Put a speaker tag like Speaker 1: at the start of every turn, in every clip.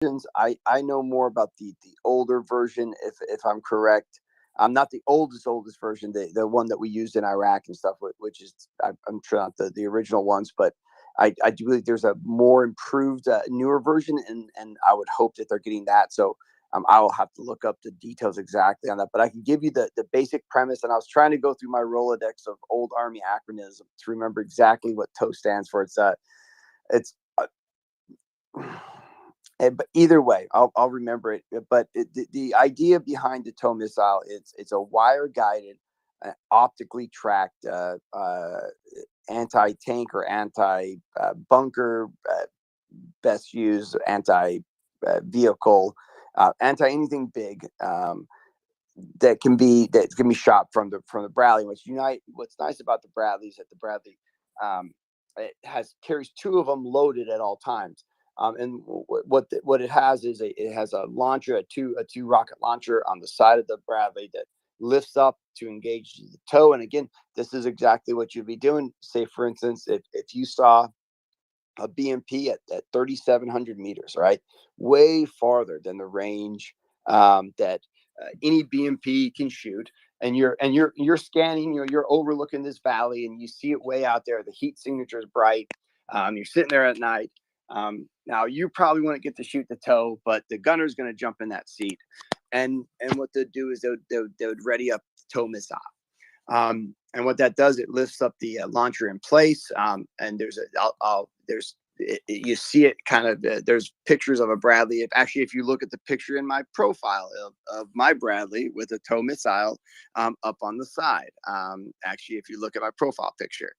Speaker 1: I know more about the older version, if I'm correct. Not the oldest version, the one that we used in Iraq and stuff, which is I'm sure not the original ones, but I do believe there's a more improved, newer version, and I would hope that they're getting that. So I will have to look up the details exactly on that, but I can give you the basic premise. And I was trying to go through my Rolodex of old Army acronyms to remember exactly what TOW stands for. It's but either way, I'll remember it. But the idea behind the TOW missile, it's a wire guided, optically tracked, anti tank or anti bunker, best used anti vehicle, anti anything big, that can be shot from the Bradley. What's nice about the Bradley is that the Bradley, it carries two of them loaded at all times. And what it has is it has a launcher, a two rocket launcher on the side of the Bradley that lifts up to engage the TOW. And again, this is exactly what you'd be doing. Say, for instance, if you saw a BMP at 3,700 meters, right, way farther than the range, that any BMP can shoot. And you're scanning, you're overlooking this valley, and you see it way out there. The heat signature is bright. You're sitting there at night. Now you probably want to get to shoot the TOW, but the gunner's going to jump in that seat, and what they'll do is they would ready up the TOW missile. And what that does, it lifts up the launcher in place. And you see it kind of, there's pictures of a Bradley. If you look at the picture in my profile of my Bradley with a TOW missile, up on the side, actually, if you look at my profile picture,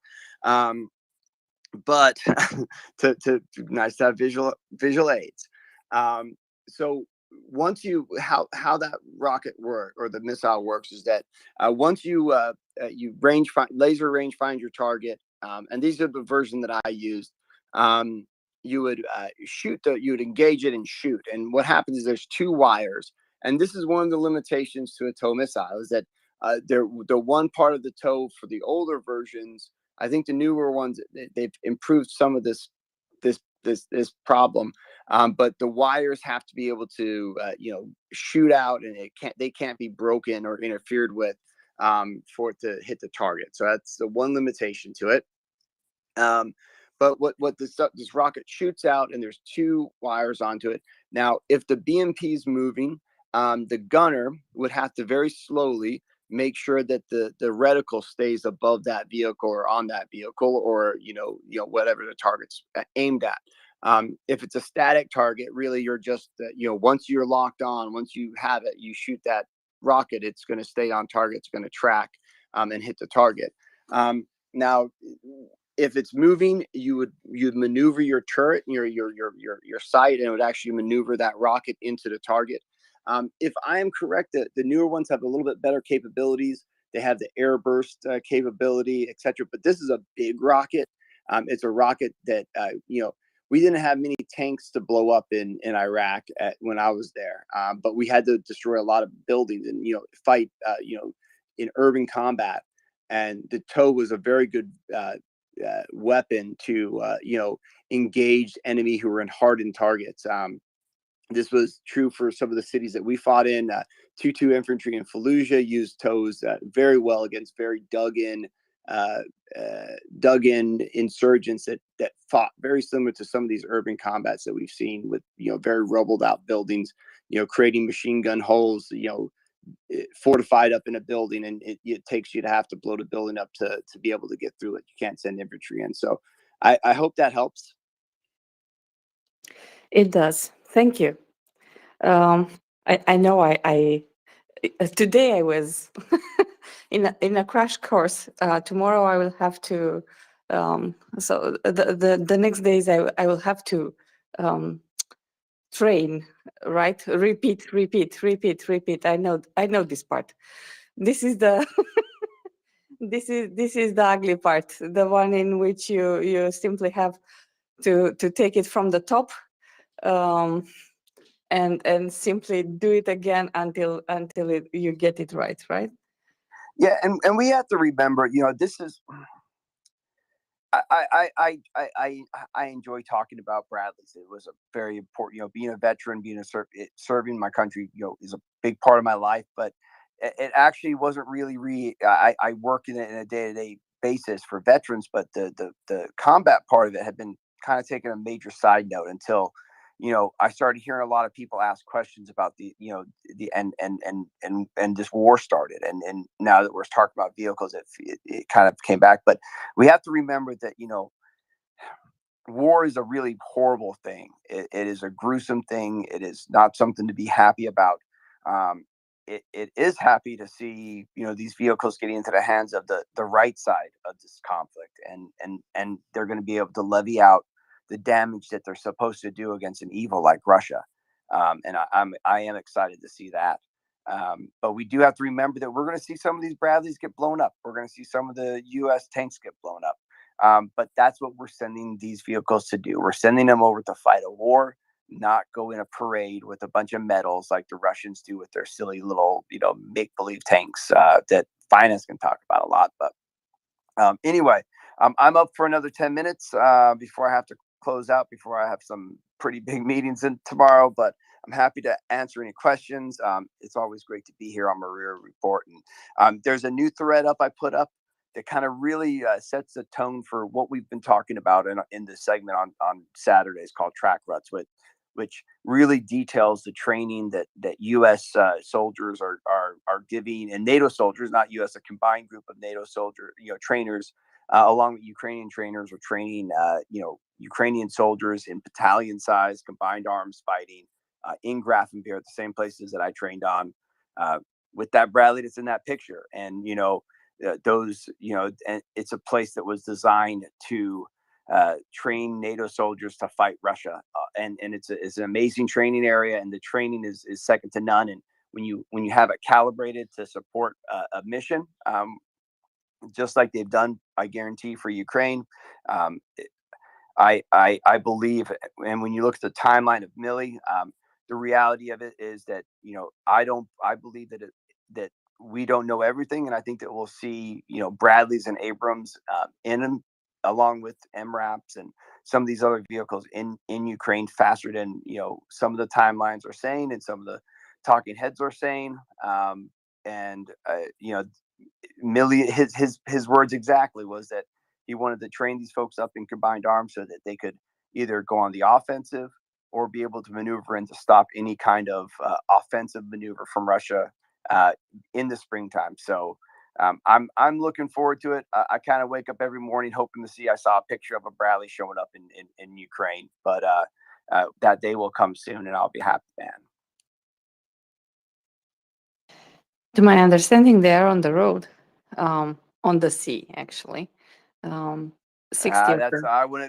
Speaker 1: but to nice to have visual aids. So once how that rocket work or the missile works is that once you laser range find your target, and these are the version that I used. You would you would engage it and shoot, and what happens is there's two wires, and this is one of the limitations to a TOW missile is that the one part of the TOW for the older versions. I think the newer ones, they've improved some of this problem, but the wires have to be able to shoot out, and they can't be broken or interfered with, for it to hit the target. So that's the one limitation to it. But what this rocket shoots out, and there's two wires onto it. Now, if the BMP is moving, the gunner would have to very slowly make sure that the reticle stays above that vehicle or on that vehicle, or whatever the target's aimed at. If it's a static target, really you're just once you're locked on, once you have it, you shoot that rocket, it's going to stay on target, it's going to track, and hit the target. Now, if it's moving, you'd maneuver your turret, your sight, and it would actually maneuver that rocket into the target. If I am correct, the newer ones have a little bit better capabilities. They have the air burst capability, etc. But this is a big rocket. It's a rocket that we didn't have many tanks to blow up in Iraq when I was there, but we had to destroy a lot of buildings and fight in urban combat. And the TOW was a very good weapon to engage enemy who were in hardened targets. This was true for some of the cities that we fought in. 2-2 infantry in Fallujah used TOWs very well against very dug in insurgents that fought very similar to some of these urban combats that we've seen with very rubbled out buildings, creating machine gun holes, fortified up in a building, and it takes you to have to blow the building up to be able to get through it. You can't send infantry in. So I hope that helps.
Speaker 2: It does. Thank you. I know I today I was in a crash course. Tomorrow I will have to. So the next days I will have to train, right? Repeat. I know this part. This is the this is the ugly part. The one in which you simply have to take it from the top. And simply do it again until you get it right.
Speaker 1: Yeah, and we have to remember, this is I enjoy talking about Bradley's. It was a very important, being a veteran, serving my country, is a big part of my life. But it actually wasn't really. I work in a day-to-day basis for veterans, but the combat part of it had been kind of taking a major side note until I started hearing a lot of people ask questions about and this war started, and now that we're talking about vehicles, it kind of came back. But we have to remember that war is a really horrible thing. It is a gruesome thing. It is not something to be happy about. Um, it is happy to see these vehicles getting into the hands of the right side of this conflict, and they're going to be able to levy out the damage that they're supposed to do against an evil like Russia. And I am excited to see that. But we do have to remember that we're going to see some of these Bradleys get blown up. We're going to see some of the U.S. tanks get blown up. But that's what we're sending these vehicles to do. We're sending them over to fight a war, not go in a parade with a bunch of medals like the Russians do with their silly little, make-believe tanks that finance can talk about a lot. But anyway, I'm up for another 10 minutes before I have to close out, before I have some pretty big meetings in tomorrow. But I'm happy to answer any questions. It's always great to be here on MriyaReport. And there's a new thread I put up that kind of really sets the tone for what we've been talking about in this segment on Saturdays called Track Ruts, which really details the training that U.S. soldiers are giving, and NATO soldiers, not U.S., a combined group of NATO soldier trainers, along with Ukrainian trainers, are training Ukrainian soldiers in battalion size combined arms fighting in Grafenwehr, at the same places that I trained on, with that Bradley that's in that picture. And and it's a place that was designed to train NATO soldiers to fight Russia, and it's an amazing training area, and the training is second to none. And when you have it calibrated to support a mission, just like they've done, I guarantee, for Ukraine. um, I believe, and when you look at the timeline of Millie, the reality of it is that I believe that we don't know everything, and I think that we'll see Bradleys and Abrams in them, along with MRAPs and some of these other vehicles in Ukraine faster than some of the timelines are saying, and some of the talking heads are saying. And Millie, his words exactly was that he wanted to train these folks up in combined arms so that they could either go on the offensive or be able to maneuver and to stop any kind of offensive maneuver from Russia in the springtime. So I'm looking forward to it. I kind of wake up every morning hoping to see. I saw a picture of a Bradley showing up in Ukraine, but that day will come soon, and I'll be happy, man.
Speaker 2: To my understanding, they are on the road, on the sea, actually. 60 of them.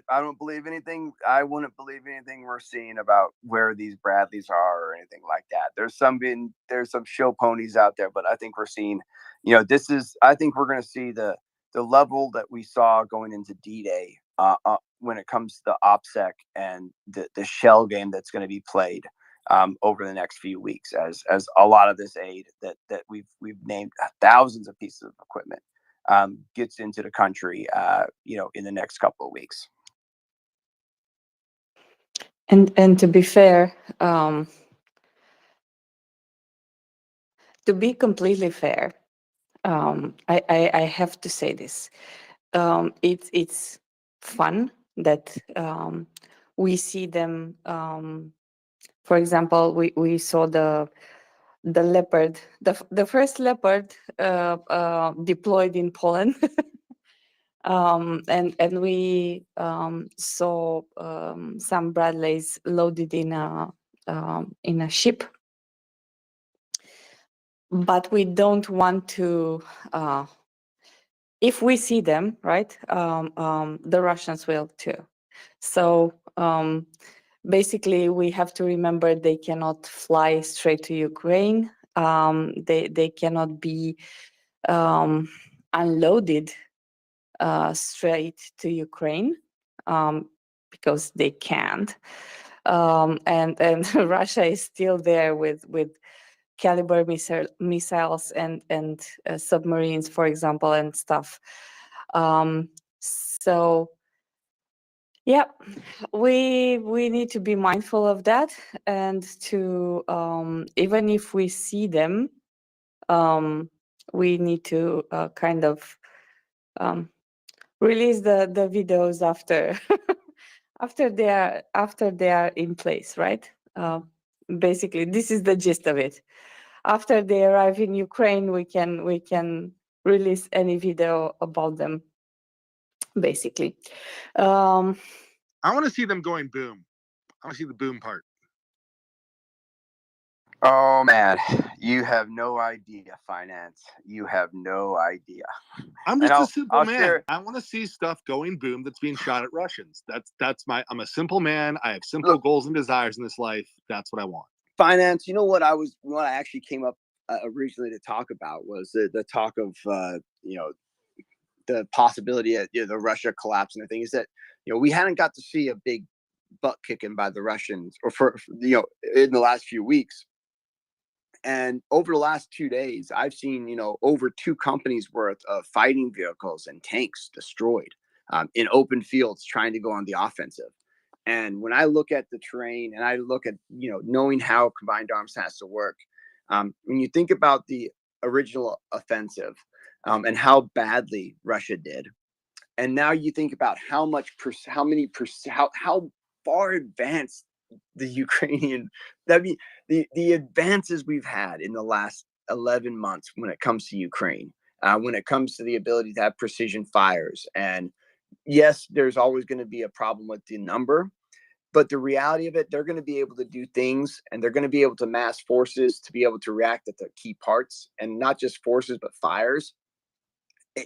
Speaker 1: I don't believe anything. I wouldn't believe anything we're seeing about where these Bradleys are or anything like that. There's some show ponies out there, but I think we're seeing, I think we're going to see the level that we saw going into D-Day when it comes to the OPSEC and the shell game that's going to be played over the next few weeks, as a lot of this aid that we've named thousands of pieces of equipment gets into the country, in the next couple of weeks.
Speaker 2: And to be fair, to be completely fair, I have to say this. It's fun that we see them. For example, we saw the leopard, the first leopard deployed in Poland. And we saw some Bradleys loaded in a ship, but we don't want to. If we see them, right, the Russians will too. So basically, we have to remember they cannot fly straight to Ukraine. They cannot be unloaded straight to Ukraine, because they can't. And Russia is still there with caliber missiles and submarines, for example, and stuff. So yeah, we need to be mindful of that, and to even if we see them, we need to kind of release the videos after after they are in place, right? Basically, this is the gist of it. After they arrive in Ukraine, we can release any video about them, basically.
Speaker 3: I want to see them going boom. I want to see the boom part.
Speaker 1: Oh man, you have no idea, finance. You have no idea.
Speaker 3: I'm
Speaker 1: And
Speaker 3: just a simple
Speaker 1: I'll
Speaker 3: man.
Speaker 1: share-
Speaker 3: I want to see stuff going boom that's being shot at Russians. I'm a simple man. I have simple goals and desires in this life. That's what I want.
Speaker 1: Finance. You know what I actually came up originally to talk about was the talk of the possibility of the Russia collapse and everything, is that we hadn't got to see a big butt kicking by the Russians or for in the last few weeks. And over the last 2 days, I've seen, over 2 companies worth of fighting vehicles and tanks destroyed in open fields trying to go on the offensive. And when I look at the terrain and I look at, knowing how combined arms has to work, when you think about the original offensive and how badly Russia did, and now you think about how far advanced the Ukrainian, the advances we've had in the last 11 months when it comes to Ukraine, when it comes to the ability to have precision fires. And yes, there's always going to be a problem with the number, but the reality of it, they're going to be able to do things, and they're going to be able to mass forces to be able to react at the key parts, and not just forces, but fires,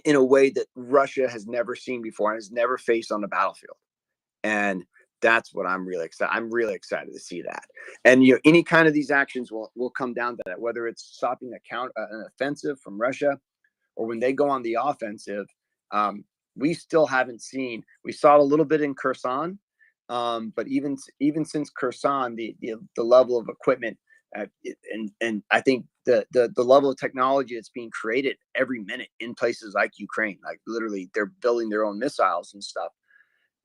Speaker 1: in a way that Russia has never seen before and has never faced on the battlefield. And that's what I'm really excited. I'm really excited to see that. And any kind of these actions will come down to that, whether it's stopping an offensive from Russia, or when they go on the offensive. We still haven't seen. We saw it a little bit in Kherson, but even since Kherson, the level of equipment and I think the level of technology that's being created every minute in places like Ukraine, like literally they're building their own missiles and stuff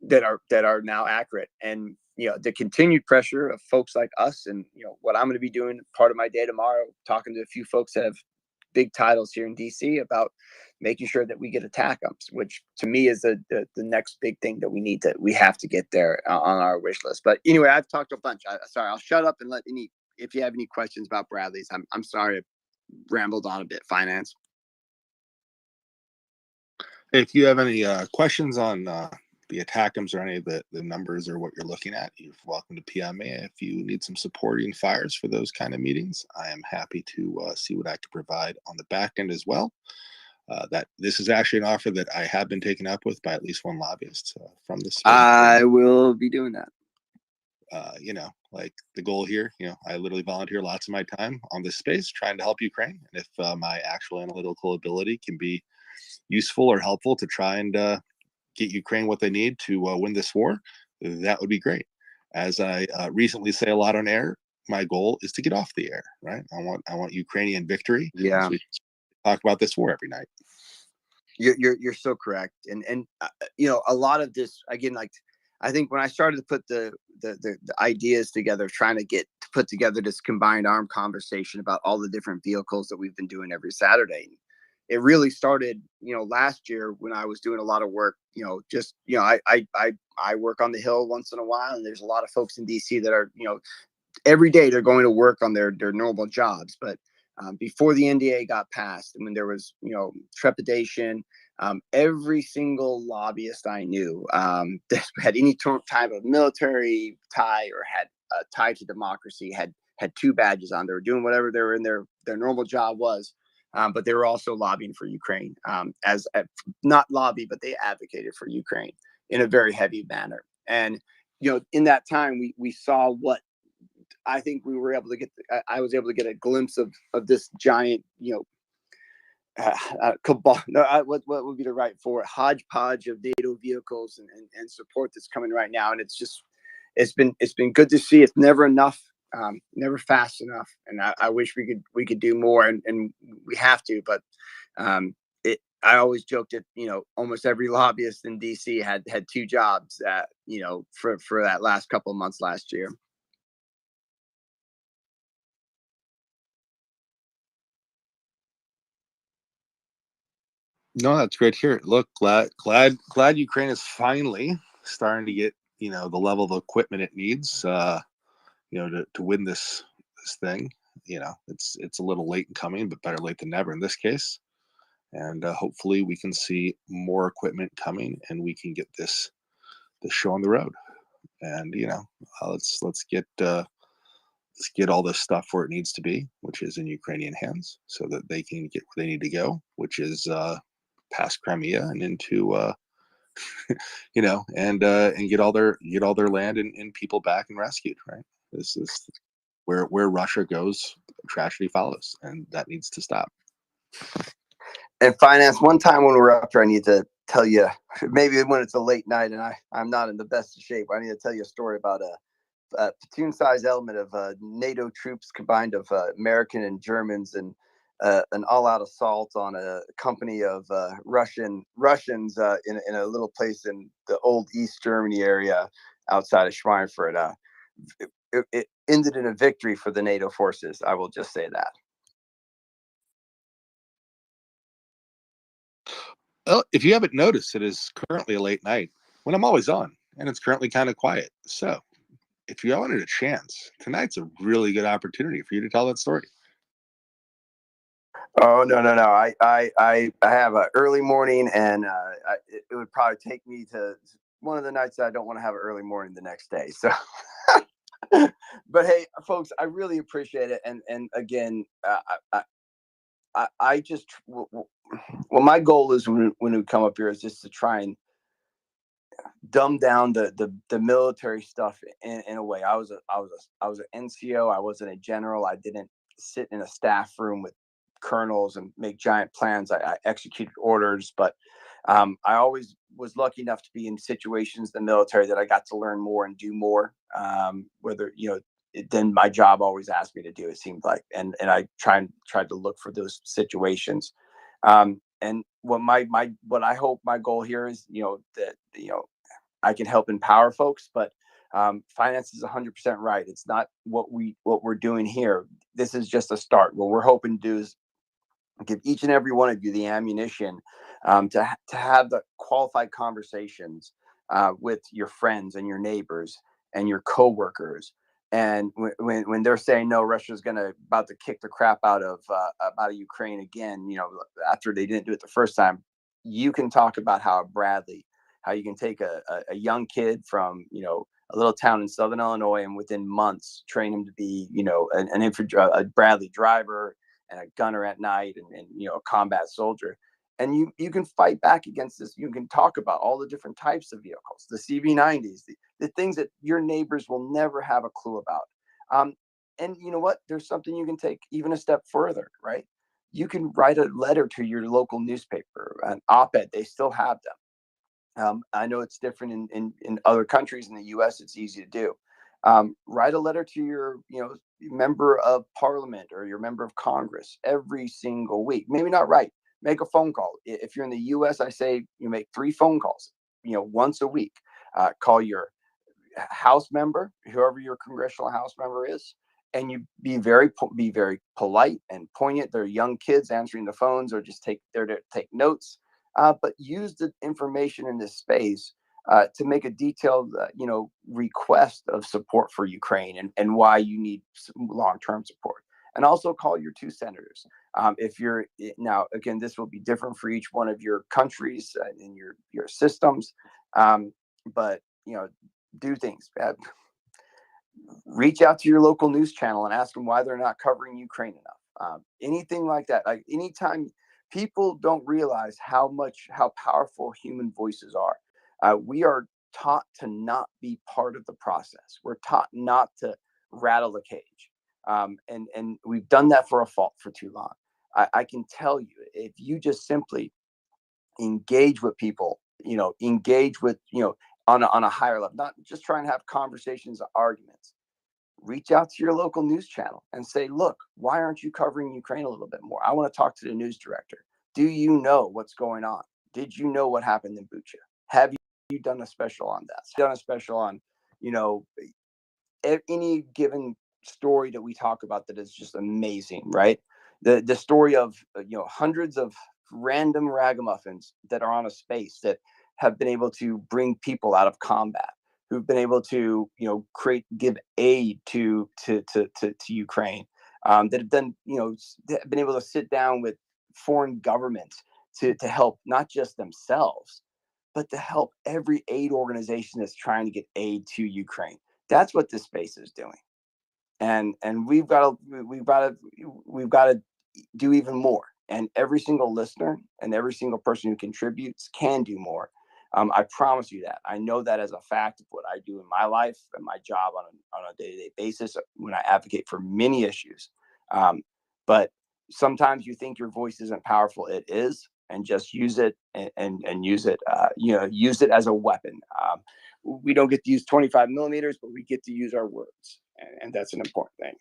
Speaker 1: that are now accurate. And the continued pressure of folks like us, and what I'm going to be doing part of my day tomorrow, talking to a few folks that have big titles here in DC about making sure that we get ATACMS, which to me is the next big thing that we have to get there on our wish list. But anyway, I've talked a bunch. Sorry, I'll shut up and let if you have any questions about Bradley's. I'm sorry I rambled on a bit, finance.
Speaker 3: If you have any questions on the ATACMS or any of the numbers or what you're looking at, you're welcome to PM me. If you need some supporting fires for those kind of meetings, I am happy to see what I can provide on the back end as well. That this is actually an offer that I have been taken up with by at least one lobbyist from this space.
Speaker 1: I will be doing that.
Speaker 3: Like the goal here, I literally volunteer lots of my time on this space trying to help Ukraine. And if my actual analytical ability can be useful or helpful to try and get Ukraine what they need to win this war, that would be great. As I recently say a lot on air, my goal is to get off the air, right? I want Ukrainian victory.
Speaker 1: Yeah.
Speaker 3: So we talk about this war every night.
Speaker 1: You're so correct. And a lot of this, again, like I think when I started to put the ideas together, trying to put together this combined arm conversation about all the different vehicles that we've been doing every Saturday, it really started, last year when I was doing a lot of work, I work on the Hill once in a while, and there's a lot of folks in DC that are, every day they're going to work on their normal jobs. But before the NDA got passed, and when there was, trepidation, every single lobbyist I knew that had any type of military tie or had a tie to democracy had 2 badges on. They were doing whatever they were in their normal job was. But they were also lobbying for Ukraine, not lobby, but they advocated for Ukraine in a very heavy manner. And, in that time, we saw what I think we were able to get. I was able to get a glimpse of this giant, cabal. No, what would be the right for it? Hodgepodge of NATO vehicles and support that's coming right now. And it's been good to see. It's never enough. Never fast enough, and I wish we could do more, and we have to. But I always joked that, almost every lobbyist in DC had two jobs, for that last couple of months last year.
Speaker 3: No, that's great to hear. Look, glad Ukraine is finally starting to get, the level of equipment it needs, to win this thing. It's a little late in coming, but better late than never in this case. And hopefully we can see more equipment coming, and we can get this show on the road. And let's get all this stuff where it needs to be, which is in Ukrainian hands, so that they can get where they need to go, which is past Crimea and into and get all their land and people back and rescued. Right. This is where Russia goes, tragedy follows, and that needs to stop.
Speaker 1: And finance, one time when we're up here, I need to tell you, maybe when it's a late night and I'm not in the best of shape, I need to tell you a story about a platoon-sized element of NATO troops combined of American and Germans, and an all-out assault on a company of Russians in a little place in the old East Germany area outside of Schweinfurt. It ended in a victory for the NATO forces. I will just say that.
Speaker 3: Well, if you haven't noticed, it is currently a late night when I'm always on, and it's currently kind of quiet. So if you wanted a chance, tonight's a really good opportunity for you to tell that story.
Speaker 1: Oh, no. I have an early morning, and it would probably take me to one of the nights that I don't want to have an early morning the next day. So, but hey, folks, I really appreciate it. And again, I just, well, my goal is when we come up here is just to try and dumb down the military stuff in a way. I was an NCO. I wasn't a general. I didn't sit in a staff room with colonels and make giant plans. I executed orders, but I always was lucky enough to be in situations in the military that I got to learn more and do more. Whether then my job always asked me to do. It seemed like, and I tried to look for those situations. And what what I hope my goal here is, that I can help empower folks, but finance is 100% right. It's not what we're doing here. This is just a start. What we're hoping to do is give each and every one of you the ammunition to have the qualified conversations with your friends and your neighbors and your coworkers. And when they're saying no, Russia's about to kick the crap out of Ukraine again, after they didn't do it the first time, you can talk about how you can take a young kid from a little town in Southern Illinois, and within months train him to be an infantry, a Bradley driver, and a gunner at night, and a combat soldier. And you can fight back against this. You can talk about all the different types of vehicles, the CV90s, the things that your neighbors will never have a clue about. And you know what? There's something you can take even a step further, right? You can write a letter to your local newspaper, an op-ed. They still have them. I know it's different in other countries. In the U.S., it's easy to do. Write a letter to your member of parliament or your member of Congress every single week. Maybe not write. Make a phone call. If you're in the U.S., I say you make 3 phone calls, once a week. Call your House member, whoever your congressional House member is, and you be very polite and poignant. They're young kids answering the phones, or just take notes. But use the information in this space to make a detailed, request of support for Ukraine, and why you need long-term support. And also call your 2 senators. If you're now, again, this will be different for each one of your countries and your systems, but do things. Reach out to your local news channel and ask them why they're not covering Ukraine enough. Anything like that. Like, anytime, people don't realize how powerful human voices are. We are taught to not be part of the process. We're taught not to rattle the cage. And we've done that for too long. I can tell you, if you just simply engage with people, engage with, on a higher level, not just trying to have conversations or arguments. Reach out to your local news channel and say, look, why aren't you covering Ukraine a little bit more? I want to talk to the news director. Do you know what's going on? Did you know what happened in Bucha? Have you done a special on that? Done a special on, any given story that we talk about that is just amazing, right? The story of hundreds of random ragamuffins that are on a space that have been able to bring people out of combat, who've been able to give aid to Ukraine, that have done been able to sit down with foreign governments to help not just themselves, but to help every aid organization that's trying to get aid to Ukraine. That's what this space is doing, and we've got to do even more. And every single listener and every single person who contributes can do more. I promise you that. I know that as a fact of what I do in my life and my job on a day-to-day basis when I advocate for many issues. But sometimes you think your voice isn't powerful. It is, and just use it and use it. Use it as a weapon. We don't get to use 25 millimeters, but we get to use our words, and that's an important thing.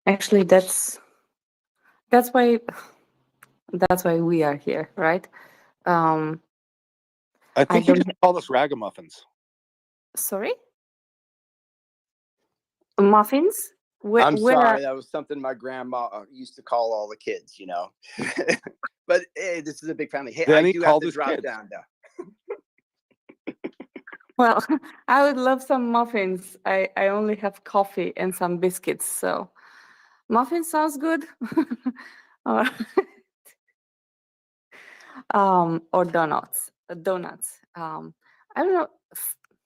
Speaker 2: Actually, that's why we are here, right?
Speaker 3: I think you just call us ragamuffins.
Speaker 2: Sorry? Muffins?
Speaker 1: I'm sorry, that was something my grandma used to call all the kids, But hey, this is a big family. Hey, I do have to drop down now.
Speaker 2: Well, I would love some muffins. I only have coffee and some biscuits, so muffins sounds good. Or donuts. I don't know.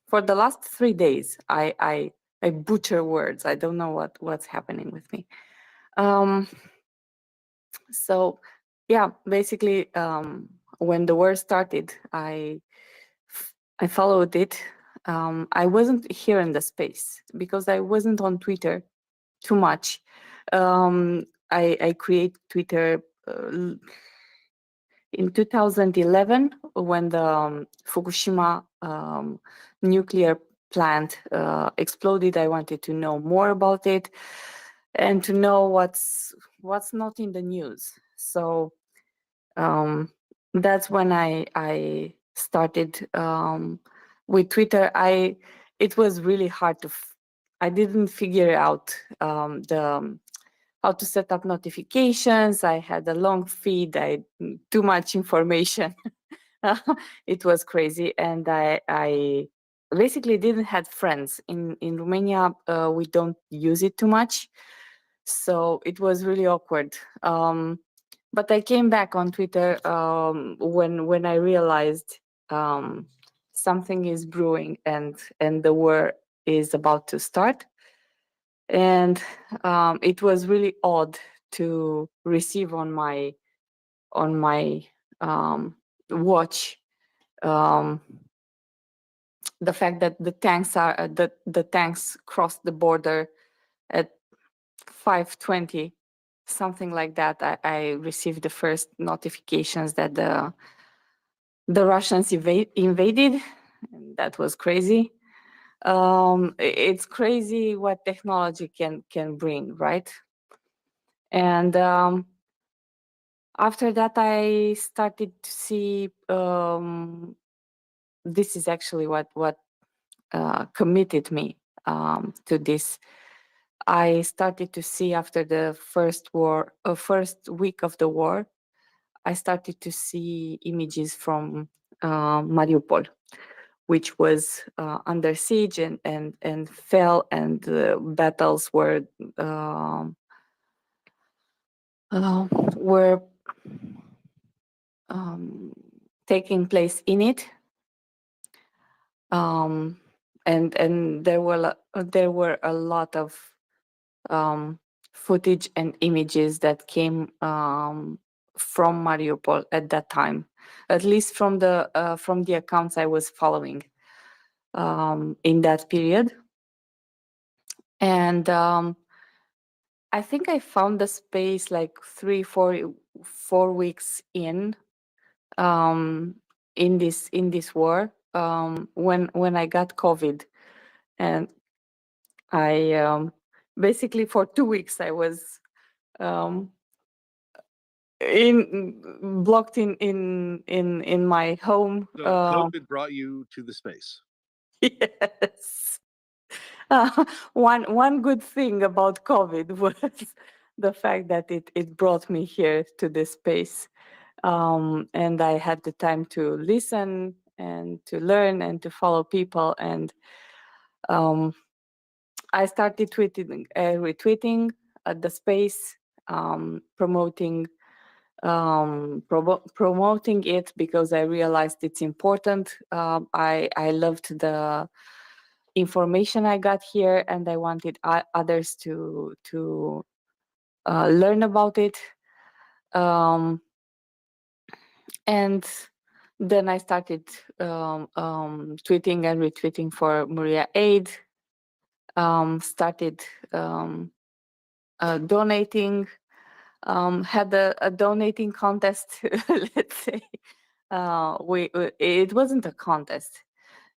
Speaker 2: For the last 3 days, I butcher words. I don't know what's happening with me. So yeah, basically, when the war started, I followed it. I wasn't here in the space because I wasn't on Twitter too much. I create Twitter in 2011 when the Fukushima nuclear plant exploded. I wanted to know more about it and to know what's not in the news. So that's when I started with Twitter. It was really hard to. I didn't figure out how to set up notifications. I had a long feed. Too much information. It was crazy, and I basically didn't have friends in Romania. We don't use it too much, so it was really awkward. But I came back on Twitter when I realized something is brewing and the war is about to start. And it was really odd to receive on my watch the fact that the tanks crossed the border at 5:20, something like that. I received the first notifications that the Russians invaded, and that was crazy. It's crazy what technology can bring, right? And after that, I started to see this is actually what committed me to this. I started to see after the first week of the war, I started to see images from Mariupol, which was under siege and fell, and battles were taking place in it. And there were a lot of footage and images that came from Mariupol at that time, at least from the accounts I was following in that period. And I think I found the space like 4 weeks in this war when I got COVID, and I basically for 2 weeks I was um, blocked in my home.
Speaker 3: So COVID brought you to the space.
Speaker 2: Yes. One good thing about COVID was the fact that it brought me here to this space, and I had the time to listen and to learn and to follow people, and I started retweeting at the space, promoting promoting it because I realized it's important. I loved the information I got here, and I wanted others to learn about it. And then I started tweeting and retweeting for MriyaAid. Started donating. Had a donating contest. Let's say it wasn't a contest.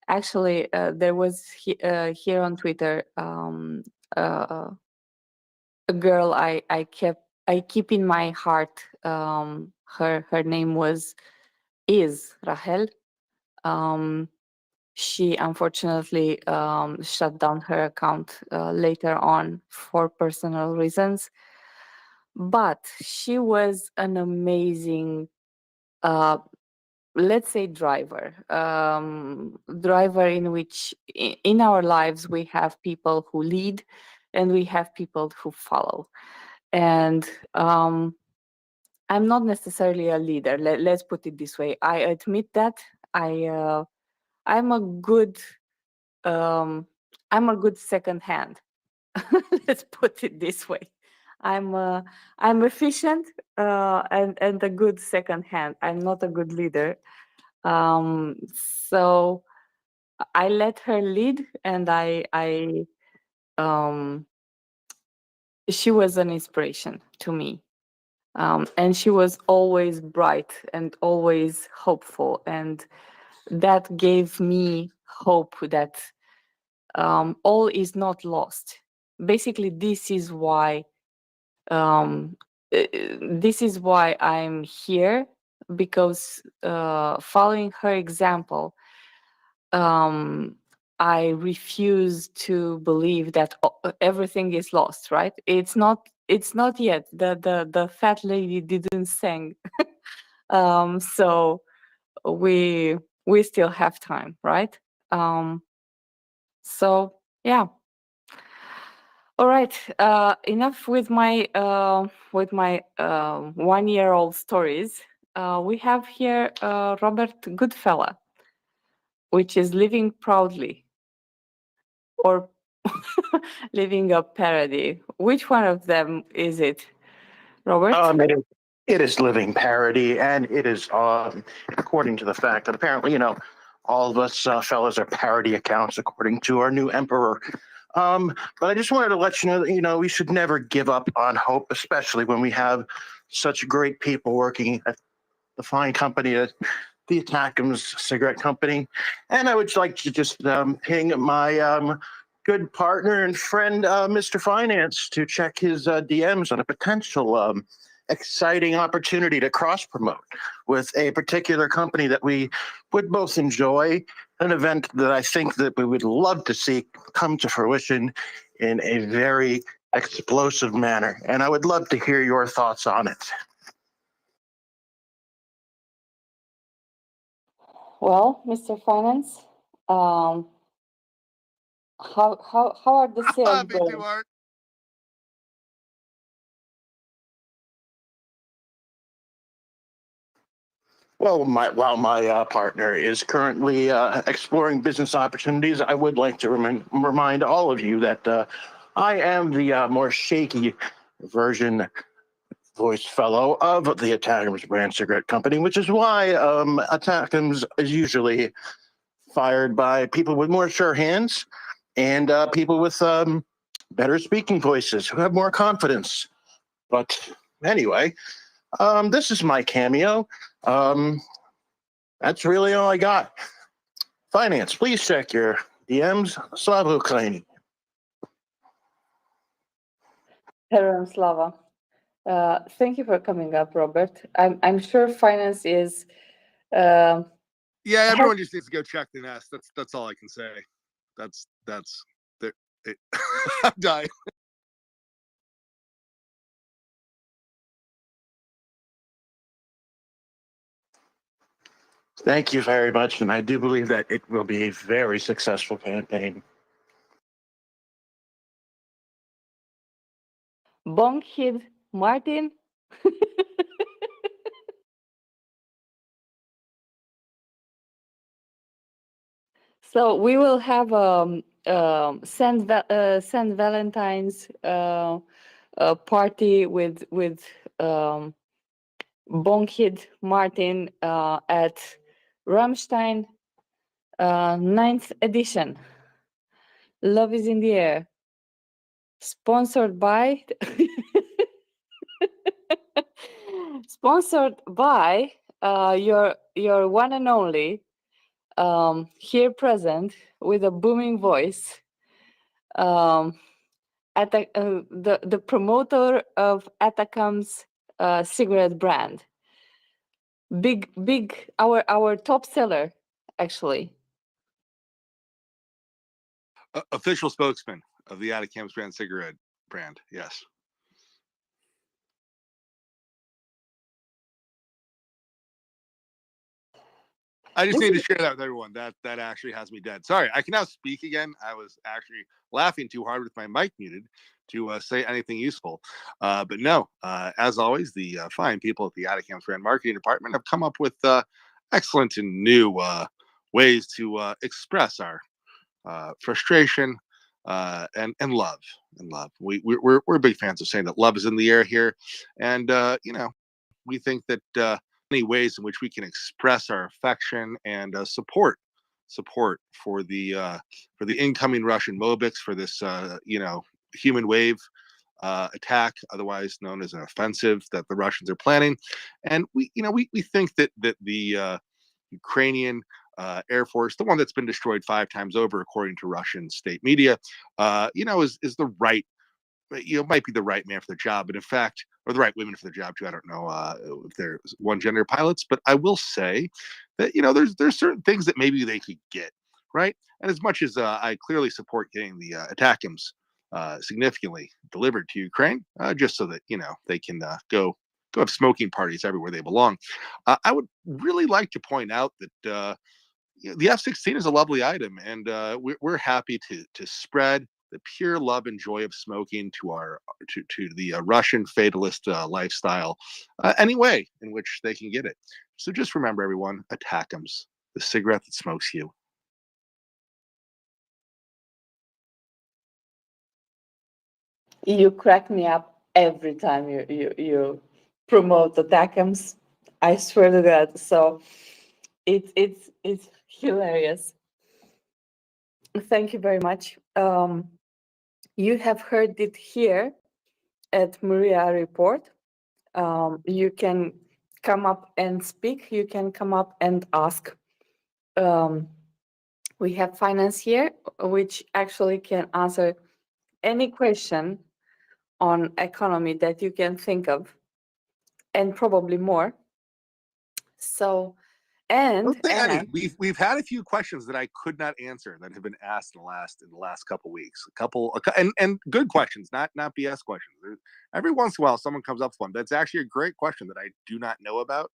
Speaker 2: Actually, there was here on Twitter a girl I keep in my heart. Her name is Rahel. She unfortunately shut down her account later on for personal reasons. But she was an amazing, let's say, driver. Driver in which in our lives we have people who lead and we have people who follow. And I'm not necessarily a leader. Let's put it this way. I admit that I'm a good second hand. Let's put it this way. I'm efficient and a good second hand. I'm not a good leader. So I let her lead, and she was an inspiration to me. And she was always bright and always hopeful, and that gave me hope that all is not lost. Basically, this is why I'm here, because following her example, I refuse to believe that everything is lost. Right? It's not yet. The fat lady didn't sing. So we still have time, right? So yeah. All right. Enough with my 1-year-old stories. We have here Robert Goodfella, which is living proudly, or living a parody. Which one of them is it, Robert?
Speaker 4: It is living parody, and it is according to the fact that apparently, all of us fellas are parody accounts according to our new emperor. But I just wanted to let you know that, we should never give up on hope, especially when we have such great people working at the fine company, the Attackham's cigarette company. And I would like to just ping my good partner and friend, Mr. Finance, to check his DMs on a potential exciting opportunity to cross promote with a particular company that we would both enjoy, an event that I think that we would love to see come to fruition in a very explosive manner. And I would love to hear your thoughts on it.
Speaker 2: Well, Mr. Finance, how are the sales going?
Speaker 4: Well, while my partner is currently exploring business opportunities, I would like to remind all of you that I am the more shaky version voice fellow of the Attackham's brand cigarette company, which is why Attackham's is usually fired by people with more sure hands and people with better speaking voices who have more confidence. But anyway, this is my cameo. That's really all I got. Finance, please check your DMs. Slava Ukraini.
Speaker 2: Heron Slava. Thank you for coming up, Robert. I'm sure finance is. Uh,
Speaker 3: Yeah, everyone just needs to go check the nest. That's all I can say. That's it. I'm dying.
Speaker 4: Thank you very much, and I do believe that it will be a very successful campaign.
Speaker 2: Bonkhid Martin. So we will have Saint Valentine's party with Bonkhid Martin at Rammstein 9th edition. Love is in the air. Sponsored by sponsored by your one and only here present with a booming voice, the promoter of Atacam's cigarette brand. Big, our top seller, actually.
Speaker 3: Official spokesman of the Atacam's brand cigarette brand. Yes. I just need to share that with everyone. That actually has me dead. Sorry, I can now speak again. I was actually laughing too hard with my mic muted to say anything useful. But no, as always, the fine people at the Atacam's brand marketing department have come up with excellent and new ways to express our frustration and love. And love. We're big fans of saying that love is in the air here, and we think that many ways in which we can express our affection and support for the incoming Russian Mobics, for this human wave attack, otherwise known as an offensive that the Russians are planning. And we think that the Ukrainian Air Force, the one that's been destroyed 5 times over, according to Russian state media, is the right, might be the right man for the job, but in fact, or the right women for the job too. I don't know if they're one gender pilots, but I will say that there's certain things that maybe they could get right. And as much as I clearly support getting the ATACMS significantly delivered to Ukraine, just so that they can go have smoking parties everywhere they belong. I would really like to point out that the F-16 is a lovely item, and we're happy to spread the pure love and joy of smoking to the Russian fatalist lifestyle any way in which they can get it. So just remember, everyone, ATACMS, the cigarette that smokes you.
Speaker 2: You crack me up every time you promote ATACMS. I swear to God. So it's hilarious. Thank you very much. You have heard it here at MriyaReport. You can come up and speak. You can come up and ask. We have finance here, which actually can answer any question on economy that you can think of, and probably more. So, and
Speaker 3: we've had a few questions that I could not answer that have been asked in the last couple weeks. And good questions, not BS questions. Every once in a while, someone comes up with one that's actually a great question that I do not know about.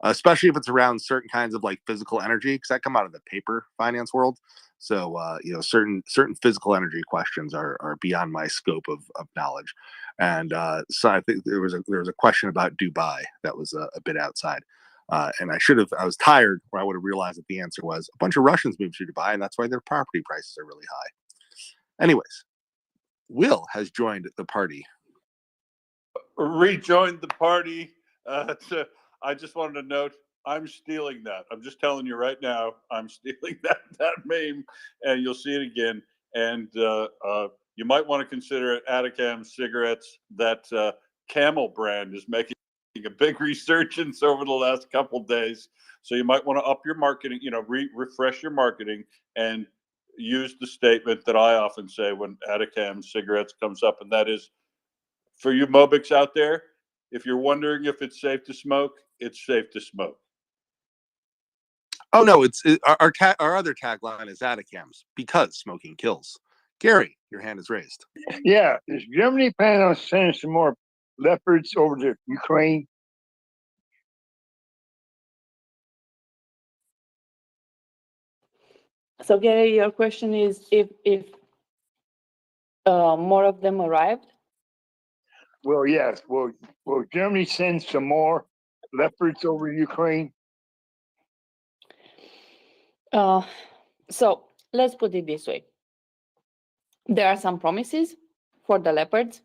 Speaker 3: Especially if it's around certain kinds of like physical energy, because I come out of the paper finance world. So certain physical energy questions are beyond my scope of knowledge. And so I think there was a question about Dubai that was a bit outside. And I was tired, where I would have realized that the answer was a bunch of Russians moved to Dubai, and that's why their property prices are really high. Anyways, Will has joined the party.
Speaker 5: Rejoined the party. I just wanted to note, I'm stealing that. I'm just telling you right now, I'm stealing that meme, and you'll see it again. And you might want to consider Atacam cigarettes. That Camel brand is making a big resurgence over the last couple days. So you might want to up your marketing, refresh your marketing, and use the statement that I often say when Atacam cigarettes comes up, and that is, for you Mobics out there, if you're wondering if it's safe to smoke, it's safe to smoke.
Speaker 3: Oh no, our other tagline is Atacams, because smoking kills. Gary, your hand is raised.
Speaker 6: Yeah, is Germany planning on sending some more leopards over to Ukraine?
Speaker 2: So Gary, your question is if more of them arrived?
Speaker 6: Well, yes. Will Germany send some more leopards over to Ukraine?
Speaker 2: So let's put it this way. There are some promises for the leopards.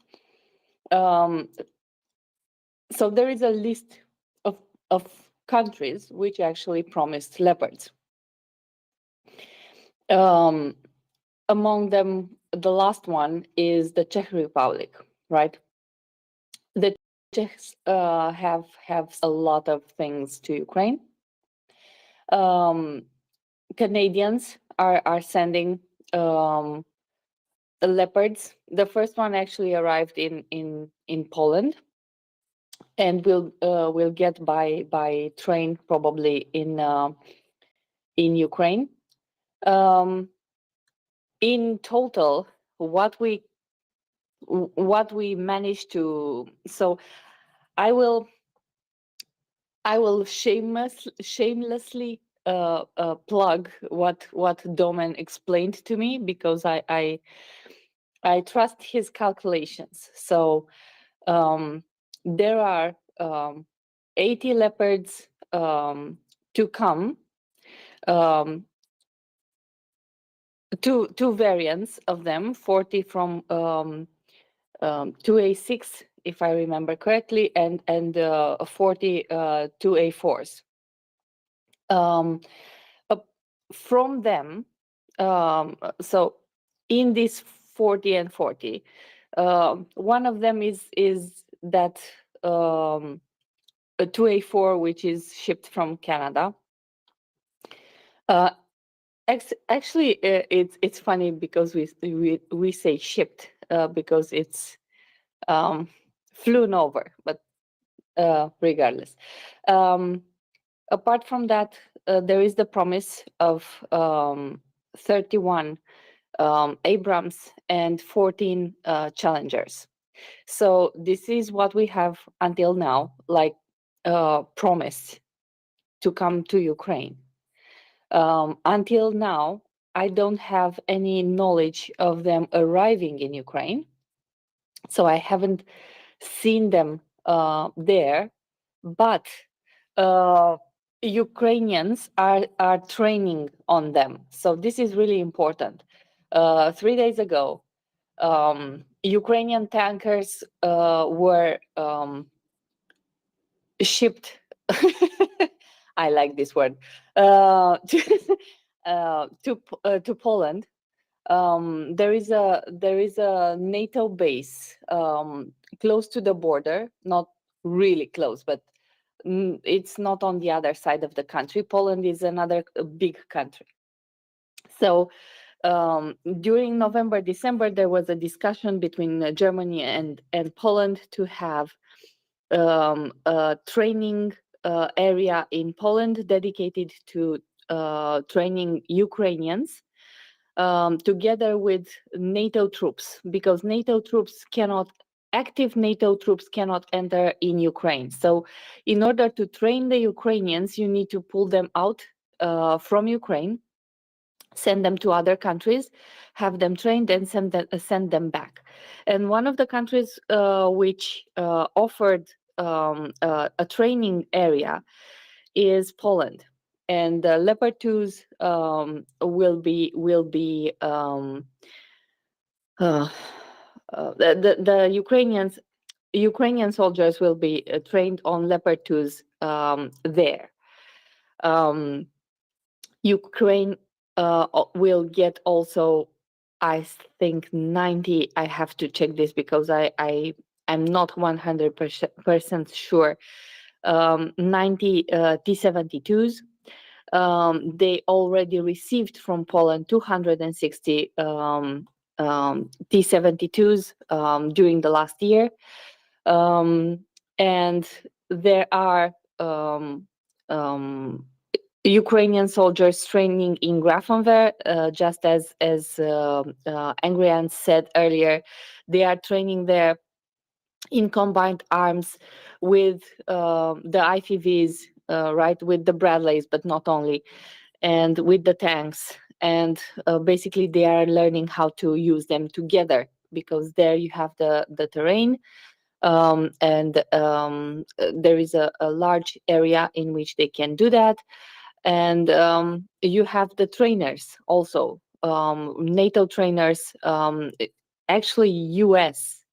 Speaker 2: So there is a list of countries which actually promised leopards. Among them, the last one is the Czech Republic, right? The Czechs have a lot of things to Ukraine. Canadians are sending leopards. The first one actually arrived in Poland, and will get by train probably in Ukraine. In total, what we managed to, so I will shamelessly plug what Domen explained to me, because I trust his calculations. So there are 80 leopards to come. Two variants of them, 40 from 2A6, if I remember correctly, and 40 2A4s. From them, so in this 40 and 40, one of them is that a 2A4, which is shipped from Canada. Actually, it's funny because we say shipped because it's flown over, but regardless. Apart from that, there is the promise of 31 Abrams and 14 Challengers. So this is what we have until now, like promise to come to Ukraine. Until now, I don't have any knowledge of them arriving in Ukraine, so I haven't seen them there. But Ukrainians are training on them, so this is really important. 3 days ago, Ukrainian tankers were shipped. I like this word, to Poland. There is a NATO base close to the border, not really close, but it's not on the other side of the country. Poland is another big country. So during November, December, there was a discussion between Germany and Poland to have a training area in Poland dedicated to training Ukrainians, together with NATO troops, because active NATO troops cannot enter in Ukraine. So in order to train the Ukrainians, you need to pull them out from Ukraine, send them to other countries, have them trained, and send them back. And one of the countries which offered a training area is Poland. And the Leopard 2s will be the Ukrainian soldiers will be trained on Leopard 2s there. Ukraine will get also, I think, 90. I have to check this because I'm not 100% sure. 90 T-72s. they already received from Poland 260 T-72s during the last year. And there are Ukrainian soldiers training in Grafenwehr, just as Angrian said earlier. They are training there in combined arms with the IFVs, right, with the Bradleys, but not only, and with the tanks. And basically, they are learning how to use them together, because there you have the terrain, and there is a large area in which they can do that. And you have the trainers also, NATO trainers, actually US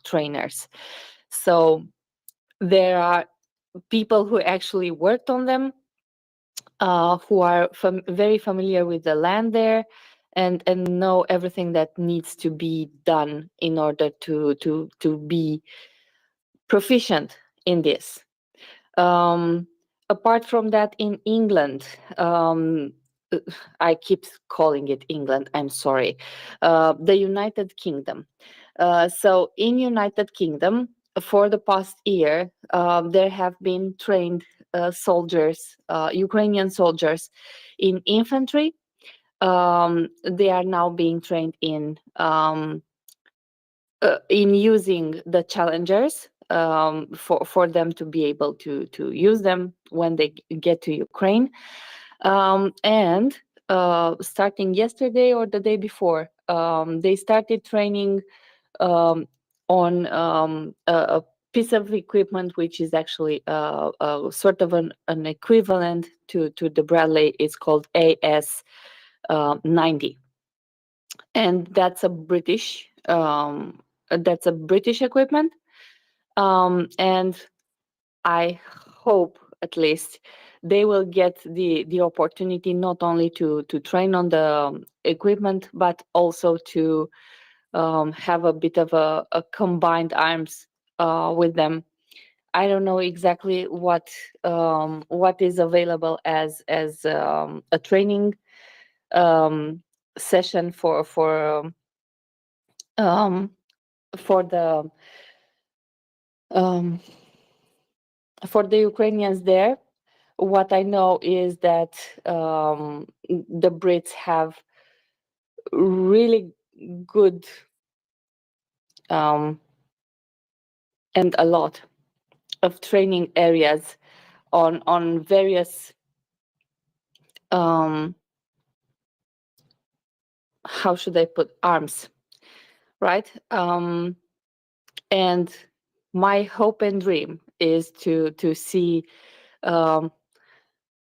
Speaker 2: trainers. So there are people who actually worked on them, who are very familiar with the land there, and know everything that needs to be done in order to be proficient in this. Apart from that, in England, I keep calling it England, I'm sorry, the United Kingdom. So in United Kingdom, for the past year, there have been trained soldiers, Ukrainian soldiers in infantry. They are now being trained in using the challengers, for them to be able to use them when they get to Ukraine. And starting yesterday or the day before, they started training on a piece of equipment which is actually sort of an equivalent to the Bradley. It's called AS 90, and that's a British equipment. And I hope at least they will get the opportunity not only to train on the equipment, but also to have a bit of a combined arms with them. I don't know exactly what is available as a training session for the Ukrainians there. What I know is that the Brits have really good and a lot of training areas on various how should I put, arms, right? And my hope and dream is to see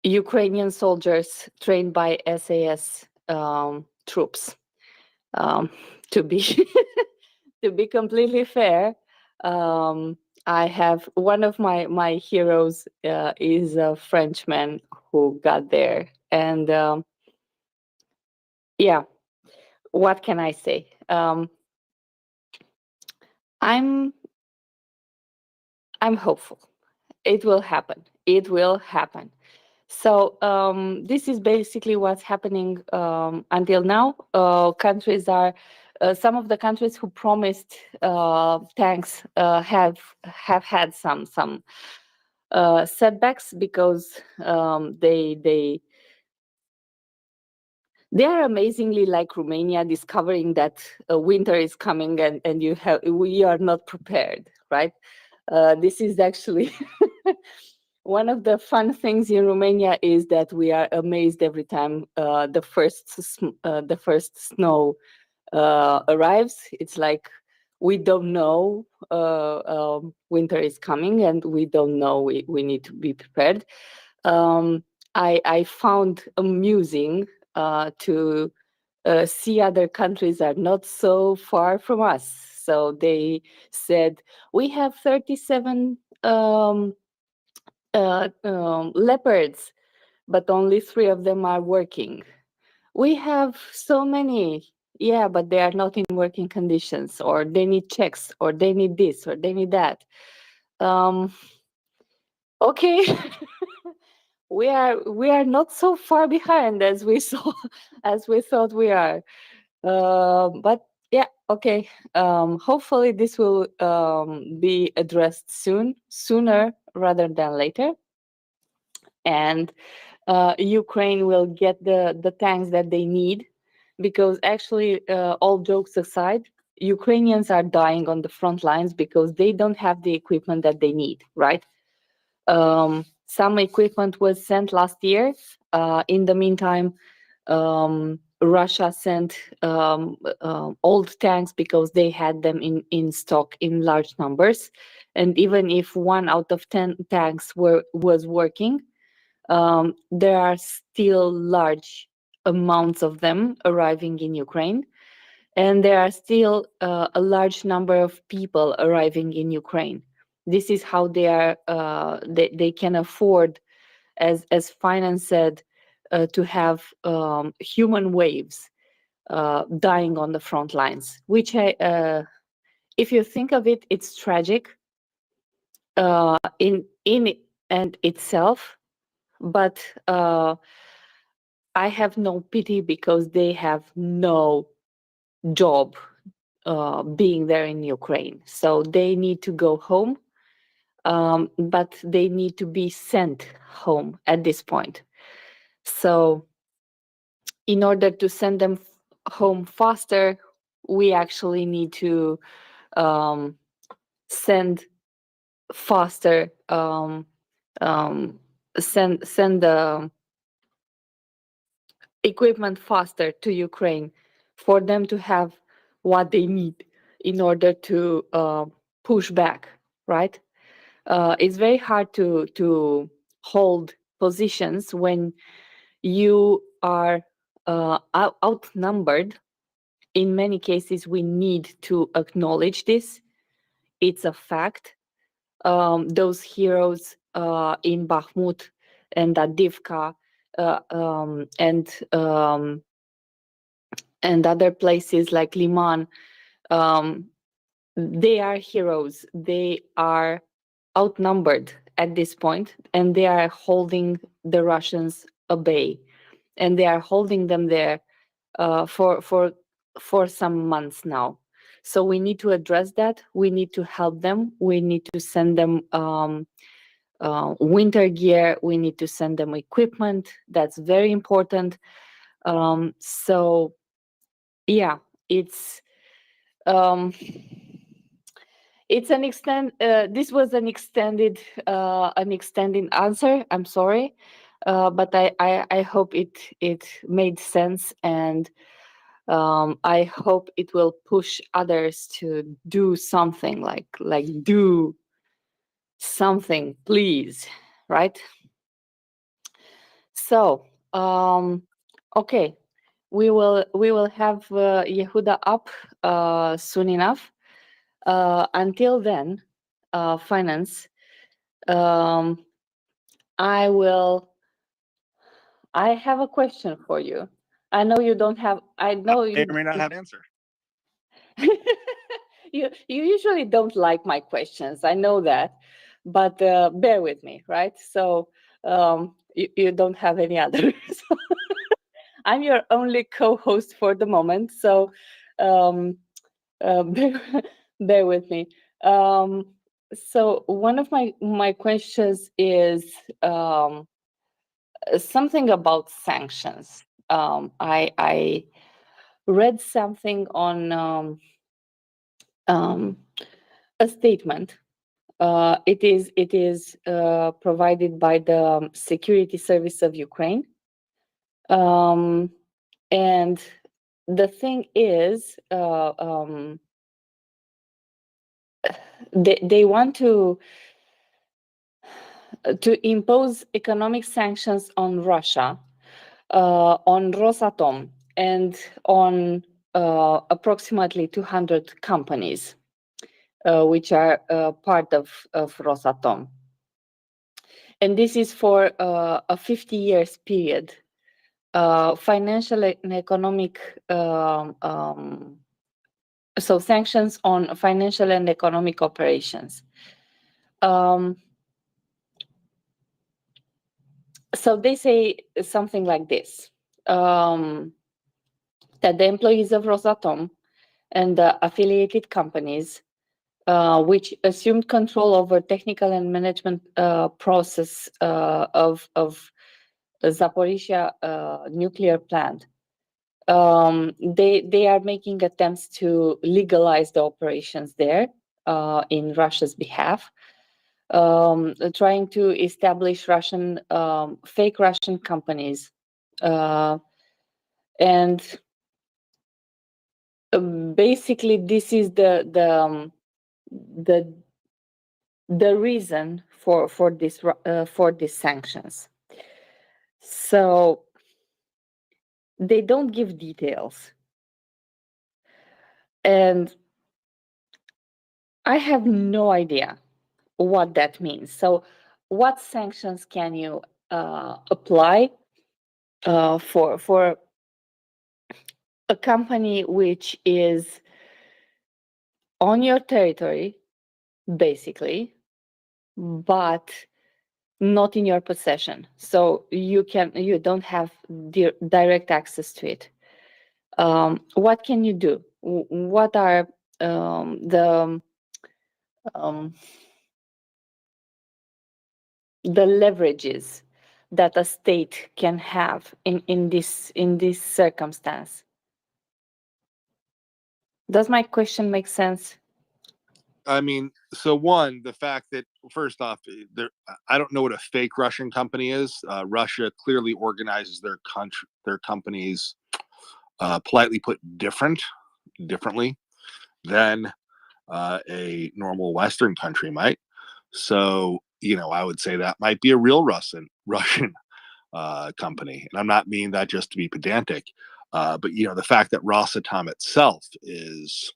Speaker 2: Ukrainian soldiers trained by SAS troops. To be to be completely fair, I have one of my heroes is a Frenchman who got there, and yeah, what can I say? I'm hopeful. It will happen. It will happen. So this is basically what's happening until now. Countries are some of the countries who promised tanks have had some setbacks, because they are amazingly like Romania, discovering that winter is coming, and we are not prepared, right? This is actually one of the fun things in Romania, is that we are amazed every time the first snow arrives. It's like we don't know winter is coming, and we don't know we need to be prepared. I found amusing to see other countries are not so far from us. So they said, we have 37 leopards, but only 3 of them are working. We have so many, yeah, but they are not in working conditions, or they need checks, or they need this, or they need that. Okay. we are not so far behind as we saw as we thought we are. But yeah, okay. Hopefully this will be addressed sooner rather than later, and Ukraine will get the tanks that they need, because actually, all jokes aside, Ukrainians are dying on the front lines because they don't have the equipment that they need, right? Some equipment was sent last year. In the meantime, Russia sent old tanks because they had them in stock in large numbers. And even if 1 out of 10 tanks was working, there are still large amounts of them arriving in Ukraine. And there are still a large number of people arriving in Ukraine. This is how they are. They can afford, as finance said, to have human waves dying on the front lines. Which, if you think of it, it's tragic in and itself. But I have no pity because they have no job being there in Ukraine. So they need to go home, but they need to be sent home at this point. So in order to send them home faster, we actually need to send faster, send the equipment faster to Ukraine for them to have what they need in order to push back, right? It's very hard to hold positions when you are outnumbered. In many cases, we need to acknowledge this. It's a fact. Those heroes in Bakhmut and Avdiivka and other places like Liman, they are heroes. They are outnumbered at this point, and they are holding the Russians at bay, and they are holding them there for some months now. So we need to address that. We need to help them. We need to send them winter gear. We need to send them equipment. That's very important. So yeah, it's an this was an extended answer. I'm sorry, but I hope it made sense, and I hope it will push others to do something, like do something, please, right? So okay, we will have Yehuda up soon enough. Until then, finance, I have a question for you. I know you don't have. I know
Speaker 3: May
Speaker 2: you.
Speaker 3: or may not have an answer.
Speaker 2: You usually don't like my questions. I know that, but bear with me, right? So you don't have any others. I'm your only co-host for the moment, so bear, bear with me. So one of my questions is something about sanctions. I read something on a statement. It is provided by the Security Service of Ukraine, and the thing is, they want to impose economic sanctions on Russia, on Rosatom, and on approximately 200 companies, which are part of Rosatom. And this is for a 50 years period. Financial and economic, so sanctions on financial and economic operations. So they say something like this, that the employees of Rosatom and the affiliated companies, which assumed control over technical and management process of Zaporizhia nuclear plant, they are making attempts to legalize the operations there in Russia's behalf, trying to establish Russian fake Russian companies, and basically this is the reason for these sanctions. So they don't give details, and I have no idea what that means. So what sanctions can you apply for a company which is on your territory, basically, but not in your possession? So you don't have direct access to it. What can you do? What are the leverages that a state can have in this circumstance? Does my question make sense?
Speaker 3: I mean, so one, the fact that first off, I don't know what a fake Russian company is. Russia clearly organizes their companies, politely put, differently than a normal Western country might. So, I would say that might be a real Russian company, and I'm not meaning that just to be pedantic, but the fact that Rosatom itself is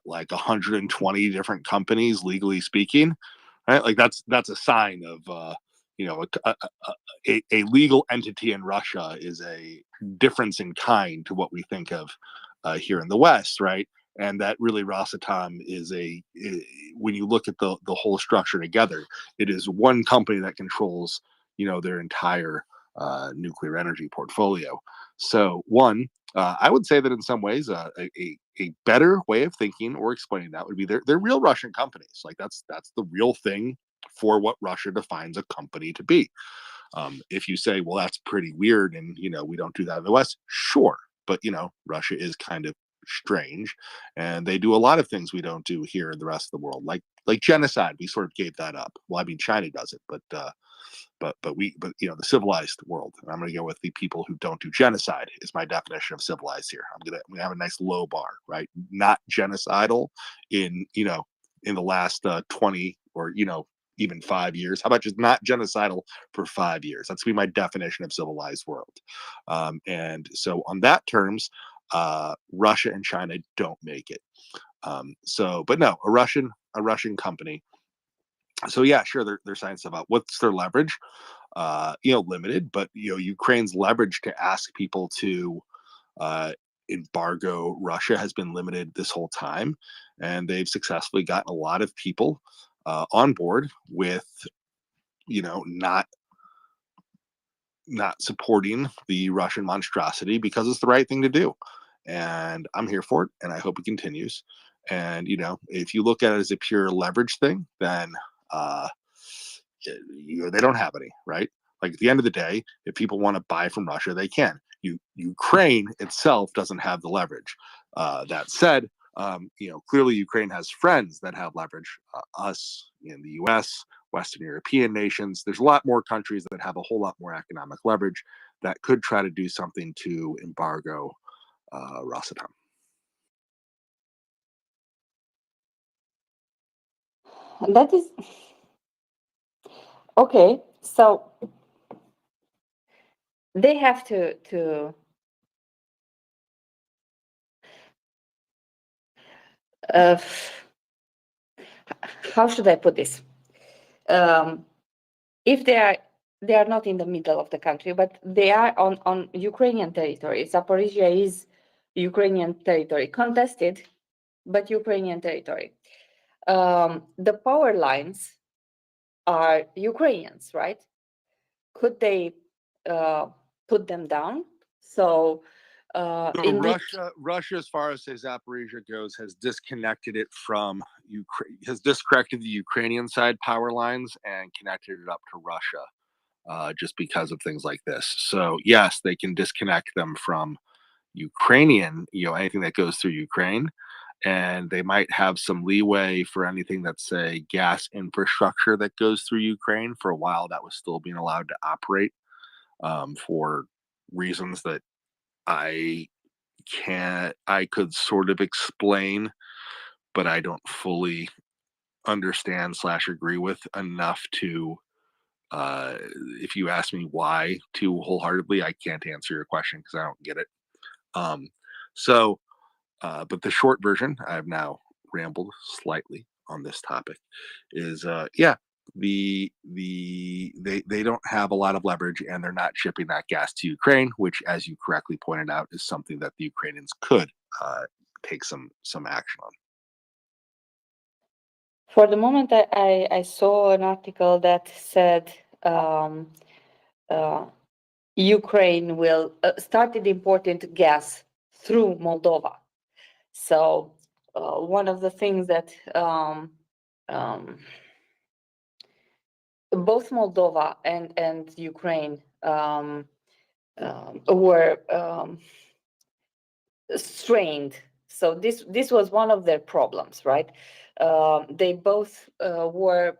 Speaker 3: like 120 different companies, legally speaking, right? Like that's a sign of a legal entity in Russia is a difference in kind to what we think of here in the West, right? And that really Rosatom is when you look at the whole structure together, it is one company that controls their entire nuclear energy portfolio. So one, I would say that in some ways, a better way of thinking or explaining that would be they're real Russian companies. Like that's the real thing for what Russia defines a company to be. If you say, well, that's pretty weird, and we don't do that in the West, sure, but Russia is kind of strange, and they do a lot of things we don't do here in the rest of the world, like genocide. We sort of gave that up. Well, I mean, China does it, but the civilized world, and I'm going to go with the people who don't do genocide is my definition of civilized here. I'm going to have a nice low bar, right? Not genocidal in the last 20 or even 5 years. How about just not genocidal for 5 years? That's going to be my definition of civilized world. And so on that terms, Russia and China don't make it. But no, a Russian company. So yeah, sure, they're saying stuff about what's their leverage, limited, but Ukraine's leverage to ask people to embargo Russia has been limited this whole time, and they've successfully gotten a lot of people on board with not supporting the Russian monstrosity because it's the right thing to do. And I'm here for it, and I hope it continues. And if you look at it as a pure leverage thing, then they don't have any, right? Like at the end of the day, if people want to buy from Russia, they can. Ukraine itself doesn't have the leverage. That said, clearly Ukraine has friends that have leverage. Us in the U.S., Western European nations. There's a lot more countries that have a whole lot more economic leverage that could try to do something to embargo Rosatom.
Speaker 2: That is okay. So they have to how should I put this? If they are not in the middle of the country, but they are on Ukrainian territory. Zaporizhia is Ukrainian territory, contested, but Ukrainian territory. The power lines are Ukrainians, right? could they put them down? So
Speaker 3: So
Speaker 2: in this,
Speaker 3: Russia, as far as say Zaporizhia goes, has disconnected it from Ukraine, has disconnected the Ukrainian side power lines and connected it up to Russia, just because of things like this. So yes, they can disconnect them from Ukrainian, anything that goes through Ukraine, and they might have some leeway for anything that's say gas infrastructure that goes through Ukraine. For a while, that was still being allowed to operate for reasons that I I could sort of explain, but I don't fully understand slash agree with enough to. If you ask me why too wholeheartedly, I can't answer your question because I don't get it. Um, so but the short version, I've now rambled slightly on this topic, is yeah, they don't have a lot of leverage and they're not shipping that gas to Ukraine, which, as you correctly pointed out, is something that the Ukrainians could take some action on.
Speaker 2: for the moment, I saw an article that said Ukraine will started importing gas through Moldova. So one of the things that both Moldova and Ukraine were strained. So this was one of their problems, right? They both were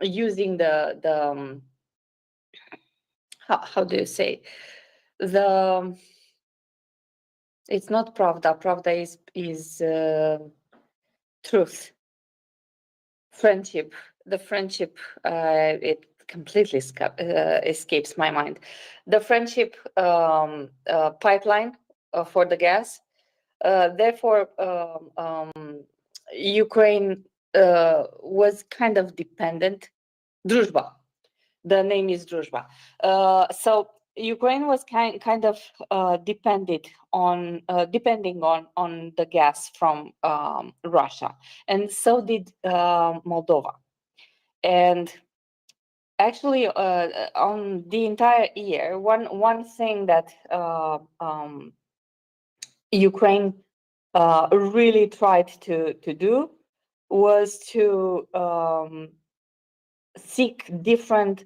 Speaker 2: using the how do you say, the it's not pravda. Pravda is truth, friendship. The friendship it completely escapes my mind. The friendship pipeline for the gas. Therefore, Ukraine was kind of dependent. Druzhba. The name is Druzhba. So Ukraine was kind of depending on the gas from Russia, and so did Moldova. And actually, on the entire year, one thing that Ukraine really tried to do was to seek different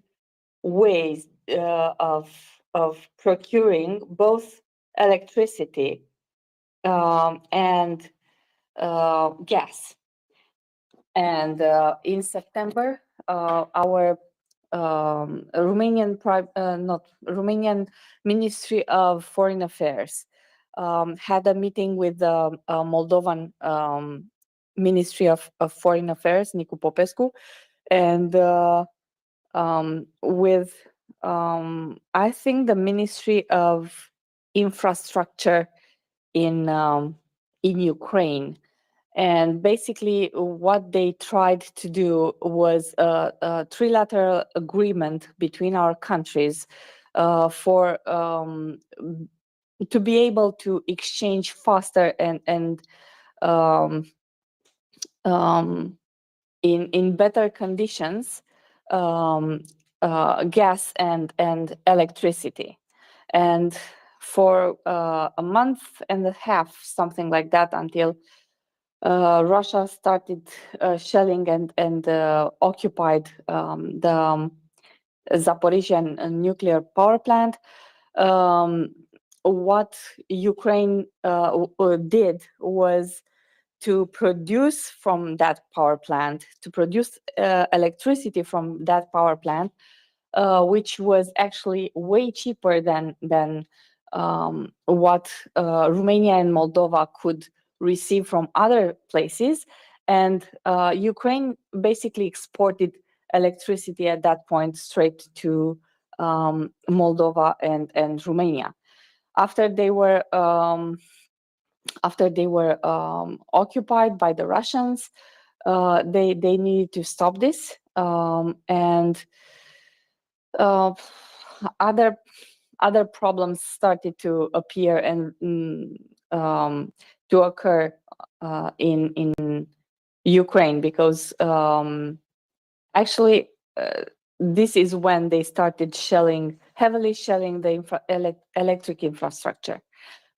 Speaker 2: ways of procuring both electricity and gas. And in September, our Romanian Ministry of Foreign Affairs had a meeting with the Moldovan Ministry of Foreign Affairs, Nicu Popescu, and with I think the Ministry of Infrastructure in Ukraine. And basically, what they tried to do was a trilateral agreement between our countries for to be able to exchange faster and in better conditions gas and electricity. And for a month and a half, something like that, until Russia started shelling and occupied the Zaporizhia nuclear power plant. What Ukraine did was to produce from that power plant, to produce electricity from that power plant, which was actually way cheaper than what Romania and Moldova could receive from other places. And Ukraine basically exported electricity at that point straight to Moldova and Romania. After they were occupied by the Russians, they needed to stop this, and other problems started to appear and to occur in Ukraine, because actually this is when they started heavily shelling the electric infrastructure,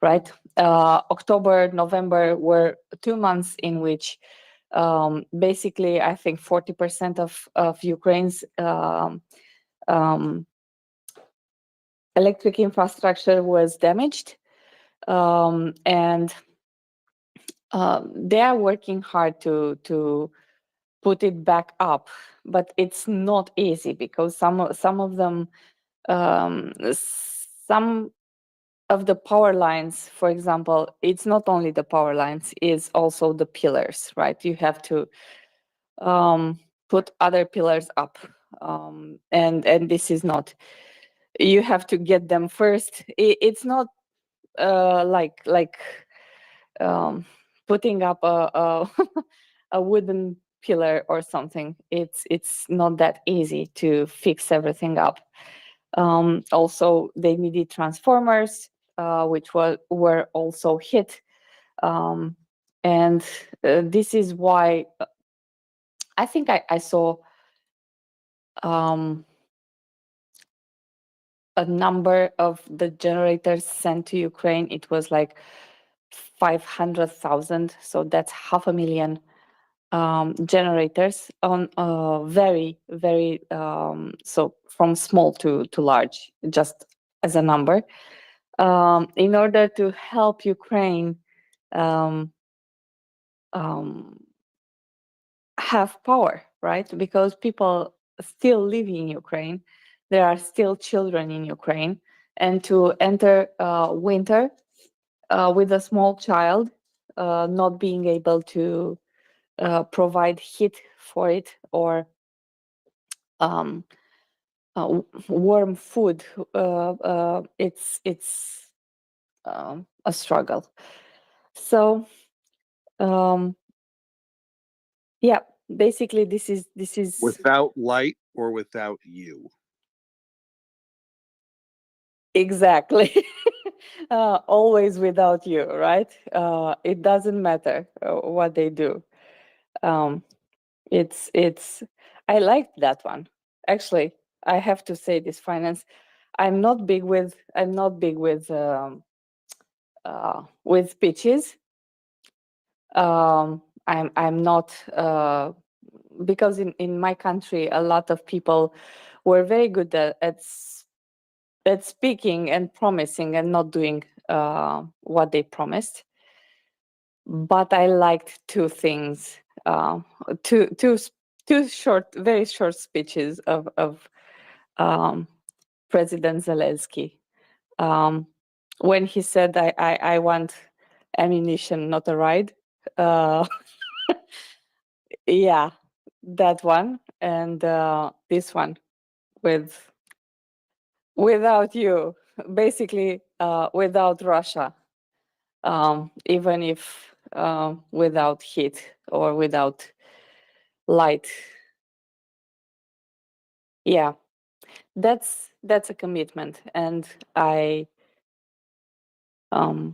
Speaker 2: right? October, November were 2 months in which basically I think 40% of Ukraine's electric infrastructure was damaged, and they are working hard to put it back up, but it's not easy because some of them, some of the power lines, for example, it's not only the power lines, it's also the pillars, right? You have to put other pillars up, and this is not. You have to get them first. It's not like putting up a a wooden pillar or something. It's not that easy to fix everything up. Also, they needed transformers, which were also hit, and this is why I think I saw a number of the generators sent to Ukraine. It was like 500,000, so that's 500,000 generators on very so from small to large, just as a number, in order to help Ukraine have power, right? Because people still live in Ukraine, there are still children in Ukraine, and to enter winter with a small child, not being able to provide heat for it or warm food, it's a struggle. So yeah, basically this is
Speaker 3: Without light or without you.
Speaker 2: exactly. Always without you, right? It doesn't matter what they do. It's I liked that one. Actually, I have to say this finance. I'm not big with with speeches. I'm not because in my country a lot of people were very good at speaking and promising and not doing what they promised. But I liked two things, two short, very short speeches of President Zelensky. When he said, I want ammunition, not a ride. Yeah, that one. And this one without you, basically without Russia, even if without heat or without light. Yeah, that's a commitment, and I how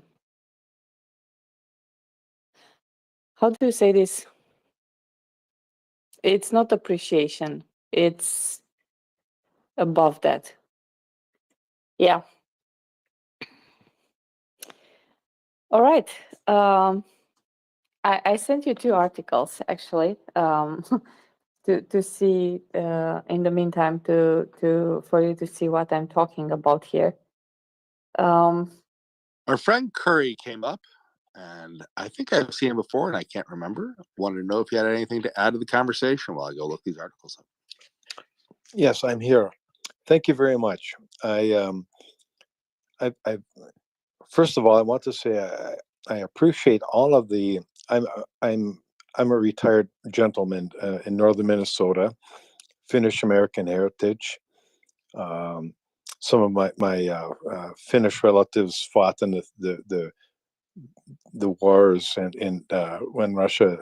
Speaker 2: do you say this? It's not appreciation, it's above that. Yeah. All right. I sent you two articles actually, to see in the meantime for you to see what I'm talking about here.
Speaker 3: Our friend Curry came up, and I think I've seen him before, and I can't remember. Wanted to know if he had anything to add to the conversation while I go look these articles up.
Speaker 7: Yes, I'm here. Thank you very much. I first of all, I want to say I appreciate all of the. I'm a retired gentleman in northern Minnesota, Finnish American heritage. Some of my Finnish relatives fought in the wars and when Russia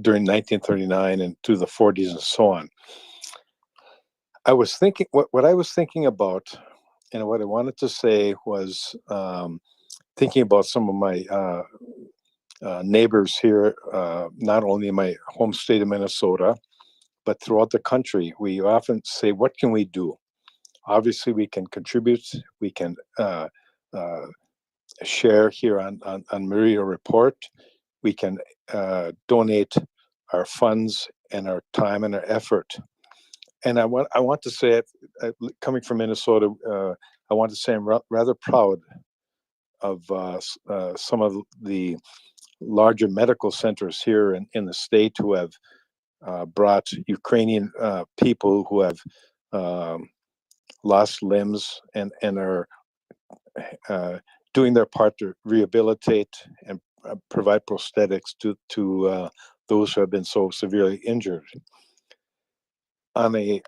Speaker 7: during 1939 and to the 40s and so on. I was thinking what I was thinking about, and what I wanted to say was thinking about some of my neighbors here, not only in my home state of Minnesota, but throughout the country, we often say, what can we do? Obviously, we can contribute. We can share here on MriyaReport. We can donate our funds and our time and our effort. And I want to say, coming from Minnesota, I want to say I'm rather proud of some of the larger medical centers here in the state who have brought Ukrainian people who have lost limbs and are doing their part to rehabilitate and provide prosthetics to those who have been so severely injured. On a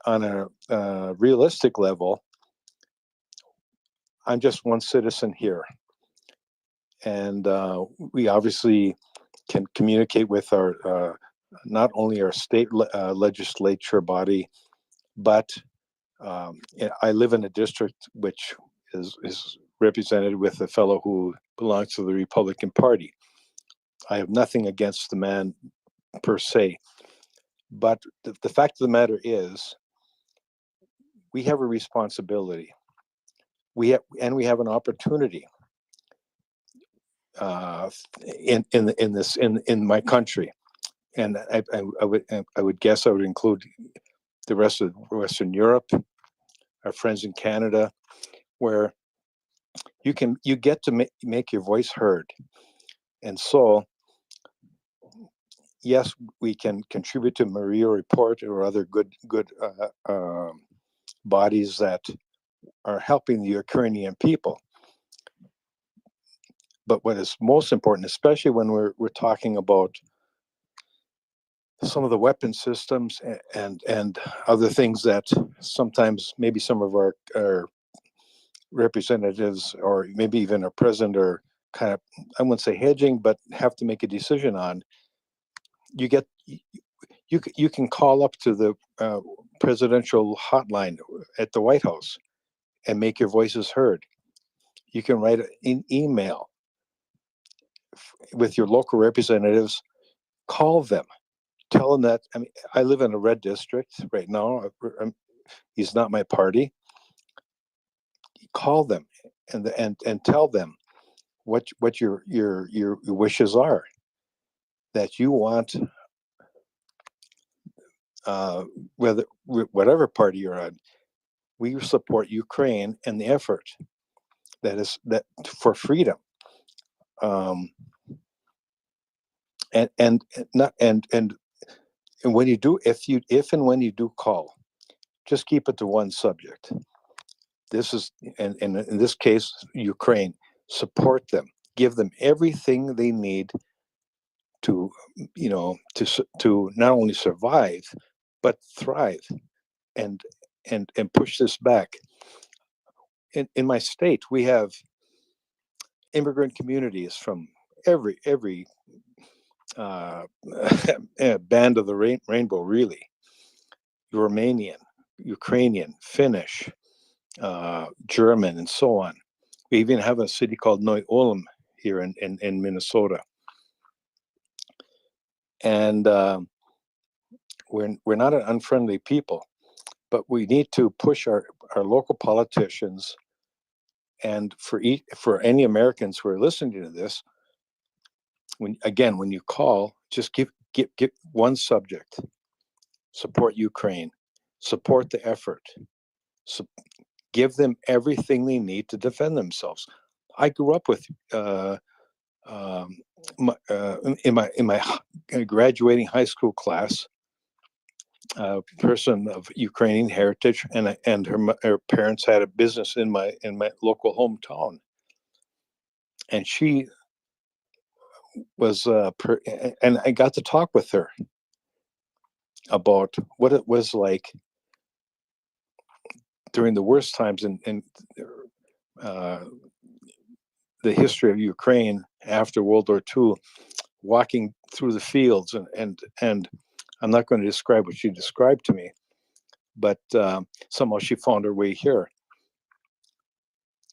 Speaker 7: realistic level, I'm just one citizen here, and we obviously can communicate with our not only our state legislature body, but I live in a district which is represented with a fellow who belongs to the Republican Party. I have nothing against the man per se, but the fact of the matter is, we have a responsibility. We have an opportunity in my country, and I would guess I would include the rest of Western Europe, our friends in Canada, where you get to make your voice heard. And so, yes, we can contribute to MriyaReport or other good bodies that are helping the Ukrainian people. But what is most important, especially when we're talking about some of the weapon systems and other things that sometimes maybe some of our representatives or maybe even our president are kind of, I wouldn't say hedging, but have to make a decision on, you can call up to the presidential hotline at the White House and make your voices heard. You can write an email with your local representatives, call them, tell them that, I mean, I live in a red district right now. He's not my party. Call them and tell them what your wishes are, that you want, whatever party you're on, we support Ukraine and the effort that for freedom. And when you do, if and when you do call, just keep it to one subject. This is, and in this case, Ukraine. Support them, give them everything they need to not only survive but thrive, and push this back. In my state, we have immigrant communities from every band of the rainbow, really. Romanian, Ukrainian, Finnish, German, and so on. We even have a city called Neu-Ulm here in Minnesota. And we're not an unfriendly people, but we need to push our local politicians. And for any Americans who are listening to this, when you call, just give one subject: support Ukraine, support the effort, give them everything they need to defend themselves. I grew up with in my graduating high school class, a person of Ukrainian heritage, and her parents had a business in my local hometown, and she was and I got to talk with her about what it was like during the worst times in the history of Ukraine after World War II, walking through the fields, and I'm not going to describe what she described to me, but somehow she found her way here.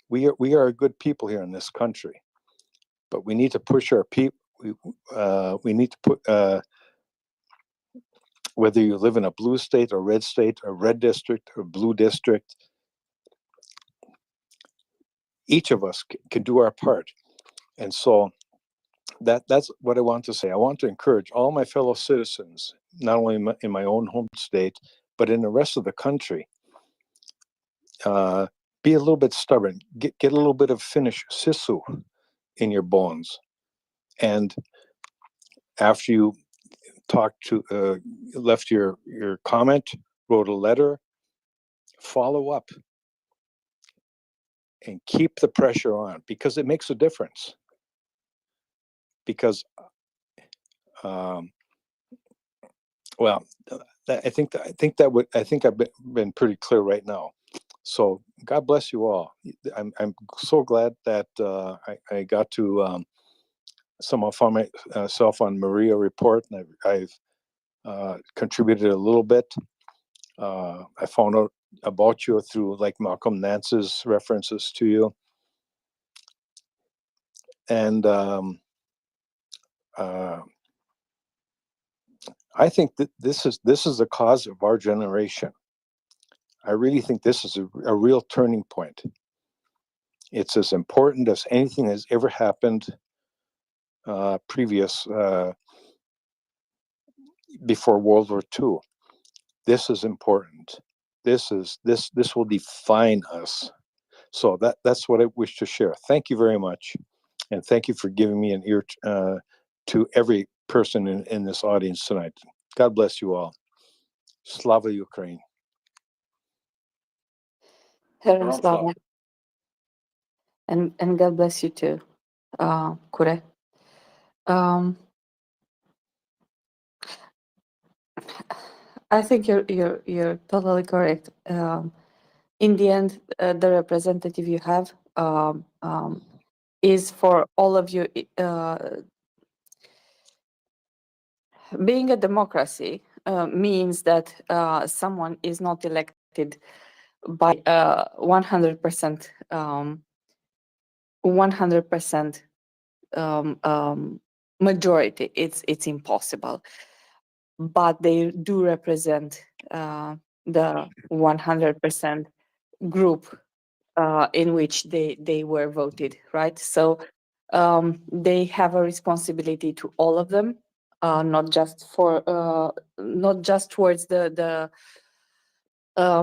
Speaker 7: We are a good people here in this country, but we need to push our people. We need to whether you live in a blue state, or a red district, or blue district, each of us can do our part. And so that's what I want to say. I want to encourage all my fellow citizens, not only in my own home state, but in the rest of the country. Be a little bit stubborn. Get a little bit of Finnish sisu in your bones. And after you left your comment, wrote a letter, follow up and keep the pressure on, because it makes a difference. Because, well, I think I've been pretty clear right now. So God bless you all. I'm so glad that I got to somehow find myself on MriyaReport, and I've contributed a little bit. I found out about you through like Malcolm Nance's references to you, and I think that this is the cause of our generation. I really think this is a real turning point. It's as important as anything that's ever happened before World War II. This is important. This will define us. So that's what I wish to share. Thank you very much, and thank you for giving me an ear to every person in this audience tonight. God bless you all. Slava Ukraine.
Speaker 2: Heroes Slava. And God bless you too, Kure. I think you're totally correct. In the end, the representative you have is for all of you. Being a democracy means that someone is not elected by 100%. 100% majority. It's impossible, but they do represent the 100% group in which they were voted, right? So they have a responsibility to all of them, not just towards the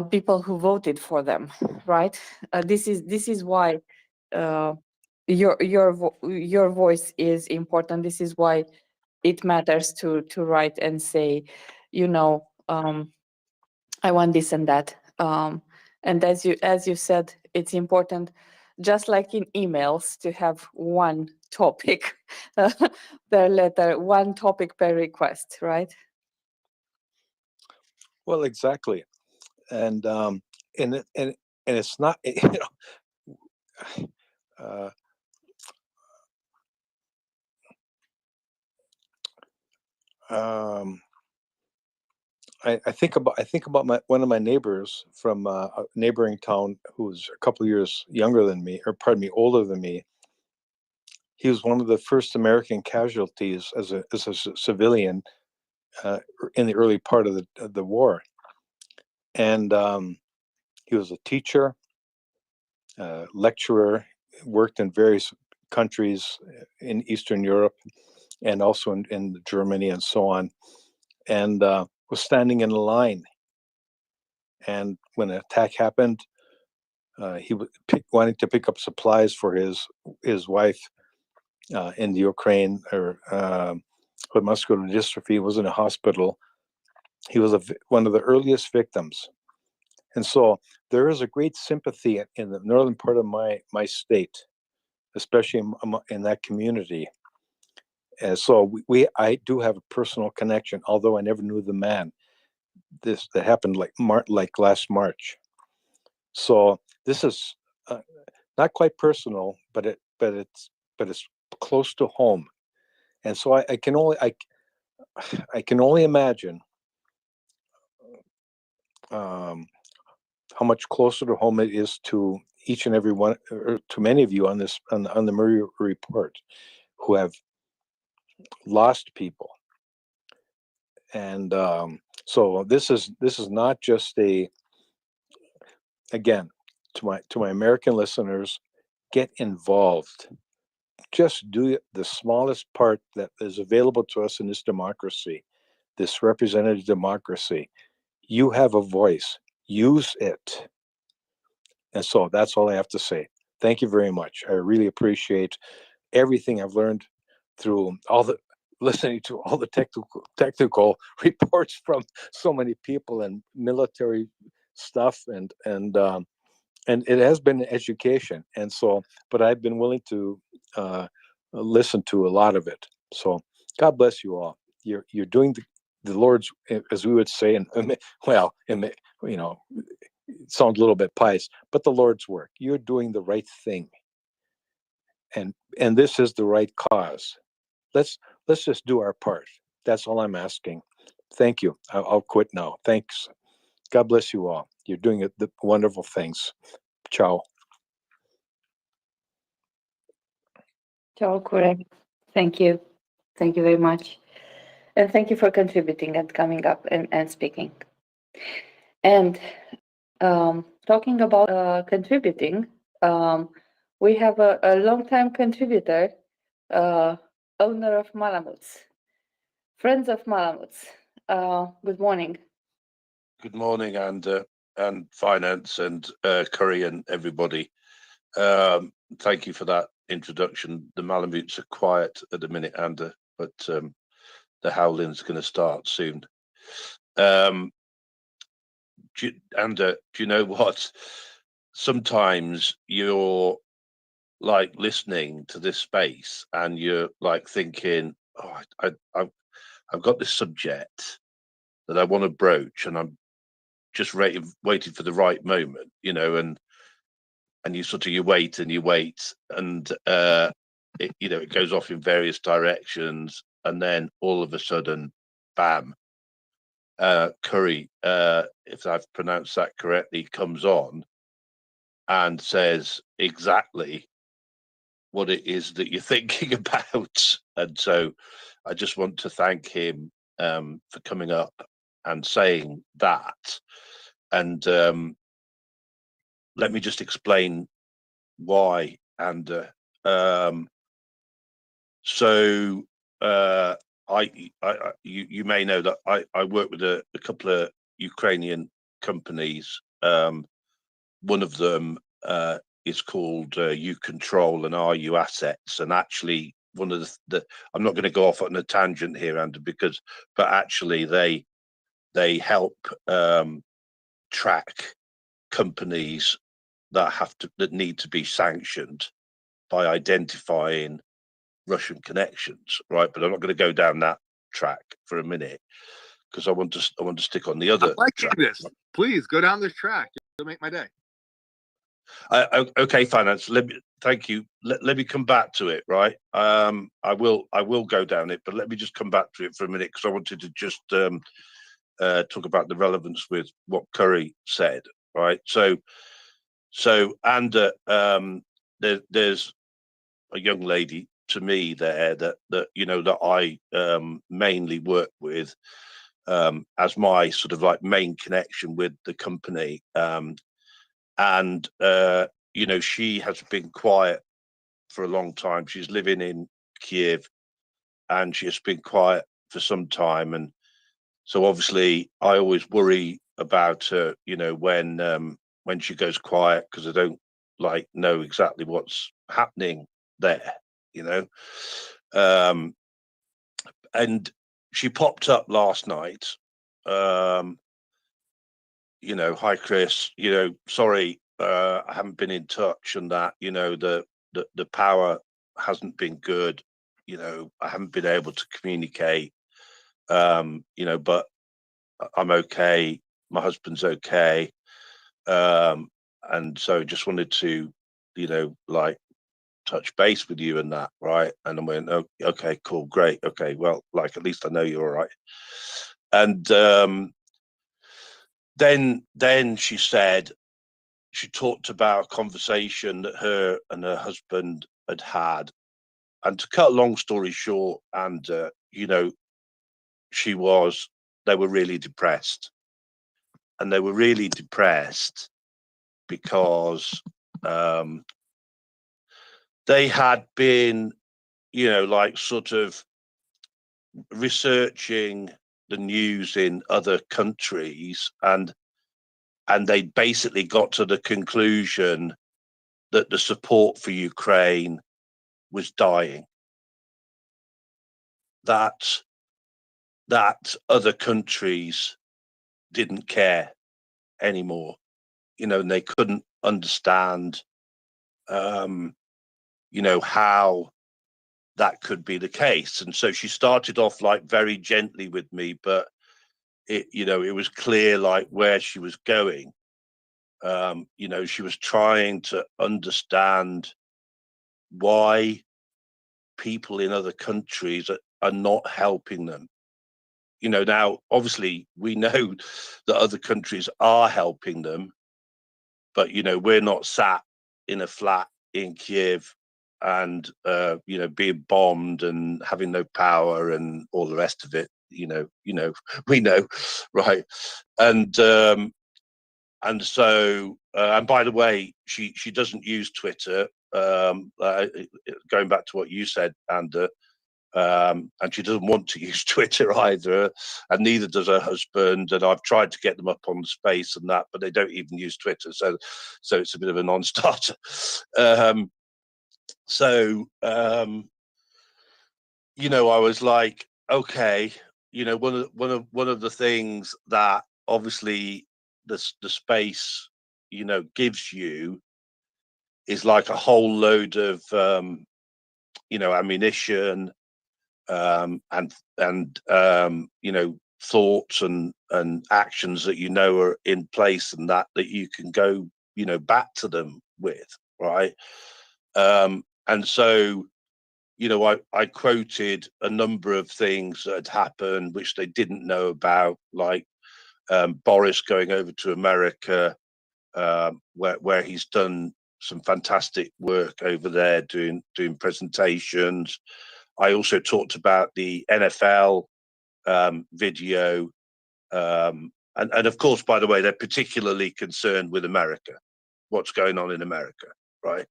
Speaker 2: people who voted for them, right? This is why your voice is important. This is why it matters to write and say, I want this and that. And as you said, it's important, just like in emails, to have one topic per letter, one topic per request, right?
Speaker 7: Well, exactly, and it's not, I think about one of my neighbors from a neighboring town who's a couple of years younger than me, or pardon me, older than me. He was one of the first American casualties as a civilian in the early part of the war, and he was a teacher, lecturer, worked in various countries in Eastern Europe and also in Germany and so on, and was standing in a line. And when an attack happened, he was wanting to pick up supplies for his wife in the Ukraine, or with muscular dystrophy, was in a hospital. He was one of the earliest victims. And so there is a great sympathy in the northern part of my state, especially in that community. And so I do have a personal connection, although I never knew the man. That happened like last March. So this is not quite personal, but it's close to home. And so I can only imagine how much closer to home it is to each and every one, or to many of you on the MriyaReport, who have lost people. And So this is not just again, to my American listeners, get involved. Just do the smallest part that is available to us in this democracy, this representative democracy. You have a voice. Use it. And so that's all I have to say. Thank you very much. I really appreciate everything I've learned through listening to all the technical reports from so many people and military stuff, and it has been an education. And so, but I've been willing to listen to a lot of it. So God bless you all. You're doing the Lord's, as we would say, and well, you know, it sounds a little bit pious, but the Lord's work. You're doing the right thing, and this is the right cause. Let's just do our part. That's all I'm asking. Thank you. I'll quit now. Thanks. God bless you all. You're doing the wonderful things. Ciao.
Speaker 2: Ciao, Kurek. Thank you. Thank you very much. And thank you for contributing and coming up and speaking. And talking about contributing, we have a long-time contributor, owner of Malamuts, friends of Malamuts. Good morning.
Speaker 8: Good morning, and finance and Curry and everybody. Thank you for that introduction. The Malamutes are quiet at the minute, Ander, but the howling's going to start soon. Ander, do you know what? Sometimes you're like listening to this space and you're like thinking, oh, I've got this subject that I want to broach, and I'm just waiting for the right moment, you know, and you sort of you wait and it, you know, it goes off in various directions, and then all of a sudden, bam, Curry, if I've pronounced that correctly, comes on and says exactly what it is that you're thinking about. And so I just want to thank him for coming up and saying that. And let me just explain why. And so you may know that I work with a couple of Ukrainian companies. One of them is called U Control and RU Assets, and actually one of the I'm not going to go off on a tangent here, Andrew, but actually they help track companies that need to be sanctioned by identifying Russian connections, right? But I'm not going to go down that track for a minute because I want to stick on the other.
Speaker 3: I'm liking this. Please go down this track. It'll make my day.
Speaker 8: Okay, finance. Thank you. Let me come back to it, right? I will go down it, but let me just come back to it for a minute because I wanted to just talk about the relevance with what Curry said, right? So and there's a young lady to me there that you know that I mainly work with as my sort of like main connection with the company, and you know, she has been quiet for a long time. She's living in Kiev, and she has been quiet for some time, and so obviously I always worry about her, you know, when she goes quiet, because I don't like know exactly what's happening there, you know. And she popped up last night. You know, hi Chris, you know, sorry, I haven't been in touch, and that, you know, the power hasn't been good, you know, I haven't been able to communicate, you know, but I'm okay, my husband's okay, and so just wanted to, you know, like touch base with you and that, right? And I went, oh, okay, cool, great, okay, well, like at least I know you're all right. And then she said, she talked about a conversation that her and her husband had had, and to cut a long story short, and you know, they were really depressed, and they were really depressed because they had been, like sort of researching the news in other countries, and they basically got to the conclusion that the support for Ukraine was dying. That other countries didn't care anymore, and they couldn't understand, how that could be the case. And so she started off like very gently with me, but it was clear like where she was going. She was trying to understand why people in other countries are not helping them. Now obviously we know that other countries are helping them, but we're not sat in a flat in Kiev and being bombed and having no power and all the rest of it. We know, right? And so and by the way, she doesn't use Twitter. Going back to what you said, and she doesn't want to use Twitter either, and neither does her husband. And I've tried to get them up on the space and that, but they don't even use Twitter, so it's a bit of a non-starter. I was like, okay, one of the things that obviously the space gives you is like a whole load of ammunition, and thoughts and actions that are in place, and that you can go back to them with, right? And so I quoted a number of things that had happened which they didn't know about, like Boris going over to America, where he's done some fantastic work over there doing presentations. I also talked about the NFL video, and of course, by the way, they're particularly concerned with America, what's going on in America, right?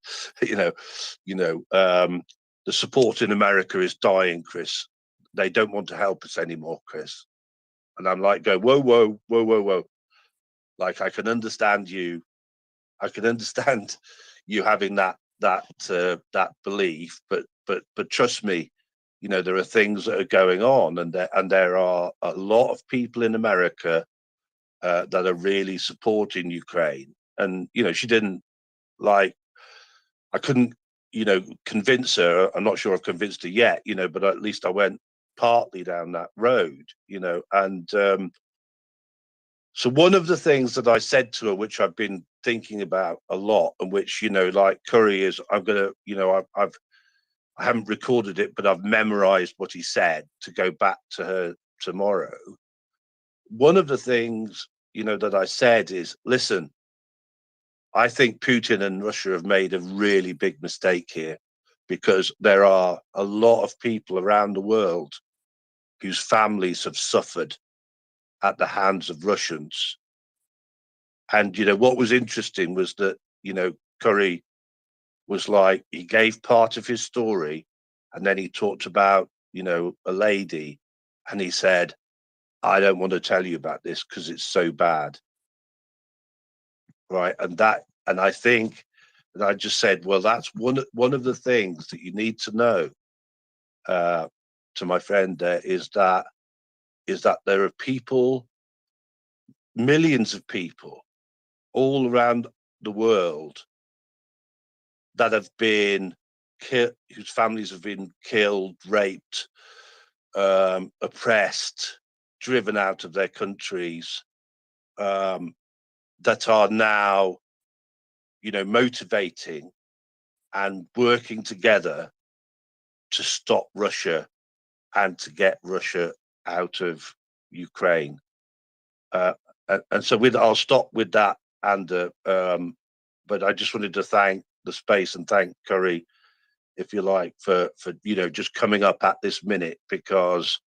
Speaker 8: The support in America is dying, Chris. They don't want to help us anymore, Chris. And I'm like, whoa, whoa, whoa, whoa, whoa. Like, I can understand you. I can understand you having that belief, but trust me, there are things that are going on, and there are a lot of people in America that are really supporting Ukraine. And she didn't like. I couldn't, convince her. I'm not sure I've convinced her yet, but at least I went partly down that road, and so one of the things that I said to her, which I've been thinking about a lot, and which, like Curry is, I'm gonna, I haven't recorded it, but I've memorized what he said to go back to her tomorrow. One of the things, that I said is, listen, I think Putin and Russia have made a really big mistake here, because there are a lot of people around the world whose families have suffered at the hands of Russians. And, what was interesting was that, Curry was like, he gave part of his story, and then he talked about, a lady, and he said, I don't want to tell you about this because it's so bad. Right. And I think, and I just said, well, that's one of the things that you need to know, to my friend there, is that there are people, millions of people all around the world that have been killed, whose families have been killed, raped, oppressed, driven out of their countries, that are now, motivating and working together to stop Russia and to get Russia out of Ukraine. And so I'll stop with that. And but I just wanted to thank the space and thank Curry, if you like, for just coming up at this minute, because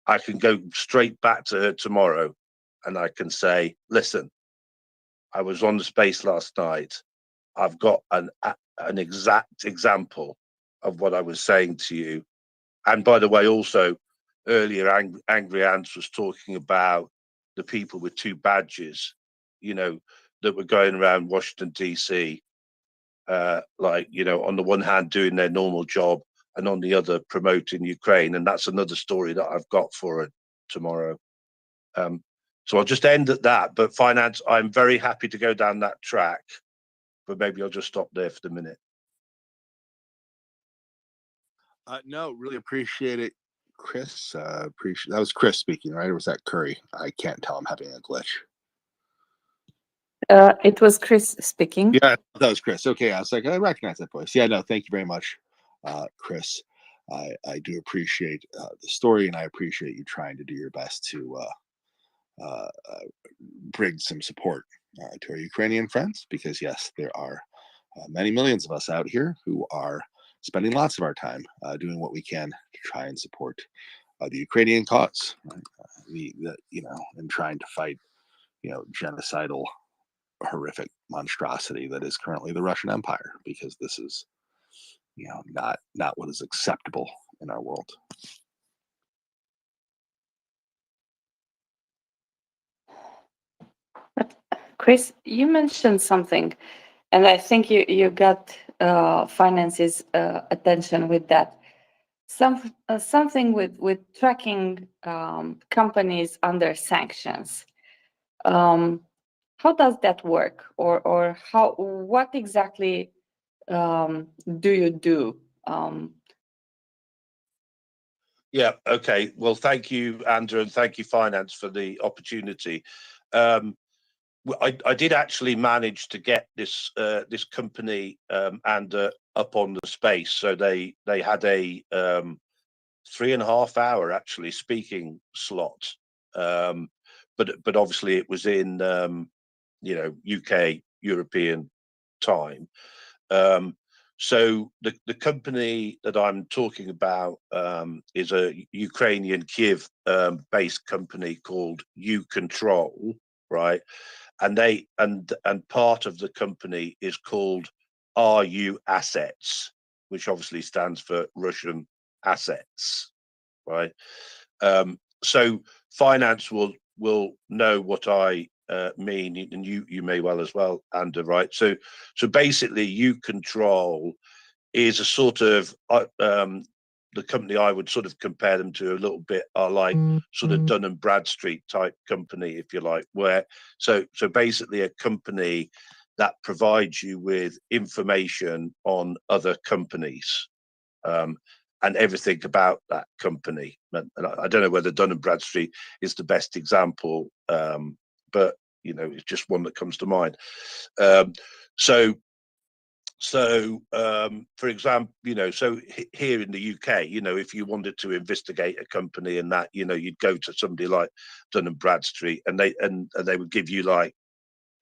Speaker 8: I can go straight back to her tomorrow and I can say, listen, I was on the space last night. I've got an exact example of what I was saying to you. And by the way, also earlier, Angry Ants was talking about the people with 2 badges, you know, that were going around Washington, D.C., like, you know, on the one hand doing their normal job and on the other promoting Ukraine. And that's another story that I've got for it tomorrow. So I'll just end at that. But finance, I'm very happy to go down that track, but maybe I'll just stop there for the minute.
Speaker 3: No, really appreciate it, Chris. Appreciate that was Chris speaking, right? Or was that Curry? I can't tell. I'm having a glitch.
Speaker 2: It was Chris speaking.
Speaker 3: Yeah, that was Chris. Okay, I was like, I recognize that voice. Yeah, no, thank you very much, Chris. I do appreciate the story, and I appreciate you trying to do your best to bring some support to our Ukrainian friends, because yes, there are many millions of us out here who are spending lots of our time doing what we can to try and support the Ukrainian cause, right? And trying to fight, genocidal, horrific monstrosity that is currently the Russian Empire, because this is, not what is acceptable in our world.
Speaker 2: Chris, you mentioned something, and I think you got finance's attention with that. Something with tracking companies under sanctions. How does that work, or what exactly do you do?
Speaker 8: Yeah. Okay. Well, thank you, Andrew, and thank you, Finance, for the opportunity. I did actually manage to get this company and up on the space. So they had a 3.5 hour actually speaking slot, but obviously it was in UK European time. So the company that I'm talking about is a Ukrainian Kiev based company called U-Control, right? And part of the company is called RU Assets, which obviously stands for Russian assets, right? So finance will know what I mean, and you may well as well, Andrew, right? So basically, U-Control is a sort of the company I would sort of compare them to a little bit are like sort of Dun and Bradstreet type company, if you like, where so basically a company that provides you with information on other companies and everything about that company. And I don't know whether Dun and Bradstreet is the best example, but it's just one that comes to mind. For example, so here in the UK, if you wanted to investigate a company and that, you'd go to somebody like Dun and Bradstreet, and they would give you like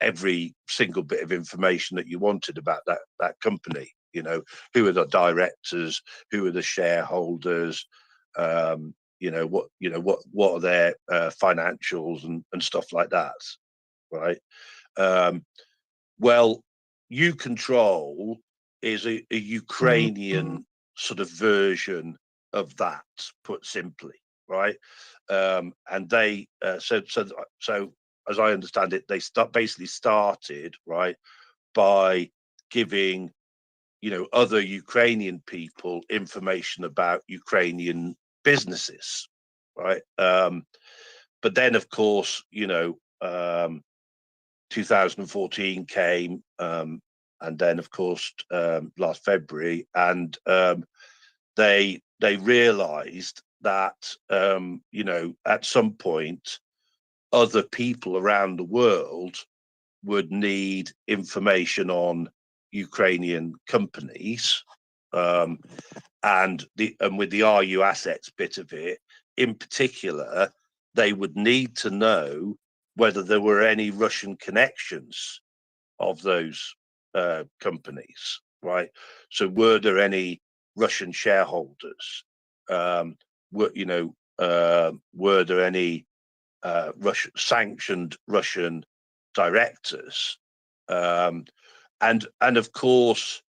Speaker 8: every single bit of information that you wanted about that company. Who are the directors, who are the shareholders, what are their financials and stuff like that, right? Well, U-Control is a Ukrainian sort of version of that, put simply, right? And they so as I understand it, they basically started, right, by giving other Ukrainian people information about Ukrainian businesses, right? But then, of course, 2014 came, and then, of course, last February, and they realised that at some point, other people around the world would need information on Ukrainian companies, and with the RU Assets bit of it, in particular, they would need to know whether there were any Russian connections of those companies, right? So were there any Russian shareholders? were there any sanctioned Russian directors, and of course,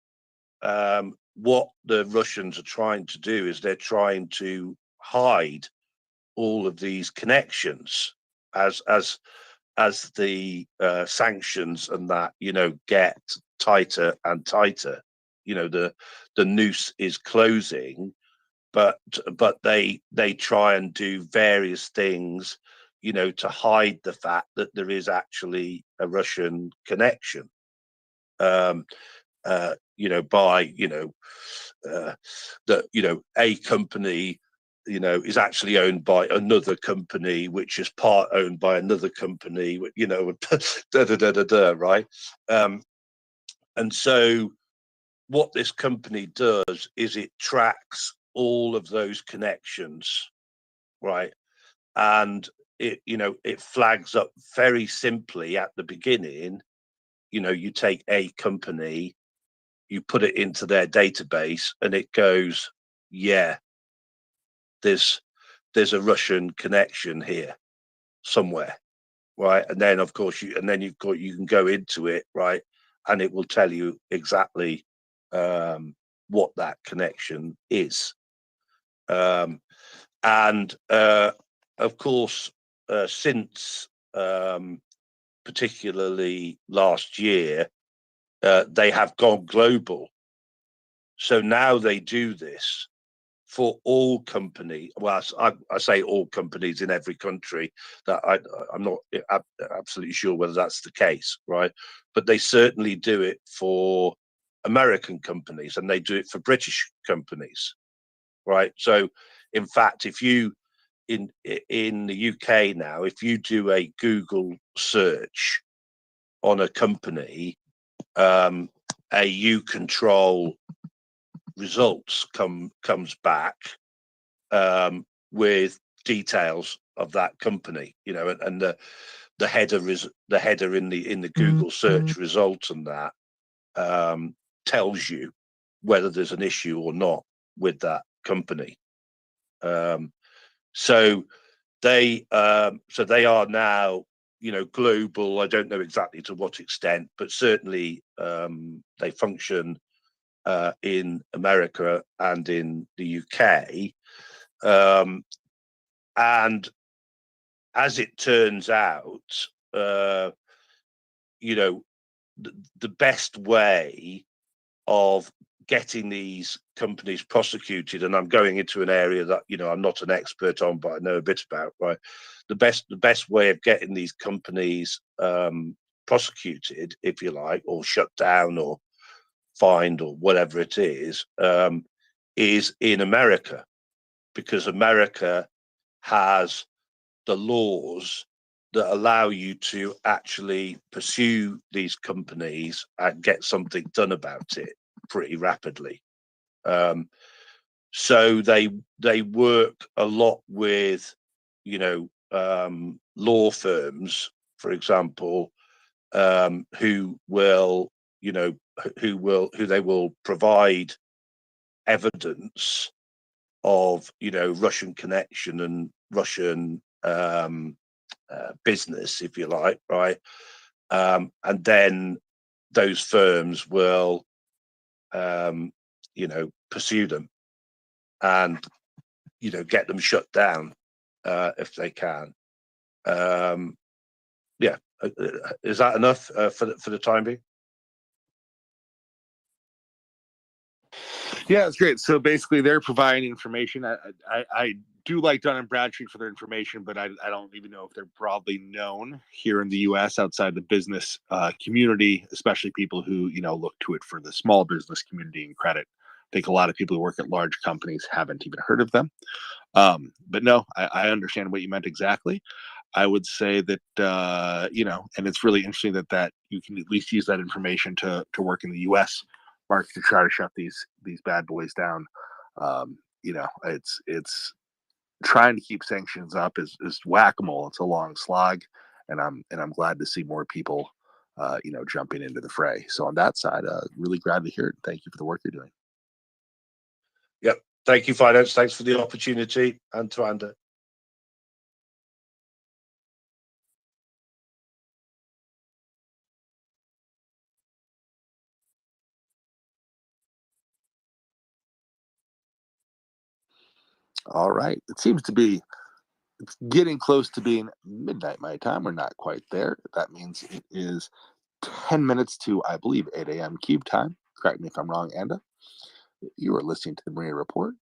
Speaker 8: what the Russians are trying to do is they're trying to hide all of these connections as the sanctions and that, you know, get tighter and tighter. You know, the noose is closing, but they try and do various things, you know, to hide the fact that there is actually a Russian connection. You know, by, you know, that, you know, a company, you know, is actually owned by another company, which is part owned by another company, you know, right? And so what this company does is it tracks all of those connections, right? And it, you know, it flags up very simply at the beginning. You know, you take a company, you put it into their database, and it goes, yeah, there's a Russian connection here somewhere, right? And then of course you can go into it, right, and it will tell you exactly what that connection is. And of course, since particularly last year, they have gone global. So now they do this for all companies. Well, I say all companies in every country. That I'm not absolutely sure whether that's the case, right? But they certainly do it for American companies, and they do it for British companies, right? So, in fact, if you in the UK now, if you do a Google search on a company, a U control results comes back with details of that company, you know, and the header is the header in the Google search results, and that tells you whether there's an issue or not with that company. So they are now, you know, global. I don't know exactly to what extent, but certainly they function in America and in the UK. And as it turns out, you know, the best way of getting these companies prosecuted, and I'm going into an area that, you know, I'm not an expert on, but I know a bit about, right? The best way of getting these companies prosecuted, if you like, or shut down or fined or whatever it is in America, because America has the laws that allow you to actually pursue these companies and get something done about it pretty rapidly. So they work a lot with, you know, law firms, for example, who will, you know, who they will provide evidence of, you know, Russian connection and Russian business, if you like, right? And then those firms will, you know, pursue them and, you know, get them shut down if they can. Yeah, is that enough for the time being?
Speaker 3: Yeah, it's great. So basically, they're providing information. I do like Dun and Bradstreet for their information, but I don't even know if they're broadly known here in the U.S. outside the business community, especially people who, you know, look to it for the small business community and credit. I think a lot of people who work at large companies haven't even heard of them. But no, I understand what you meant exactly. I would say that you know, and it's really interesting that you can at least use that information to work in the U.S. market to try to shut these bad boys down. You know, it's trying to keep sanctions up is whack-a-mole. It's a long slog, and I'm glad to see more people, you know, jumping into the fray. So on that side, really glad to hear it. Thank you for the work you're doing.
Speaker 8: Yep. Thank you, Finance. Thanks for the opportunity, and to Anda.
Speaker 3: All right. It seems to be it's getting close to being midnight my time. We're not quite there. That means it is 10 minutes to, I believe, 8 a.m. Cube time. Correct me if I'm wrong, Anda. You are listening to the Maria Report,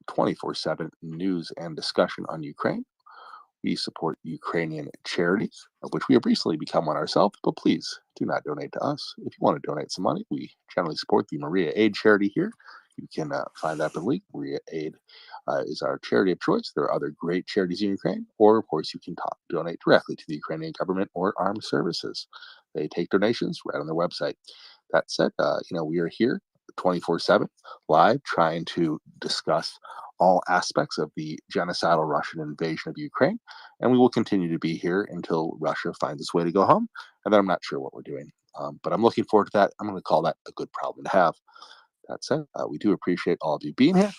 Speaker 3: 24/7 news and discussion on Ukraine. We support Ukrainian charities, of which we have recently become one ourselves, but please do not donate to us. If you want to donate some money, we generally support the Maria Aid charity here. You can find that in the link. Maria Aid is our charity of choice. There are other great charities in Ukraine, or of course, you can donate directly to the Ukrainian government or armed services. They take donations right on their website. That said, we are here 24/7 live trying to discuss all aspects of the genocidal Russian invasion of Ukraine. And we will continue to be here until Russia finds its way to go home. And then I'm not sure what we're doing. But I'm looking forward to that. I'm going to call that a good problem to have. That said, we do appreciate all of you being here.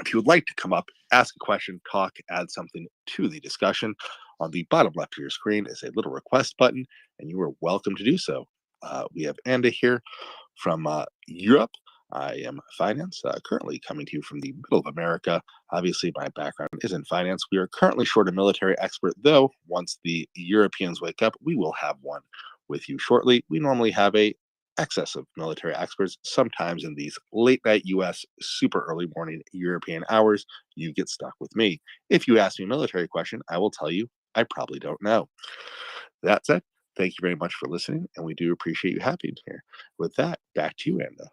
Speaker 3: If you would like to come up, ask a question, talk, add something to the discussion, on the bottom left of your screen is a little request button, and you are welcome to do so. We have Anda here from Europe. I am finance, currently coming to you from the middle of America. Obviously, my background is in finance. We are currently short a military expert, though once the Europeans wake up, we will have one with you shortly. We normally have a excess of military experts. Sometimes in these late night US, super early morning European hours, you get stuck with me. If you ask me a military question, I will tell you I probably don't know. That said, thank you very much for listening, and we do appreciate you having here. With that, back to you, Anda.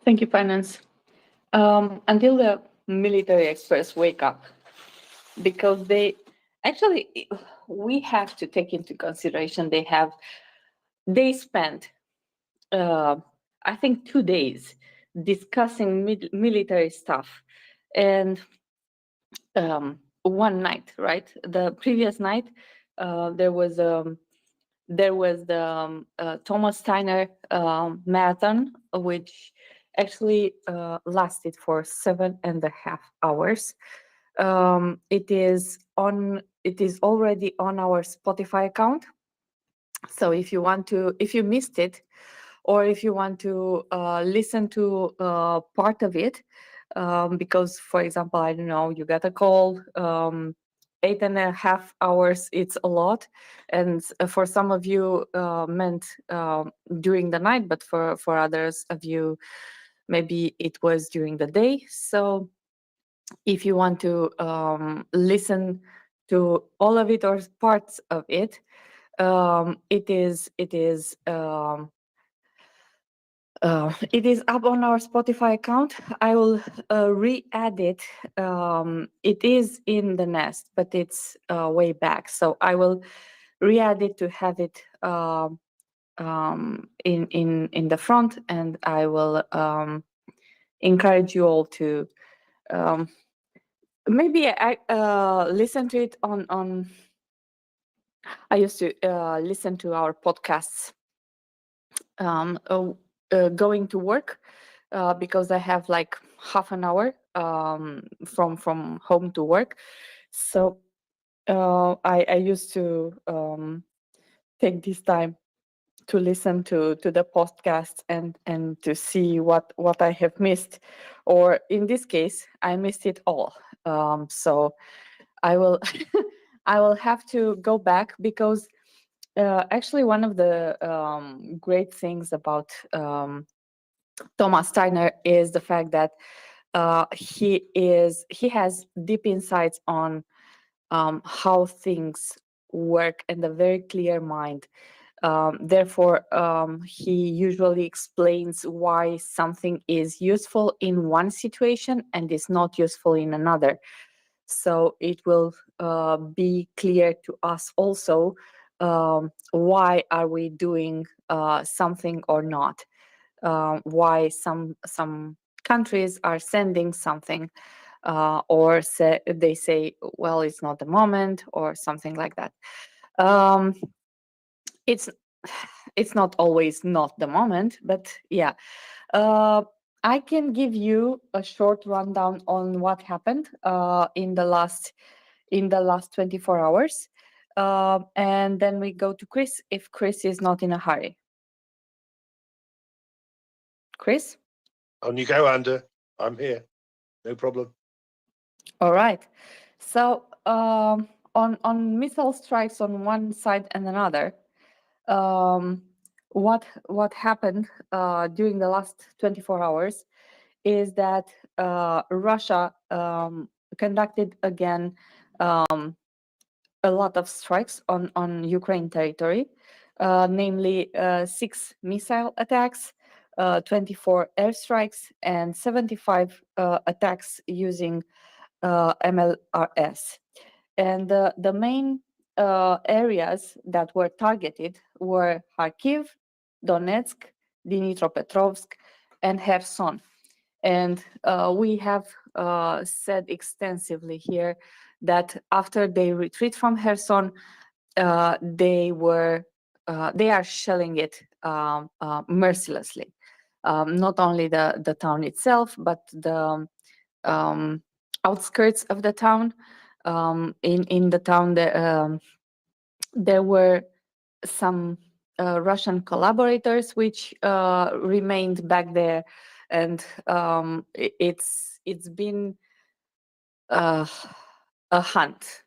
Speaker 2: Thank you, Finance. Until the military experts wake up, because we have to take into consideration they spent, I think, 2 days discussing military stuff, and one night, right? The previous night, there was the Thomas Steiner marathon, which actually lasted for 7.5 hours. It is already on our Spotify account. So if you missed it, or if you want to listen to part of it, because, for example, I don't know, you got a call, 8.5 hours, it's a lot. And for some of you meant during the night, but for others of you, maybe it was during the day. So if you want to listen to all of it or parts of it, it is up on our Spotify account. I will re-add it. It is in the nest, but it's way back. So I will re-add it to have it in the front, and I will encourage you all to maybe I listen to it on. I used to listen to our podcasts going to work, because I have like half an hour from home to work. So I used to take this time to listen to the podcast and to see what I have missed, or in this case, I missed it all. So I will I will have to go back, because actually one of the great things about Thomas Steiner is the fact that he has deep insights on how things work and a very clear mind. Therefore, he usually explains why something is useful in one situation and is not useful in another. So it will be clear to us also why are we doing something or not. Why some countries are sending something, or they say, well, it's not the moment, or something like that. It's not always not the moment, but yeah. I can give you a short rundown on what happened in the last 24 hours, and then we go to Chris if Chris is not in a hurry. Chris?
Speaker 8: On you go, Anda. I'm here. No problem.
Speaker 2: All right. So on missile strikes on one side and another, what happened during the last 24 hours is that Russia conducted again a lot of strikes on Ukraine territory, namely 6 missile attacks, 24 airstrikes, and 75 attacks using MLRS. And the main areas that were targeted were Kharkiv, Donetsk, Dnipropetrovsk, and Kherson. And we have said extensively here that after they retreat from Kherson, they are shelling it mercilessly. Not only the town itself, but the outskirts of the town. In the town, there were some Russian collaborators which remained back there, and it's been a hunt,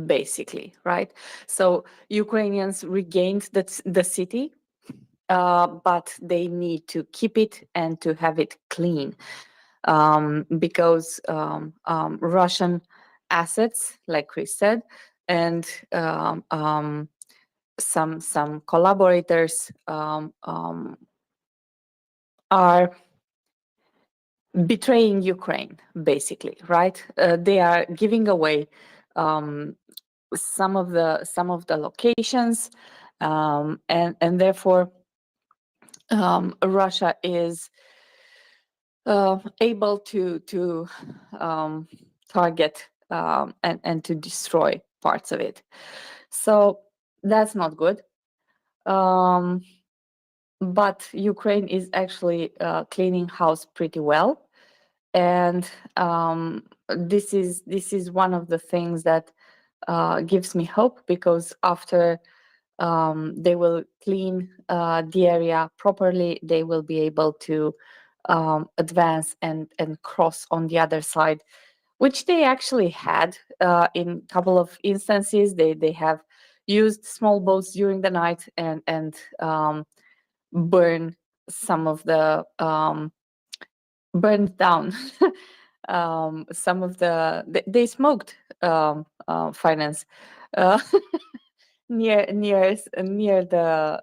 Speaker 2: basically, right? So Ukrainians regained the city, but they need to keep it and to have it clean, because Russian assets, like Chris said, and some collaborators are betraying Ukraine, basically, right? They are giving away some of the locations, and therefore Russia is able to target and to destroy parts of it. So that's not good. But Ukraine is actually cleaning house pretty well, and this is one of the things that gives me hope, because after they will clean the area properly, they will be able to advance and cross on the other side, which they actually had in a couple of instances. They have used small boats during the night and burn some of the burned down some of they smoked finance near the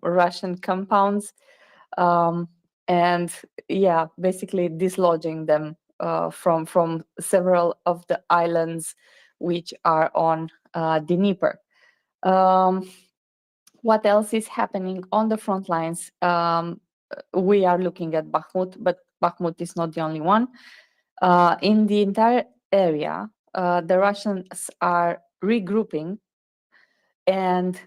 Speaker 2: Russian compounds, and yeah, basically dislodging them from several of the islands which are on Dnieper. What else is happening on the front lines? We are looking at Bakhmut, but Bakhmut is not the only one. In the entire area, the Russians are regrouping and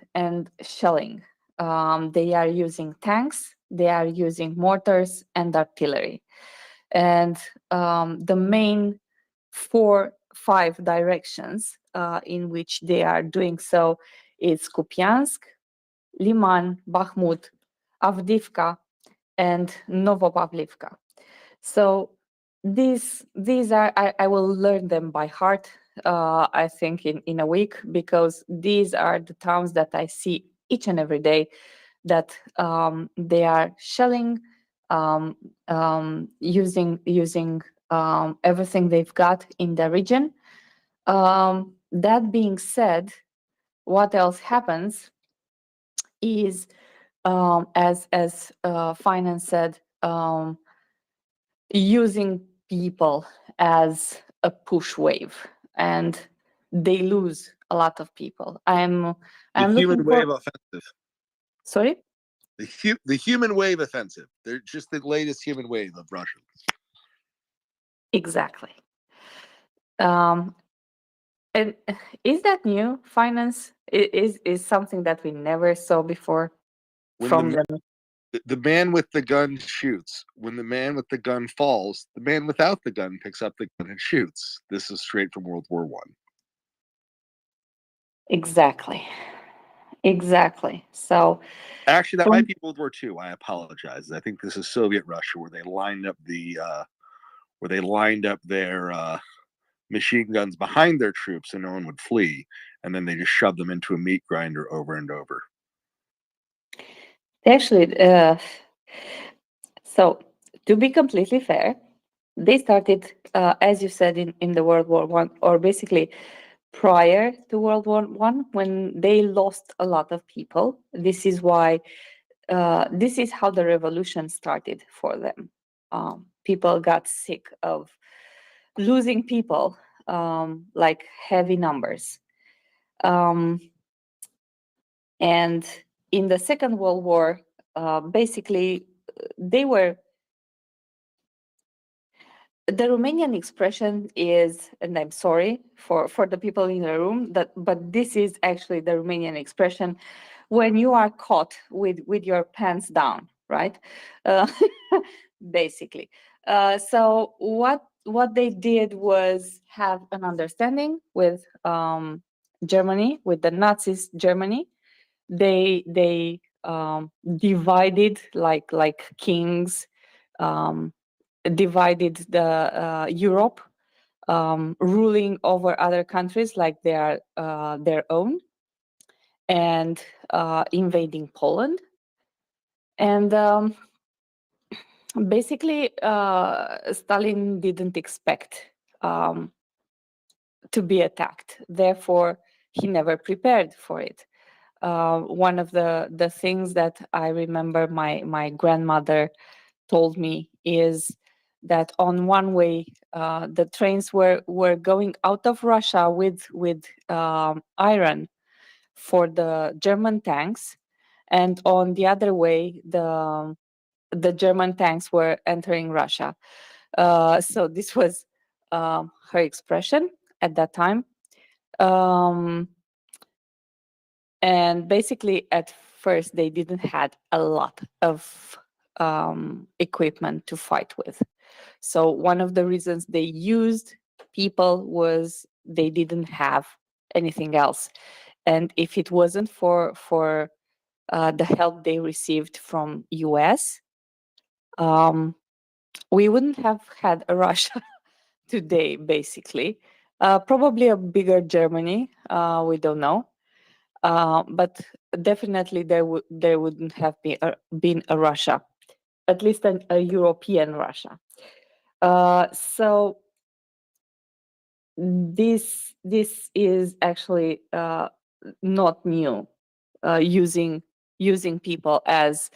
Speaker 2: shelling. They are using tanks, they are using mortars and artillery. And the main 4-5 directions in which they are doing so is Kupiansk, Liman, Bakhmut, Avdiivka, and Novopavlivka. So these are, I will learn them by heart, I think in a week, because these are the towns that I see each and every day that they are shelling, using everything they've got in the region. That being said, what else happens is, as Finance said, using people as a push wave, and they lose a lot of people. I'm
Speaker 3: The human
Speaker 2: looking
Speaker 3: wave
Speaker 2: for.
Speaker 3: offensive.
Speaker 2: Sorry.
Speaker 3: The human wave offensive. They're just the latest human wave of Russians.
Speaker 2: Exactly. And is that new? Finance is something that we never saw before from them.
Speaker 3: The man with the gun shoots. When the man with the gun falls, the man without the gun picks up the gun and shoots. This is straight from World War I.
Speaker 2: Exactly. So
Speaker 3: actually, that might be World War II. I apologize. I think this is Soviet Russia, where they lined up the where they lined up their machine guns behind their troops so no one would flee, and then they just shoved them into a meat grinder over and over.
Speaker 2: Actually, so to be completely fair, they started, as you said, in the World War One, or basically prior to World War One, when they lost a lot of people. This is why, this is how the revolution started for them. People got sick of losing people, like heavy numbers. And in the Second World War, basically, they were, the Romanian expression is, and I'm sorry for the people in the room, but this is actually the Romanian expression when you are caught with your pants down, right? Uh, basically. So what they did was have an understanding with Germany, with the Nazis Germany. They divided like kings, divided the Europe, ruling over other countries like they are their own, and invading Poland. And basically, Stalin didn't expect to be attacked. Therefore, he never prepared for it. One of the things that I remember my grandmother told me is that on one way, the trains were going out of Russia with iron for the German tanks, and on the other way, the German tanks were entering Russia. So this was her expression at that time. And basically, at first, they didn't had a lot of equipment to fight with. So one of the reasons they used people was they didn't have anything else. And if it wasn't for the help they received from US, we wouldn't have had a Russia today, basically. Probably a bigger Germany, we don't know. But definitely there wouldn't have been a Russia, at least a European Russia. So this is actually not new, using people as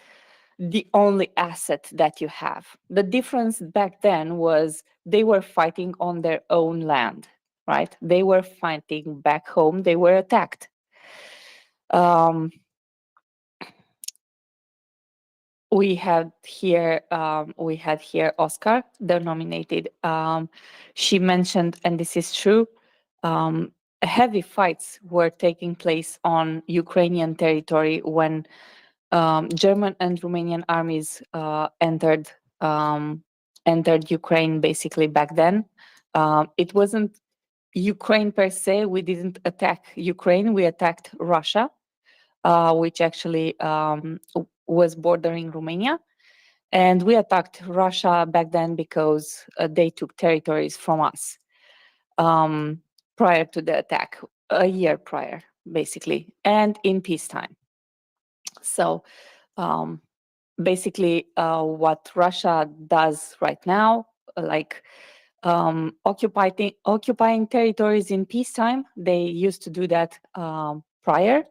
Speaker 2: the only asset that you have. The difference back then was they were fighting on their own land, right? They were fighting back home. They were attacked. We had here Oscar, the nominated. She mentioned, and this is true, heavy fights were taking place on Ukrainian territory when German and Romanian armies entered Ukraine basically back then. It wasn't Ukraine per se. We didn't attack Ukraine. We attacked Russia, which actually was bordering Romania. And we attacked Russia back then because they took territories from us prior to the attack, a year prior, basically, and in peacetime. So basically, what Russia does right now, like occupying territories in peacetime, they used to do that prior.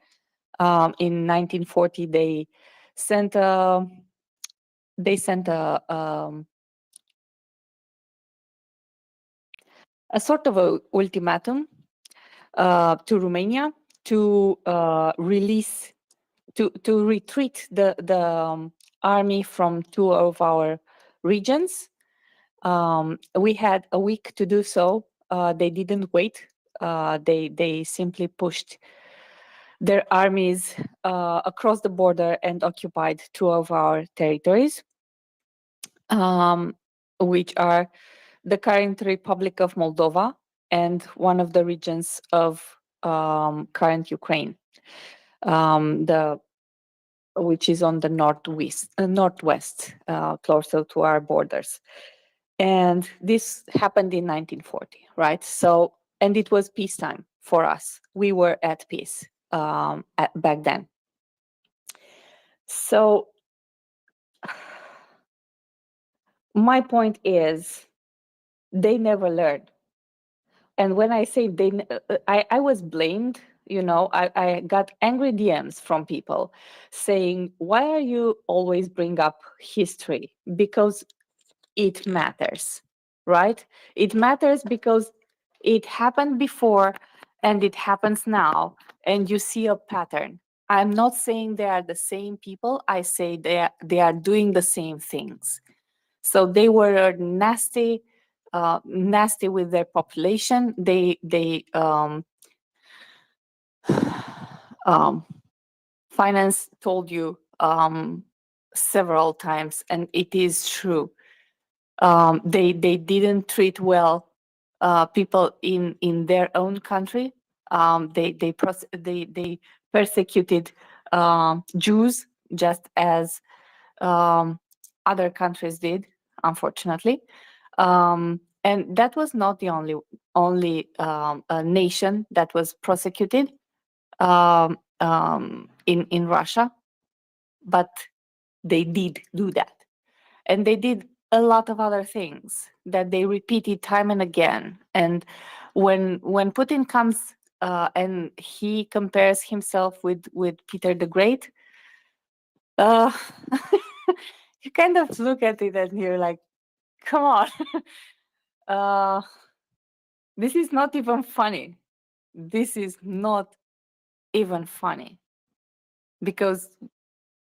Speaker 2: In 1940, they sent a sort of a ultimatum to Romania to release, to retreat the army from two of our regions. We had a week to do so. They didn't wait. They simply pushed their armies across the border and occupied two of our territories, which are the current Republic of Moldova and one of the regions of current Ukraine, which is on the northwest, closer to our borders. And this happened in 1940, right? So, and it was peacetime for us. We were at peace back then. So my point is, they never learned. And when I say I was blamed, you know, I got angry DMs from people saying, why are you always bring up history? Because it matters, right? It matters because it happened before and it happens now, and you see a pattern. I'm not saying they are the same people. I say they are doing the same things. So they were nasty, nasty with their population. They finance told you several times, and it is true. They didn't treat well people in their own country. They persecuted Jews just as other countries did, unfortunately. And that was not the only nation that was prosecuted in Russia, but they did do that. And they did a lot of other things that they repeated time and again. And when Putin comes and he compares himself with Peter the Great, you kind of look at it and you're like, come on. This is not even funny. This is not even funny, because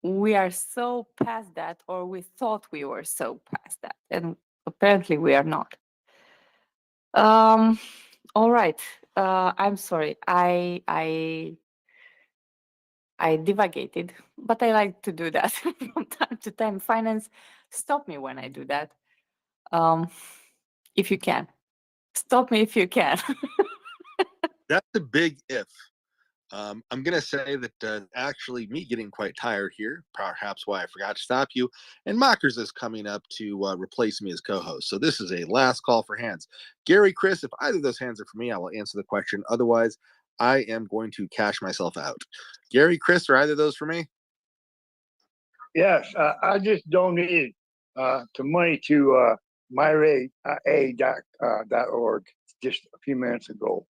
Speaker 2: we are so past that, or we thought we were so past that, and apparently we are not. All right. I'm sorry. I divagated, but I like to do that from time to time. Finance, stop me when I do that. If you can. Stop me if you can.
Speaker 3: That's a big if. I'm going to say that actually me getting quite tired here, perhaps why I forgot to stop you, and Mockers is coming up to replace me as co-host. So this is a last call for hands. Gary, Chris, if either of those hands are for me, I will answer the question. Otherwise, I am going to cash myself out. Gary, Chris, are either of those for me?
Speaker 6: Yes, I just donated some money to MriyaReport.org just a few minutes ago.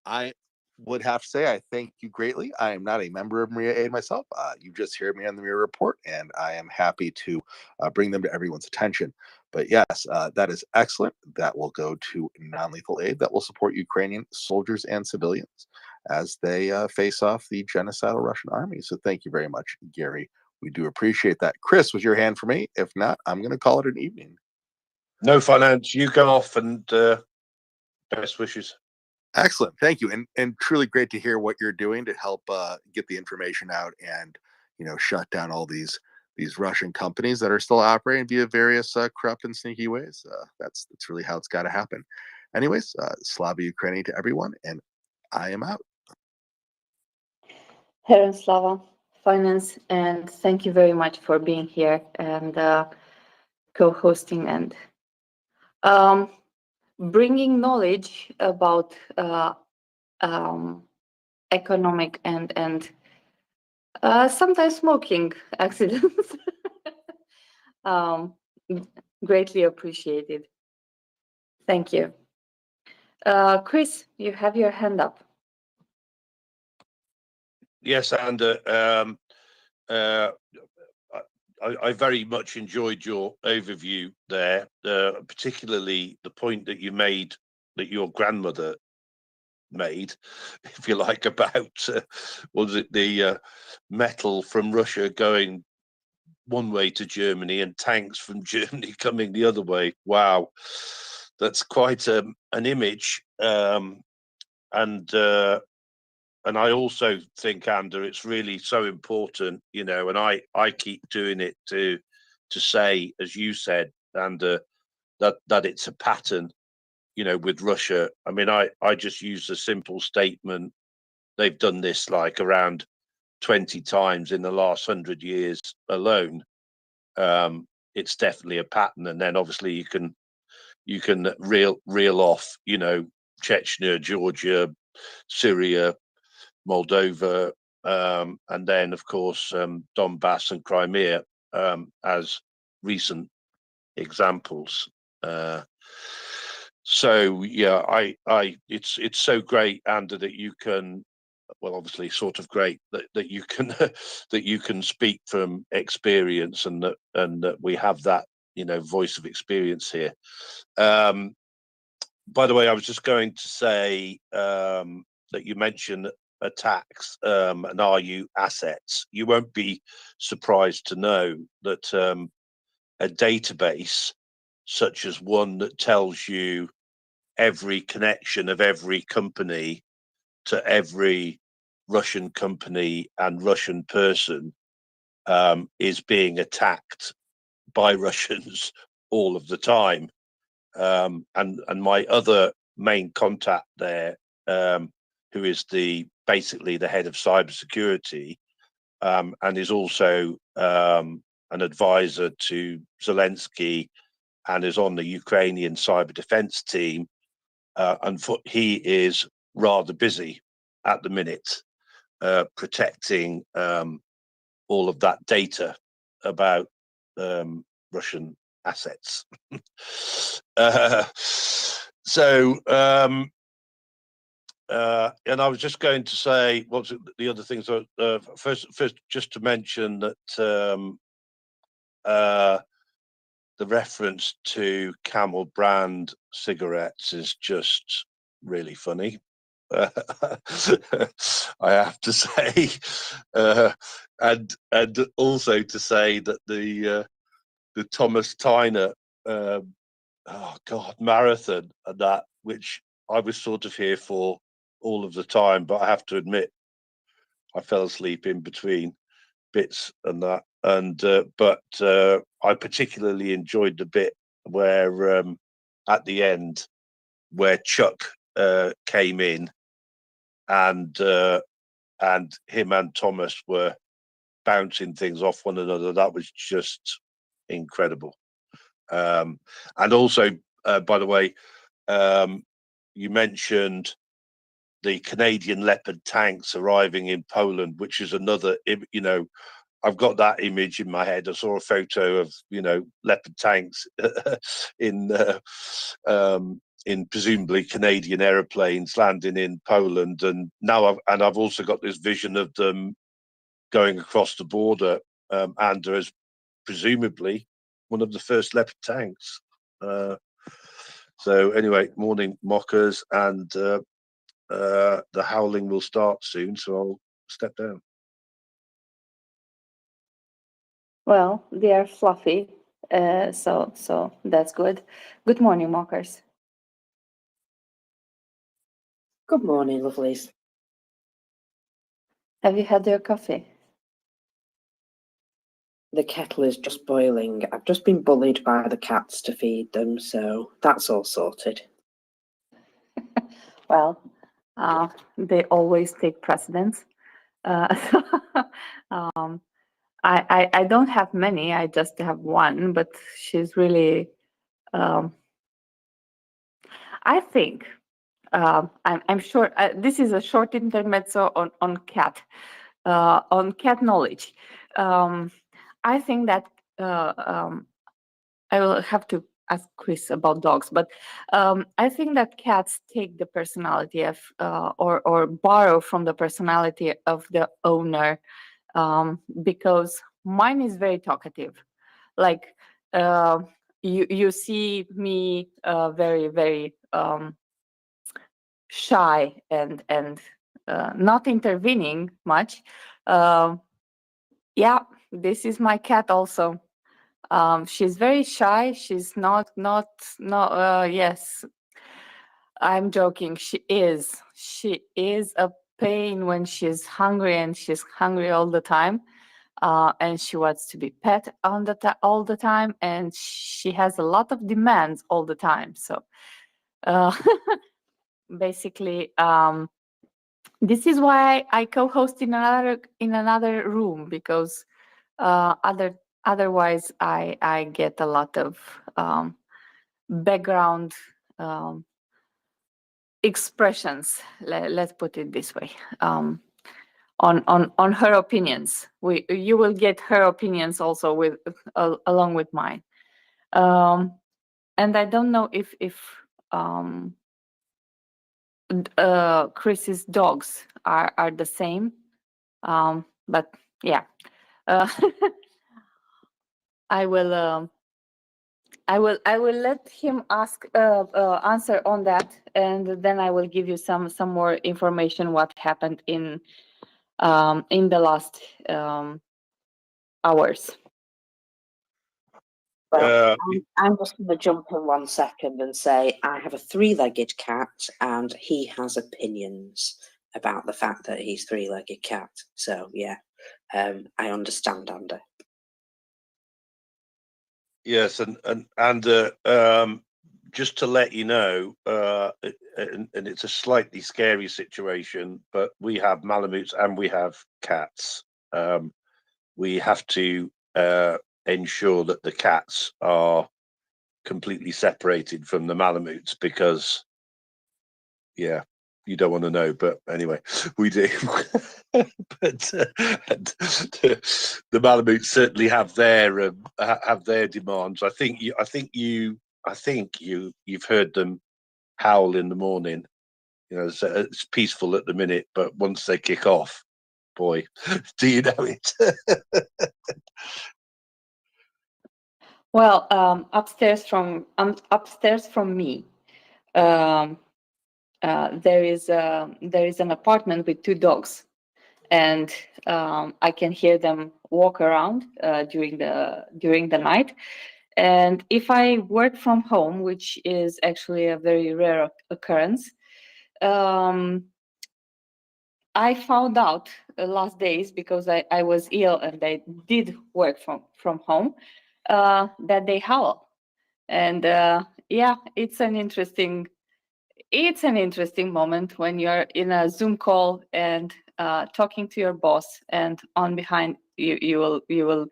Speaker 3: I would have to say I thank you greatly. I am not a member of Maria Aid myself. You just heard me on the Maria Report, and I am happy to bring them to everyone's attention. But yes, that is excellent. That will go to non-lethal aid that will support Ukrainian soldiers and civilians as they face off the genocidal Russian army. So thank you very much, Gary. We do appreciate that. Chris, was your hand for me? If not, I'm going to call it an evening.
Speaker 8: No finance. You go off, and best wishes.
Speaker 3: Excellent. Thank you. And truly great to hear what you're doing to help get the information out and, you know, shut down all these Russian companies that are still operating via various corrupt and sneaky ways. That's really how it's got to happen. Anyways, Slava Ukraini to everyone, and I am out.
Speaker 2: Heron Slava, Finance, and thank you very much for being here and co-hosting and bringing knowledge about economic and sometimes smoking accidents. Greatly appreciated. Thank you. Chris, you have your hand up.
Speaker 8: Yes, and I very much enjoyed your overview there, particularly the point that you made, that your grandmother made, if you like, about was it the metal from Russia going one way to Germany and tanks from Germany coming the other way. Wow, that's quite an image. And I also think, Ander, it's really so important, you know, and I keep doing it to say, as you said, Ander, that it's a pattern, you know, with Russia. I mean, I just use a simple statement. They've done this like around 20 times in the last 100 years alone. it's definitely a pattern. And then obviously you can reel off, you know, Chechnya, Georgia, Syria, Moldova, and then of course Donbass and Crimea as recent examples. So yeah, it's so great, Andy, that you can, well, obviously sort of great that you can that you can speak from experience, and that we have that, you know, voice of experience here. By the way, I was just going to say that you mentioned attacks and RU assets. You won't be surprised to know that a database such as one that tells you every connection of every company to every Russian company and Russian person is being attacked by Russians all of the time. And my other main contact there, who is basically the head of cybersecurity, and is also an advisor to Zelensky, and is on the Ukrainian cyber defense team, and he is rather busy at the minute protecting all of that data about Russian assets. And I was just going to say, what's the other things? First, just to mention that the reference to Camel brand cigarettes is just really funny. I have to say, and also to say that the Thomas Tyner marathon, and that, which I was sort of here for all of the time, but I have to admit I fell asleep in between bits and that, and but I particularly enjoyed the bit where at the end where Chuck came in, and him and Thomas were bouncing things off one another. That was just incredible. And also, by the way, you mentioned the Canadian Leopard tanks arriving in Poland, which is another, you know, I've got that image in my head. I saw a photo of, you know, Leopard tanks in presumably Canadian aeroplanes landing in Poland, and now I've also got this vision of them going across the border, and as presumably one of the first Leopard tanks. So anyway, morning mockers, and the howling will start soon, so I'll step down.
Speaker 2: Well, they are fluffy, so that's good. Good morning, mockers.
Speaker 9: Good morning, lovelies.
Speaker 2: Have you had your coffee?
Speaker 9: The kettle is just boiling. I've just been bullied by the cats to feed them, so that's all sorted.
Speaker 2: Well, they always take precedence. I don't have many. I just have one, but she's really. I think I'm sure this is a short intermezzo on cat knowledge. I think that I will have to ask Chris about dogs, but I think that cats take the personality of or borrow from the personality of the owner, because mine is very talkative. Like you see me very, very shy and not intervening much. Yeah, this is my cat also. She's very shy. She's not. Yes, I'm joking. She is a pain when she's hungry, and she's hungry all the time. And she wants to be pet all the time, and she has a lot of demands all the time. So basically, this is why I co-host in another room, because other Otherwise, I get a lot of background expressions. Let's put it this way. On her opinions, you will get her opinions also with along with mine. And I don't know if Chris's dogs are the same, but yeah, I will let him answer on that, and then I will give you some more information what happened in the last hours.
Speaker 9: Well, I'm just going to jump in 1 second and say I have a 3-legged cat, and he has opinions about the fact that he's 3-legged cat. So yeah, I understand, Andy.
Speaker 8: Yes, and just to let you know, and it's a slightly scary situation, but we have Malamutes and we have cats. We have to ensure that the cats are completely separated from the Malamutes because, yeah, you don't want to know, but anyway, we do. But the Malamutes certainly have their demands. I think you've heard them howl in the morning. You know, it's peaceful at the minute, but once they kick off, boy, do you know it?
Speaker 2: Well, upstairs from me, there is an apartment with 2 dogs, and I can hear them walk around during the night. And if I work from home, which is actually a very rare occurrence, I found out last days, because I was ill and I did work from home, that they howl. And yeah, it's an interesting moment when you're in a Zoom call and talking to your boss, and on behind you will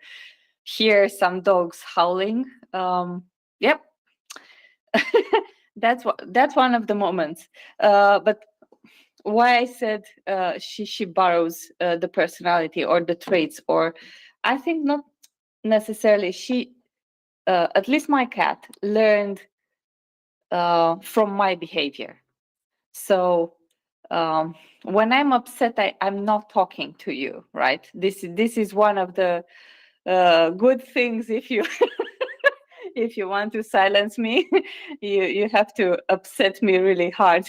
Speaker 2: hear some dogs howling. Yep. That's one of the moments. But why I said she borrows the personality or the traits, or I think not necessarily. She, at least my cat, learned from my behavior. So when I'm upset, I'm not talking to you, right? This is one of the good things. If you if you want to silence me, you have to upset me really hard.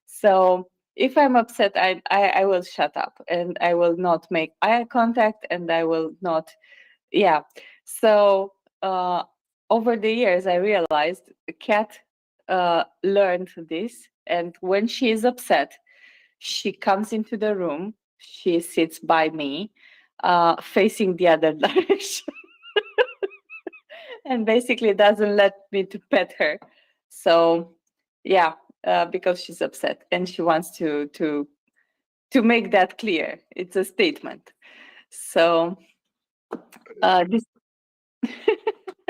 Speaker 2: So if I'm upset, I will shut up and I will not make eye contact, and I will not. Yeah. So over the years, I realized the cat learned this, and when she is upset, she comes into the room. She sits by me, facing the other direction, and basically doesn't let me to pet her. So yeah, because she's upset and she wants to make that clear. It's a statement. So this.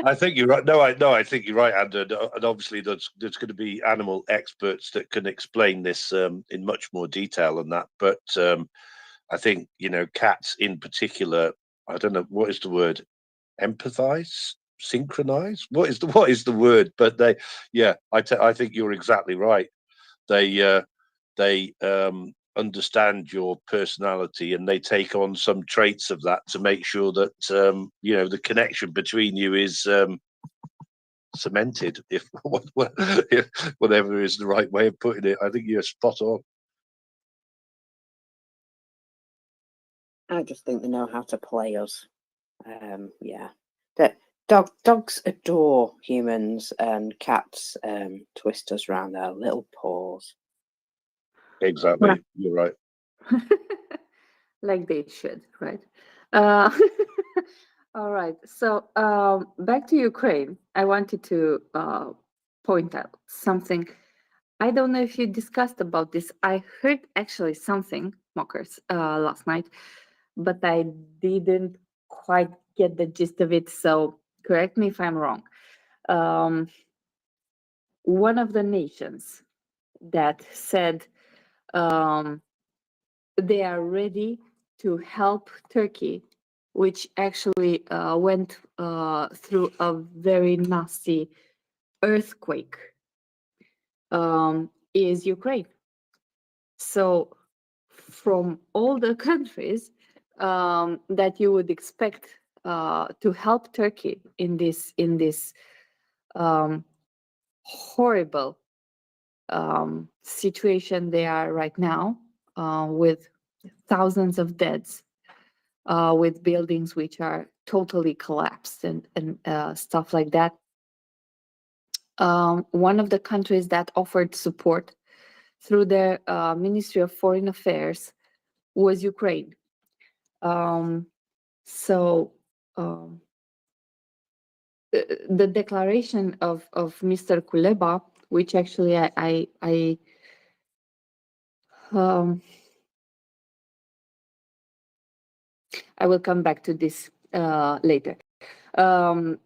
Speaker 8: I think you're right. No, I think you're right, Andrew. And obviously, there's going to be animal experts that can explain this in much more detail than that. But I think, you know, cats in particular. I don't know what is the word. Empathize, synchronize. What is the word? But they, yeah, I think you're exactly right. They understand your personality, and they take on some traits of that to make sure that you know, the connection between you is cemented, if whatever is the right way of putting it. I think you're spot on.
Speaker 9: I just think they know how to play us. Yeah, dogs adore humans, and cats twist us around their little paws.
Speaker 8: Exactly, you're right.
Speaker 2: Like they should, right? Uh, all right. So back to Ukraine. I wanted to point out something. I don't know if you discussed about this. I heard actually something, Mockers, last night, but I didn't quite get the gist of it, so correct me if I'm wrong. One of the nations that said they are ready to help Turkey, which actually went through a very nasty earthquake, is Ukraine. So from all the countries that you would expect to help Turkey in this horrible situation they are right now, with thousands of deaths, with buildings which are totally collapsed and stuff like that. One of the countries that offered support through their Ministry of Foreign Affairs was Ukraine. So the declaration of Mr. Kuleba, which actually I will come back to this later. So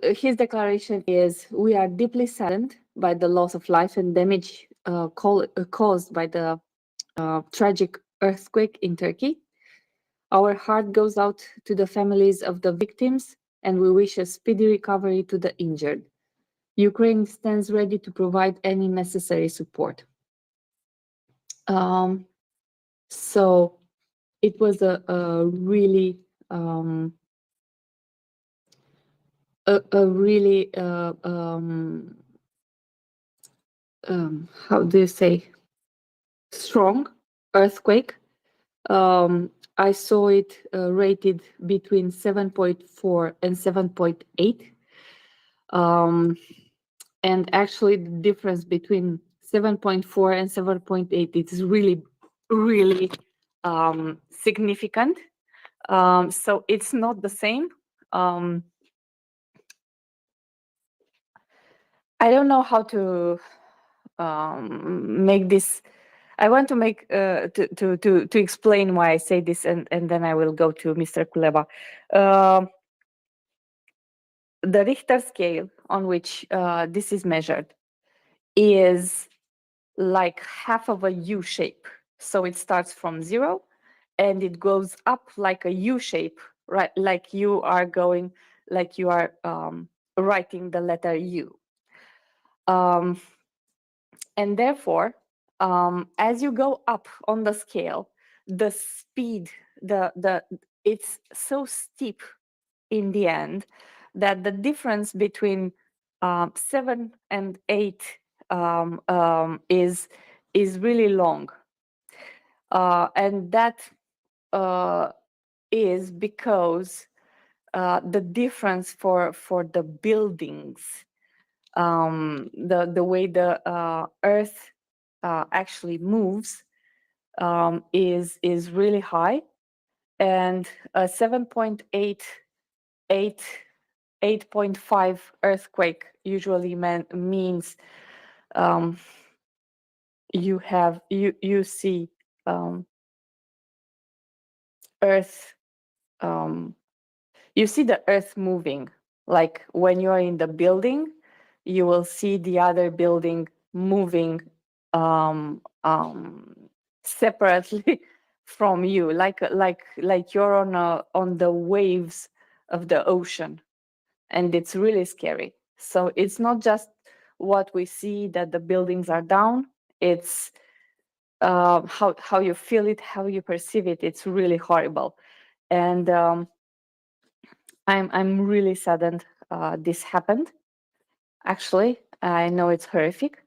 Speaker 2: his declaration is: we are deeply saddened by the loss of life and damage caused by the tragic earthquake in Turkey. Our heart goes out to the families of the victims, and we wish a speedy recovery to the injured. Ukraine stands ready to provide any necessary support. So it was a really how do you say, strong earthquake. I saw it rated between 7.4 and 7.8. And actually the difference between 7.4 and 7.8 is really, really significant. So it's not the same. I don't know how to make this. I want to make to explain why I say this, and then I will go to Mr. Kuleba. The Richter scale on which this is measured is like half of a U shape. So it starts from 0 and it goes up like a U shape, right? Like you are going, like you are writing the letter U. And therefore, as you go up on the scale, the speed, it's so steep in the end that the difference between 7 and 8 is really long, and that is because the difference for the buildings, the way the earth actually moves is really high, and a 8.5 earthquake usually means you see earth, you see the earth moving. Like when you are in the building, you will see the other building moving separately from you, like you're on the waves of the ocean, and it's really scary. So it's not just what we see that the buildings are down, it's how you feel it, how you perceive it. It's really horrible, and I'm really saddened this happened. Actually, I know it's horrific,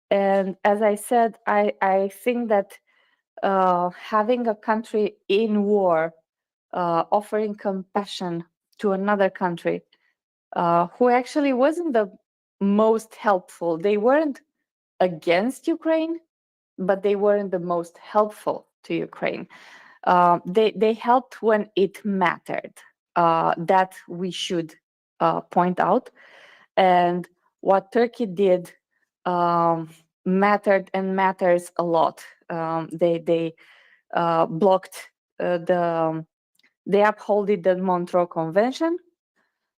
Speaker 2: and as I said, I think that having a country in war offering compassion to another country who actually wasn't the most helpful. They weren't against Ukraine, but they weren't the most helpful to Ukraine. They helped when it mattered. That we should point out. And what Turkey did mattered and matters a lot. They blocked They upholded the Montreux Convention,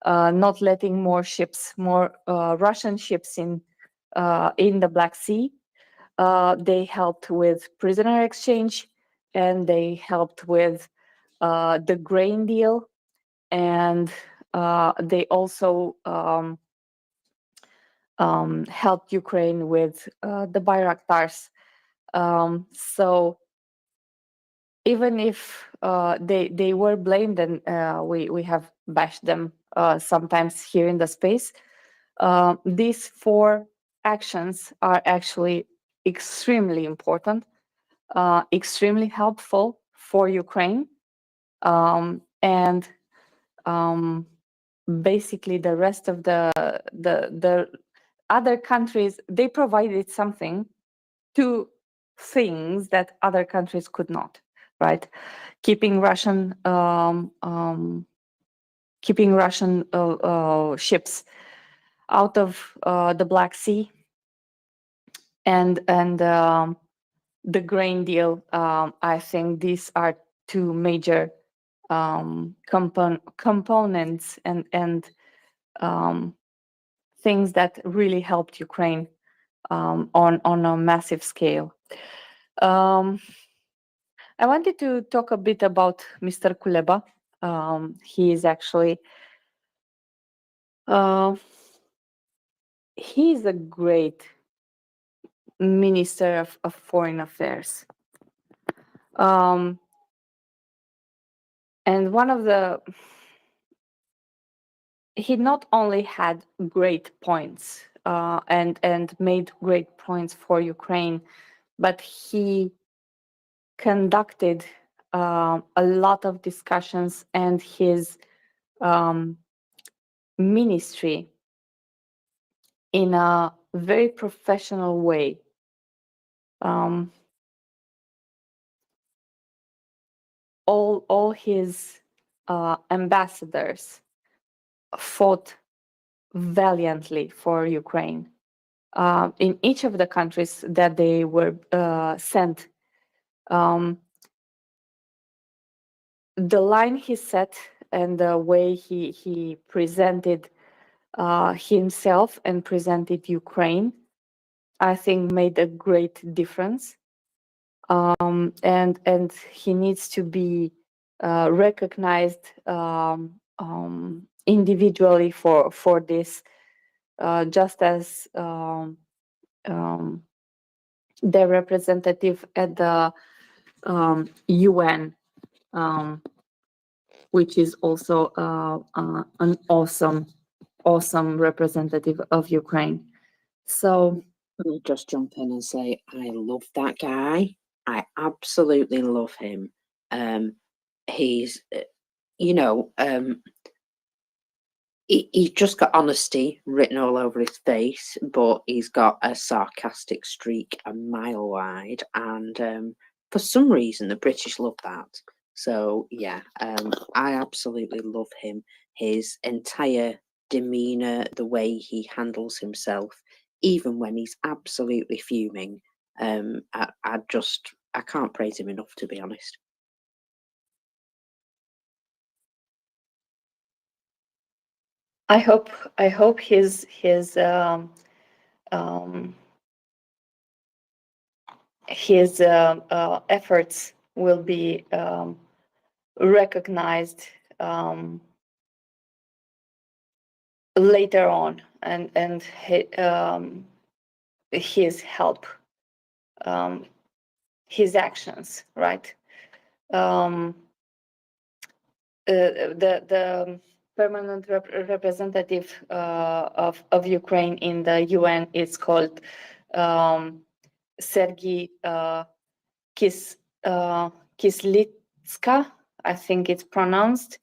Speaker 2: not letting more Russian ships in the Black Sea. They helped with prisoner exchange, and they helped with the grain deal, and they also helped Ukraine with the Bayraktars. So even if they were blamed, and we have bashed them sometimes here in the space, these 4 actions are actually extremely important, extremely helpful for Ukraine, and basically the rest of the other countries, they provided something, 2 things that other countries could not, right? Keeping Russian ships out of the Black Sea, and the grain deal. I think these are 2 major components and things that really helped Ukraine on a massive scale. I wanted to talk a bit about Mr. Kuleba. He is actually he's a great Minister of Foreign Affairs. And one of he not only had great points and made great points for Ukraine, but he conducted a lot of discussions, and his ministry in a very professional way. All his ambassadors fought valiantly for Ukraine. In each of the countries that they were sent, the line he set and the way he presented himself and presented Ukraine, I think made a great difference. And he needs to be recognized individually for this, just as their representative at the UN, which is also an awesome representative of Ukraine. So
Speaker 9: Let me just jump in and say I love that guy. I absolutely love him. He's, he's just got honesty written all over his face, but he's got a sarcastic streak a mile wide, and for some reason the British love that. So yeah, I absolutely love him. His entire demeanor, the way he handles himself, even when he's absolutely fuming. I can't praise him enough, to be honest.
Speaker 2: I hope his efforts will be recognized later on, and his help, his actions, right? The permanent representative of Ukraine in the UN is called Sergei Kislitska, I think it's pronounced.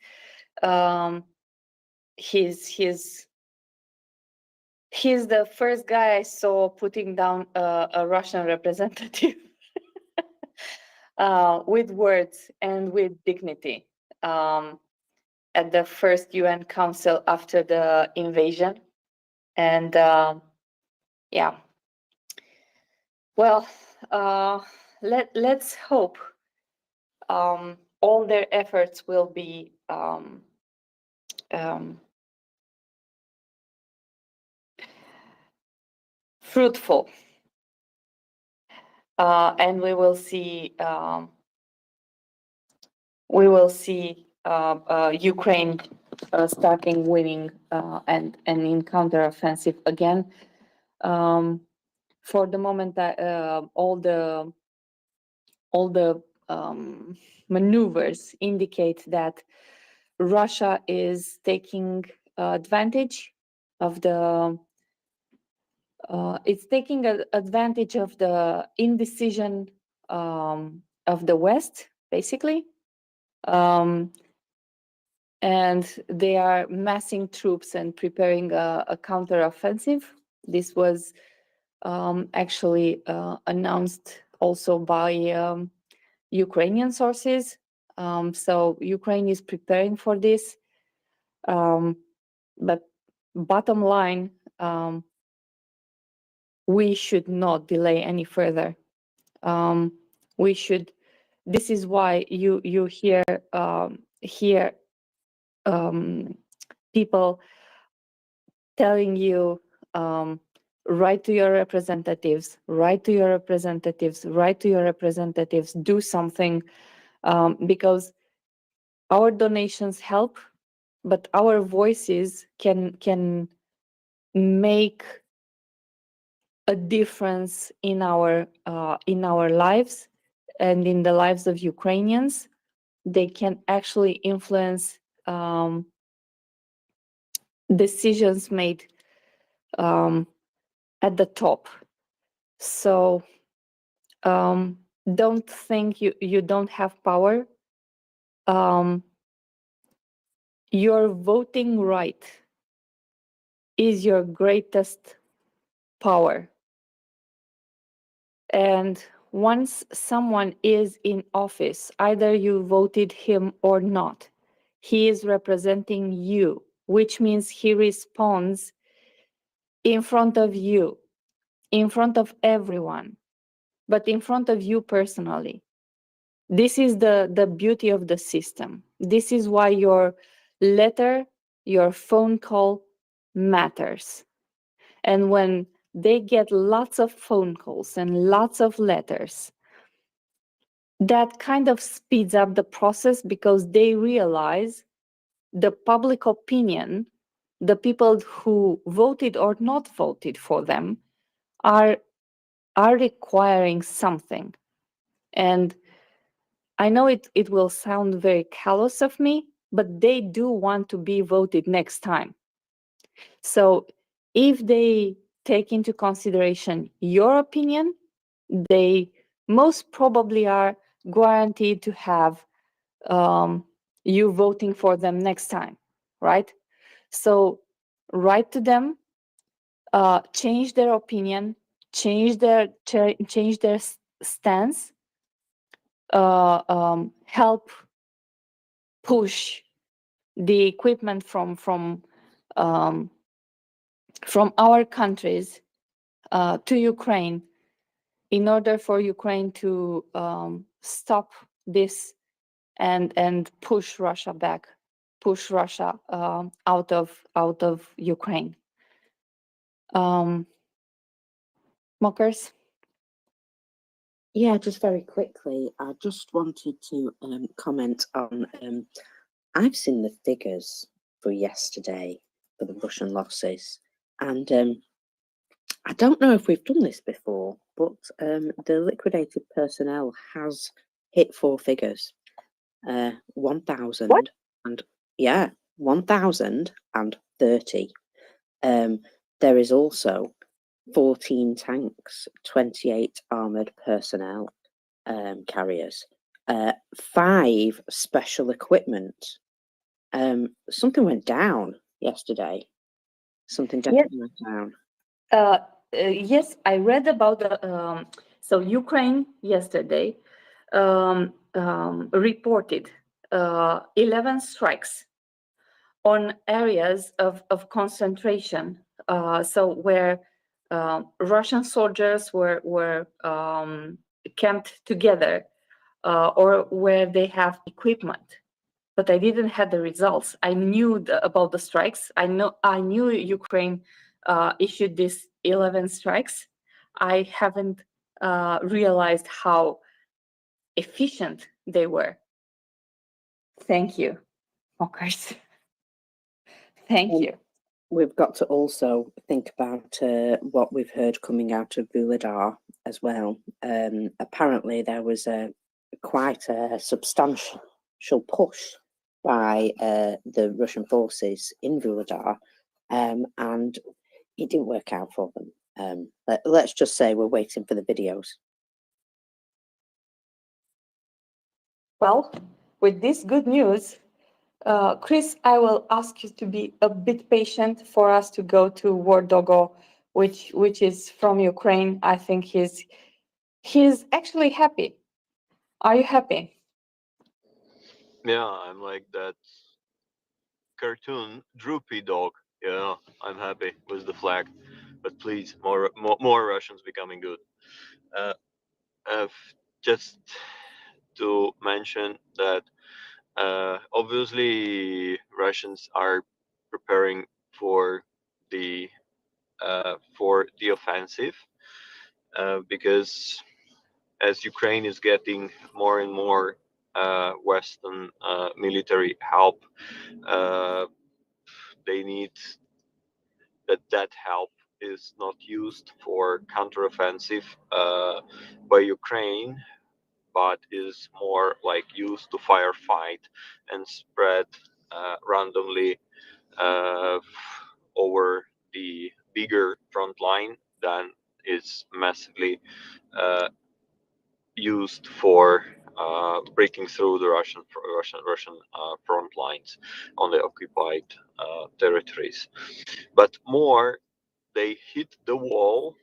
Speaker 2: He's the first guy I saw putting down a Russian representative with words and with dignity at the first UN Council after the invasion. And yeah, well, let's hope all their efforts will be fruitful, and we will see Ukraine starting winning and in counteroffensive again. For the moment, all the maneuvers indicate that Russia is taking advantage of the advantage of the indecision of the West, basically. And they are massing troops and preparing a counteroffensive. This was actually announced also by Ukrainian sources. So Ukraine is preparing for this. But bottom line, we should not delay any further. We should. This is why you hear people telling you, write to your representatives, write to your representatives, write to your representatives, do something, because our donations help, but our voices can make a difference in our lives and in the lives of Ukrainians. They can actually influence decisions made at the top. So don't think you don't have power. Your voting right is your greatest power. And once someone is in office, either you voted him or not, he is representing you, which means he responds in front of you, in front of everyone, but in front of you personally. This is the beauty of the system. This is why your letter, your phone call matters. And when they get lots of phone calls and lots of letters, that kind of speeds up the process, because they realize the public opinion, the people who voted or not voted for them, are requiring something. And I know it will sound very callous of me, but they do want to be voted next time. So if they take into consideration your opinion, they most probably are guaranteed to have you voting for them next time, right? So write to them, change their opinion, change their stance, help push the equipment from our countries to Ukraine, in order for Ukraine to stop this and push Russia back, push Russia out of Ukraine. Mockers?
Speaker 9: Yeah, just very quickly, I just wanted to comment on, I've seen the figures for yesterday for the Russian losses, and I don't know if we've done this before, but the liquidated personnel has hit 4 figures. 1,000
Speaker 2: What?
Speaker 9: and 1,030. There is also 14 tanks, 28 armored personnel carriers, 5 special equipment. Something went down yesterday. Something definitely went down.
Speaker 2: Yes, I read about the so Ukraine yesterday reported 11 strikes on areas of concentration. So where Russian soldiers were camped together or where they have equipment. But I didn't have the results. I knew about the strikes. I knew Ukraine issued these 11 strikes. I haven't realized how efficient they were. Thank you, smokers. Thank you.
Speaker 9: We've got to also think about what we've heard coming out of Vuhledar as well. Apparently, there was quite a substantial push by the Russian forces in Vuhledar, and it didn't work out for them. Let's just say we're waiting for the videos.
Speaker 2: Well, with this good news, Chris, I will ask you to be a bit patient for us to go to War Dogo, which is from Ukraine. I think he's actually happy. Are you happy?
Speaker 10: Yeah, I'm like that cartoon droopy dog. Yeah, I'm happy with the flag, but please, more Russians becoming good. Uh, just to mention that obviously Russians are preparing for the offensive because as Ukraine is getting more and more Western military help, they need that help is not used for counteroffensive by Ukraine, but is more like used to firefight and spread randomly over the bigger front line than is massively used for breaking through the Russian front lines on the occupied territories. But more they hit the wall,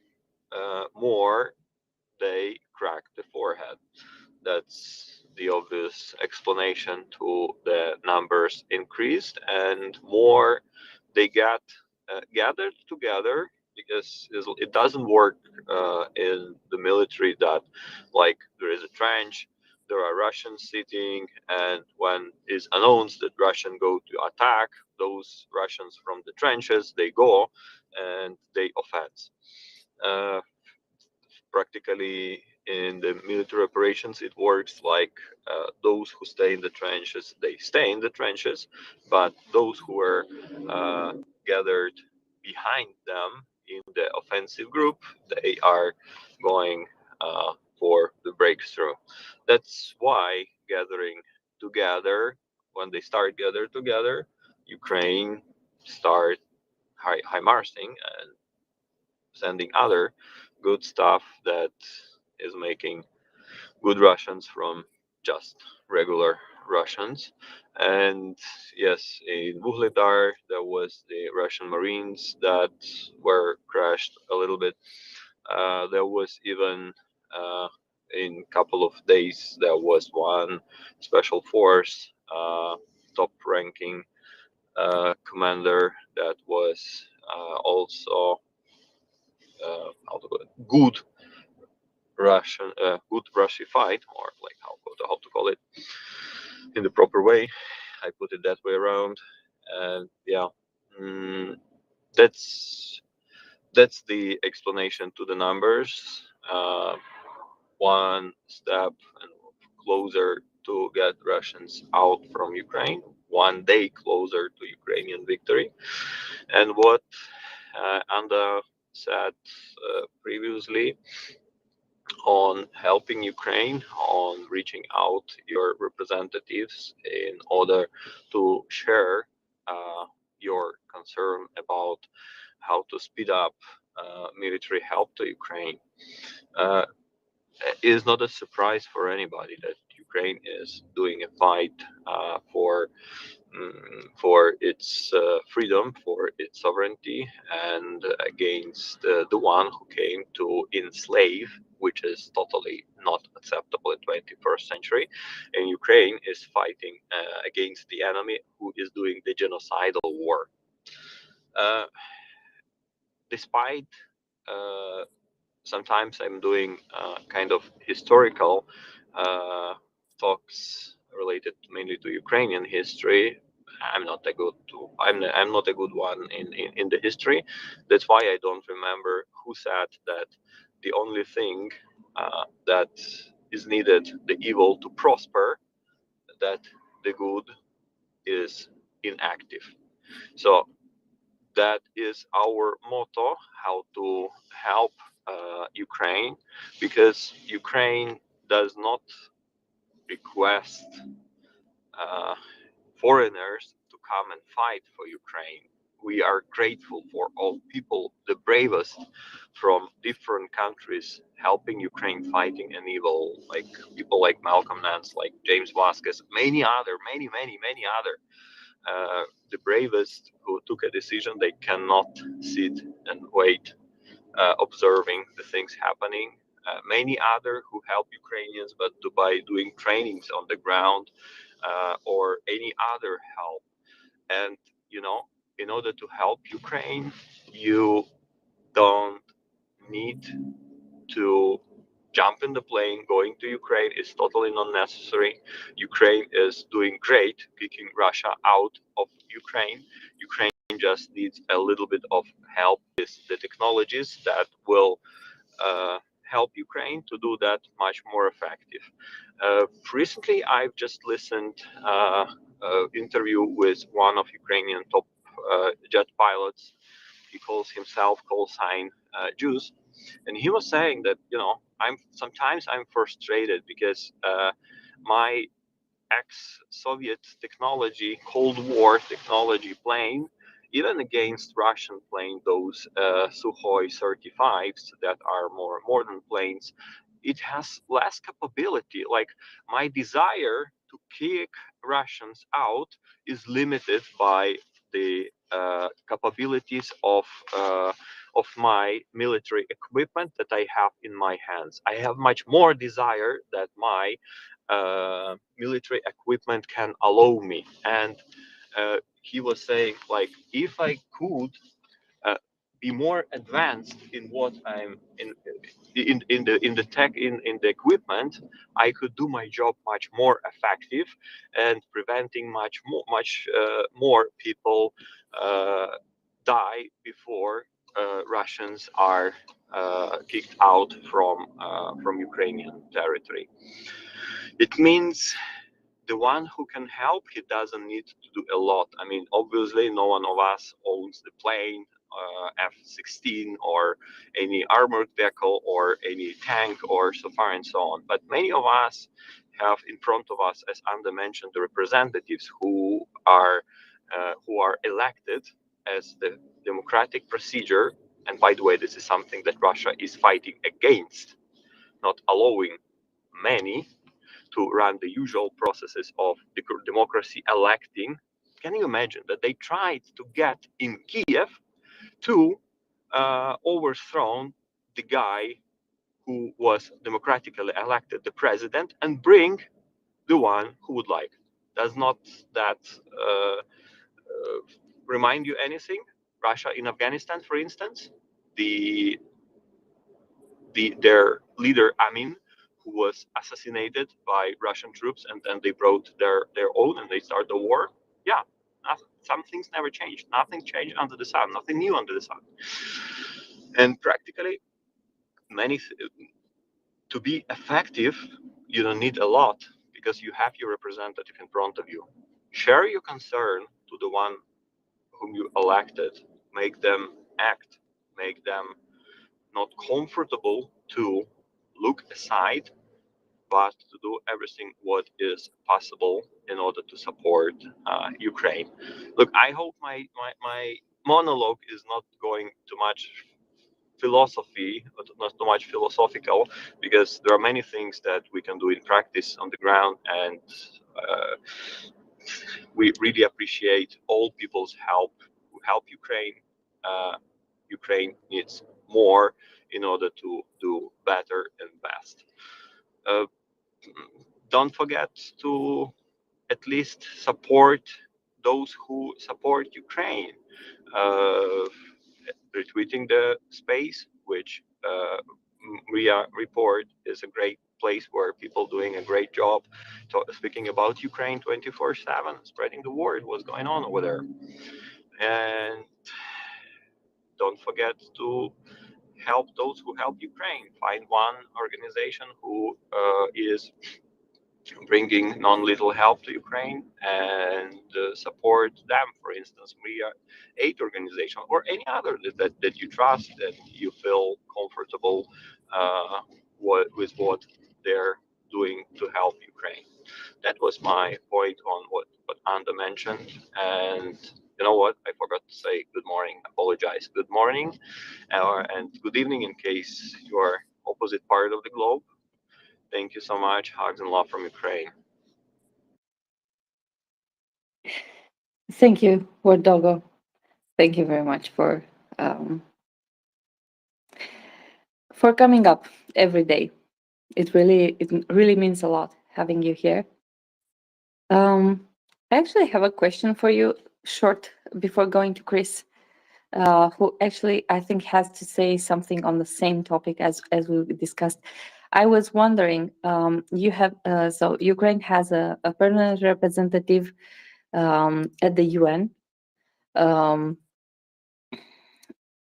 Speaker 10: more they crack the forehead. That's the obvious explanation to the numbers increased, and more they got gathered together, because it doesn't work in the military that like there is a trench, there are Russians sitting, and when is announced that Russian go to attack, those Russians from the trenches they go and they offense. Practically in the military operations it works like those who stay in the trenches they stay in the trenches, but those who are gathered behind them in the offensive group, they are going for the breakthrough. That's why gathering together, when they start gather together, Ukraine start high marsing and sending other good stuff that is making good Russians from just regular Russians. And yes, in Vuhledar, there was the Russian Marines that were crashed a little bit. There was even in a couple of days, there was one special force, top ranking commander that was also how to put it, good Russified, or like how to call it in the proper way. I put it that way around, and yeah, mm, that's the explanation to the numbers. One step and closer to get Russians out from Ukraine, one day closer to Ukrainian victory. And what Anda said previously on helping Ukraine, on reaching out your representatives in order to share your concern about how to speed up military help to Ukraine. Uh, is not a surprise for anybody that Ukraine is doing a fight for its freedom, for its sovereignty, and against the one who came to enslave, which is totally not acceptable in 21st century. And Ukraine is fighting against the enemy who is doing the genocidal war. Despite sometimes I'm doing kind of historical talks related mainly to Ukrainian history. I'm not a good one in the history. That's why I don't remember who said that the only thing that is needed, the evil to prosper, that the good is inactive. So that is our motto, how to help Ukraine, because Ukraine does not request foreigners to come and fight for Ukraine. We are grateful for all people, the bravest from different countries, helping Ukraine fighting an evil, like people like Malcolm Nance, like James Vasquez, many other, many other. The bravest who took a decision. They cannot sit and wait, observing the things happening. Many other who help Ukrainians, but by doing trainings on the ground or any other help. And in order to help Ukraine, you don't need to jump in the plane. Going to Ukraine is totally not necessary. Ukraine is doing great kicking Russia out of Ukraine. Ukraine just needs a little bit of help with the technologies that will help Ukraine to do that much more effective. Recently, I've just listened interview with one of Ukrainian top jet pilots. He calls himself call sign Jews, and he was saying that I'm frustrated because my ex-Soviet technology, Cold War technology plane, even against Russian plane, those Sukhoi 35s that are more modern planes, it has less capability. Like my desire to kick Russians out is limited by the capabilities of my military equipment that I have in my hands. I have much more desire that my military equipment can allow me. And he was saying, like, if I could be more advanced in what I'm in the tech in the equipment, I could do my job much more effective and preventing much more people die before Russians are kicked out from Ukrainian territory. It means the one who can help, he doesn't need to do a lot. I mean, obviously, no one of us owns the plane, F-16, or any armored vehicle, or any tank, or so far and so on. But many of us have in front of us, as Anda mentioned, the representatives who are elected as the democratic procedure. And by the way, this is something that Russia is fighting against, not allowing many to run the usual processes of democracy electing. Can you imagine that they tried to get in Kiev to overthrow the guy who was democratically elected the president and bring the one who would like? Does not that remind you anything? Russia in Afghanistan, for instance, their leader Amin, who was assassinated by Russian troops, and then they brought their own and they started the war. Yeah, some things never changed. Nothing changed under the sun. Nothing new under the sun. And practically, to be effective, you don't need a lot because you have your representative in front of you. Share your concern to the one whom you elected. Make them act. Make them not comfortable to look aside, but to do everything what is possible in order to support Ukraine. Look, I hope my monologue is not going too much philosophy, but not too much philosophical, because there are many things that we can do in practice on the ground, and we really appreciate all people's help who help Ukraine. Ukraine needs more in order to do better and best. Don't forget to at least support those who support Ukraine. Retweeting the space, which MriyaReport is a great place where people doing a great job speaking about Ukraine 24/7, spreading the word, what's going on over there. And don't forget to help those who help Ukraine. Find one organization who is bringing non-lethal help to Ukraine and support them. For instance, MriyaReport organization or any other that you trust, that you feel comfortable with what they're doing to help Ukraine. That was my point on what Anda mentioned. And you know what? I forgot to say good morning. Apologize. Good morning and good evening in case you are opposite part of the globe. Thank you so much. Hugs and love from Ukraine.
Speaker 2: Thank you, Word Doggo. Thank you very much for coming up every day. It really means a lot having you here. I actually have a question for you, short, before going to Chris, who actually I think has to say something on the same topic as we discussed. I was wondering, you have so Ukraine has a permanent representative at the UN,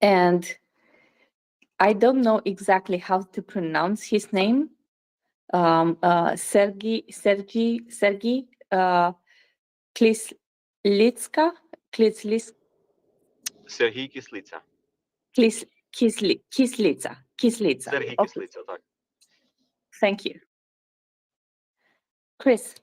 Speaker 2: and I don't know exactly how to pronounce his name. Sergey Kislitsa.
Speaker 10: Sergey Kislitsa.
Speaker 2: Kislitsa.
Speaker 10: Sergey
Speaker 2: Okay.
Speaker 10: Kislitsa, tak.
Speaker 2: Thank you. Chris?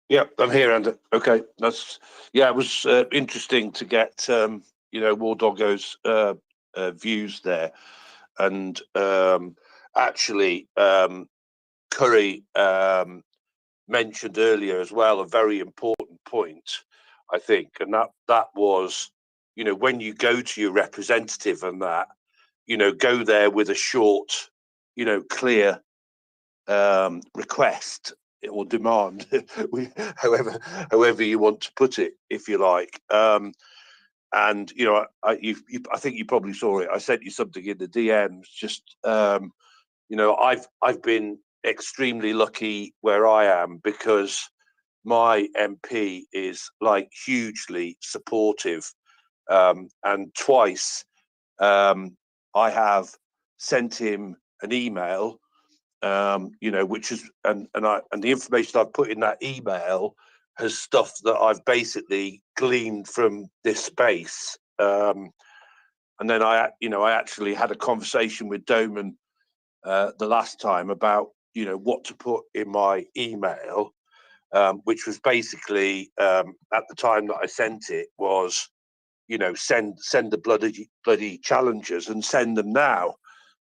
Speaker 8: Yeah, I'm here, Andy. Okay, that's it was interesting to get War Doggo's views there, and actually Curry mentioned earlier as well a very important point, I think, and that was, when you go to your representative and that, go there with a short, clear request or demand, however you want to put it, if you like. And I think you probably saw it. I sent you something in the DMs. Just I've been extremely lucky where I am, because my MP is hugely supportive, and twice I have sent him an email, which is and the information I've put in that email has stuff that I've basically gleaned from this space. And then I actually had a conversation with Doman the last time about what to put in my email, which was basically at the time that I sent it was send the bloody challenges and send them now.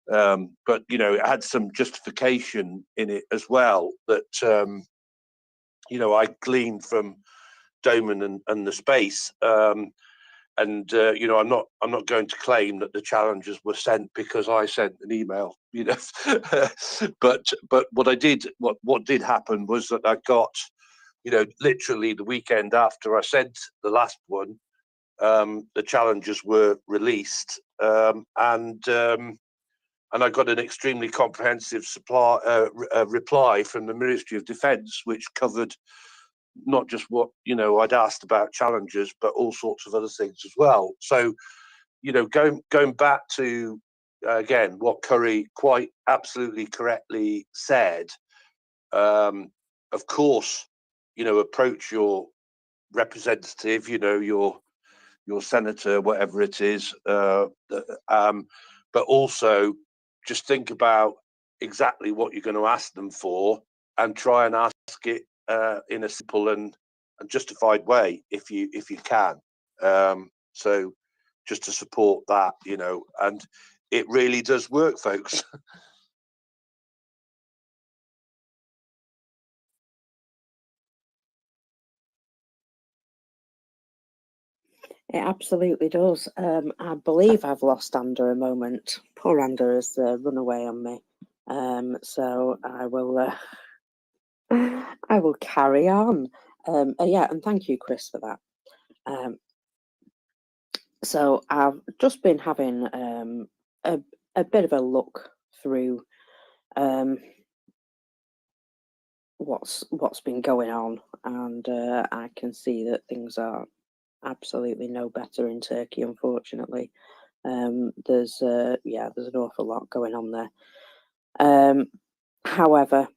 Speaker 8: But it had some justification in it as well that I gleaned from Doman and the space. I'm not going to claim that the challenges were sent because I sent an email, but what did happen was that I got, literally the weekend after I sent the last one, the challenges were released, and I got an extremely comprehensive reply from the Ministry of Defence, which covered not just what I'd asked about challenges, but all sorts of other things as well. So, going back to again what Curry quite absolutely correctly said. Of course, approach your representative, your senator, whatever it is, but also just think about exactly what you're going to ask them for, and try and ask it in a simple and justified way if you can. So just to support that, and it really does work, folks.
Speaker 9: It absolutely does. I believe I've lost Ander a moment. Poor Ander has run away on me. So I will I will carry on. Yeah, and thank you, Chris, for that. So I've just been having a bit of a look through what's been going on, and I can see that things are absolutely no better in Turkey, unfortunately. There's an awful lot going on there. However,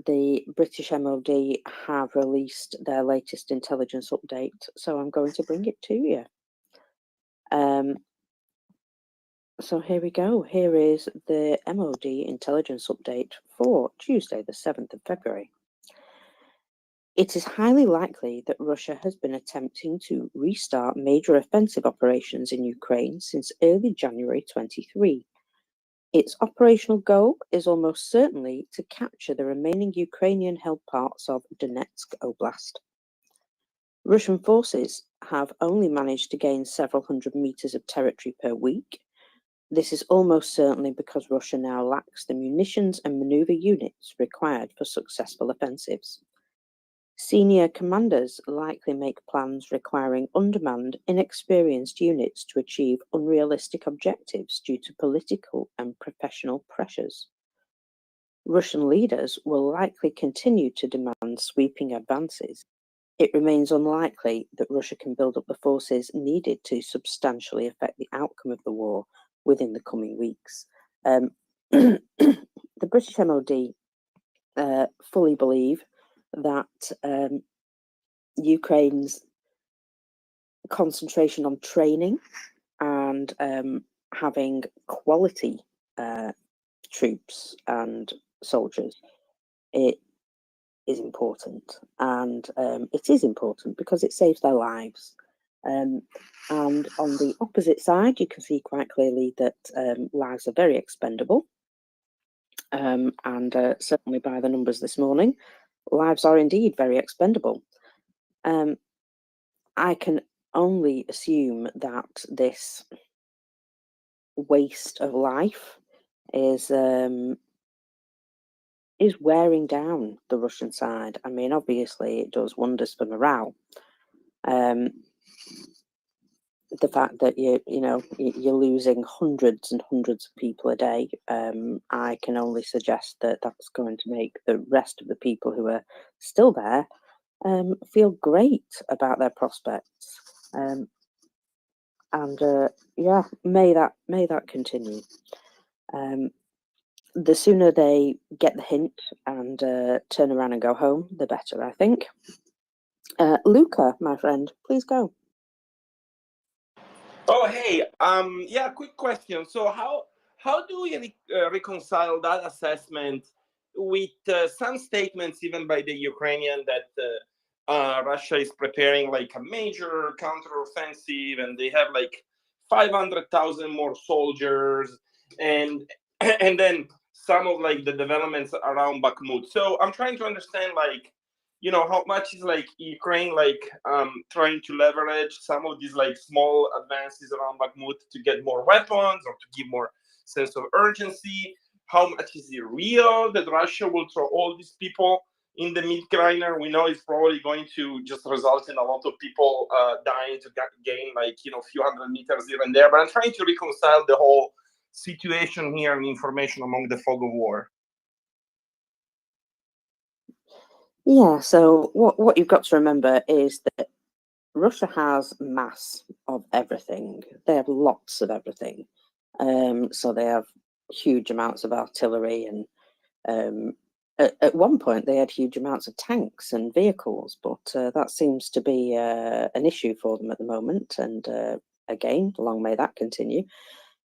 Speaker 9: the British MOD have released their latest intelligence update, so I'm going to bring it to you. So here we go. Here is the MOD intelligence update for Tuesday, the 7th of February. It is highly likely that Russia has been attempting to restart major offensive operations in Ukraine since early January 23. Its operational goal is almost certainly to capture the remaining Ukrainian-held parts of Donetsk Oblast. Russian forces have only managed to gain several hundred meters of territory per week. This is almost certainly because Russia now lacks the munitions and maneuver units required for successful offensives. Senior commanders likely make plans requiring undermanned, inexperienced units to achieve unrealistic objectives due to political and professional pressures. Russian leaders will likely continue to demand sweeping advances. It remains unlikely that Russia can build up the forces needed to substantially affect the outcome of the war within the coming weeks. The British MOD fully believe that Ukraine's concentration on training and having quality troops and soldiers, it is important, and it is important because it saves their lives. And on the opposite side, you can see quite clearly that lives are very expendable, and certainly by the numbers this morning, lives are indeed very expendable. I can only assume that this waste of life is wearing down the Russian side. I mean, obviously, it does wonders for morale. The fact that you're losing hundreds and hundreds of people a day, I can only suggest that that's going to make the rest of the people who are still there feel great about their prospects. Yeah, may that continue. The sooner they get the hint and turn around and go home, the better, I think. Luca, my friend, please go.
Speaker 11: Oh, hey, yeah, quick question. So how do we reconcile that assessment with some statements even by the Ukrainian that Russia is preparing like a major counteroffensive and they have like 500,000 more soldiers and and then some of like the developments around Bakhmut. So I'm trying to understand like how much is like Ukraine like trying to leverage some of these like small advances around Bakhmut to get more weapons or to give more sense of urgency. How much is it real that Russia will throw all these people in the Midgrainer? We know it's probably going to just result in a lot of people dying to gain like a few hundred meters here and there. But I'm trying to reconcile the whole situation here and information among the fog of war.
Speaker 9: Yeah, so what you've got to remember is that Russia has mass of everything. They have lots of everything. So they have huge amounts of artillery, and at one point they had huge amounts of tanks and vehicles, but that seems to be an issue for them at the moment. And again, long may that continue.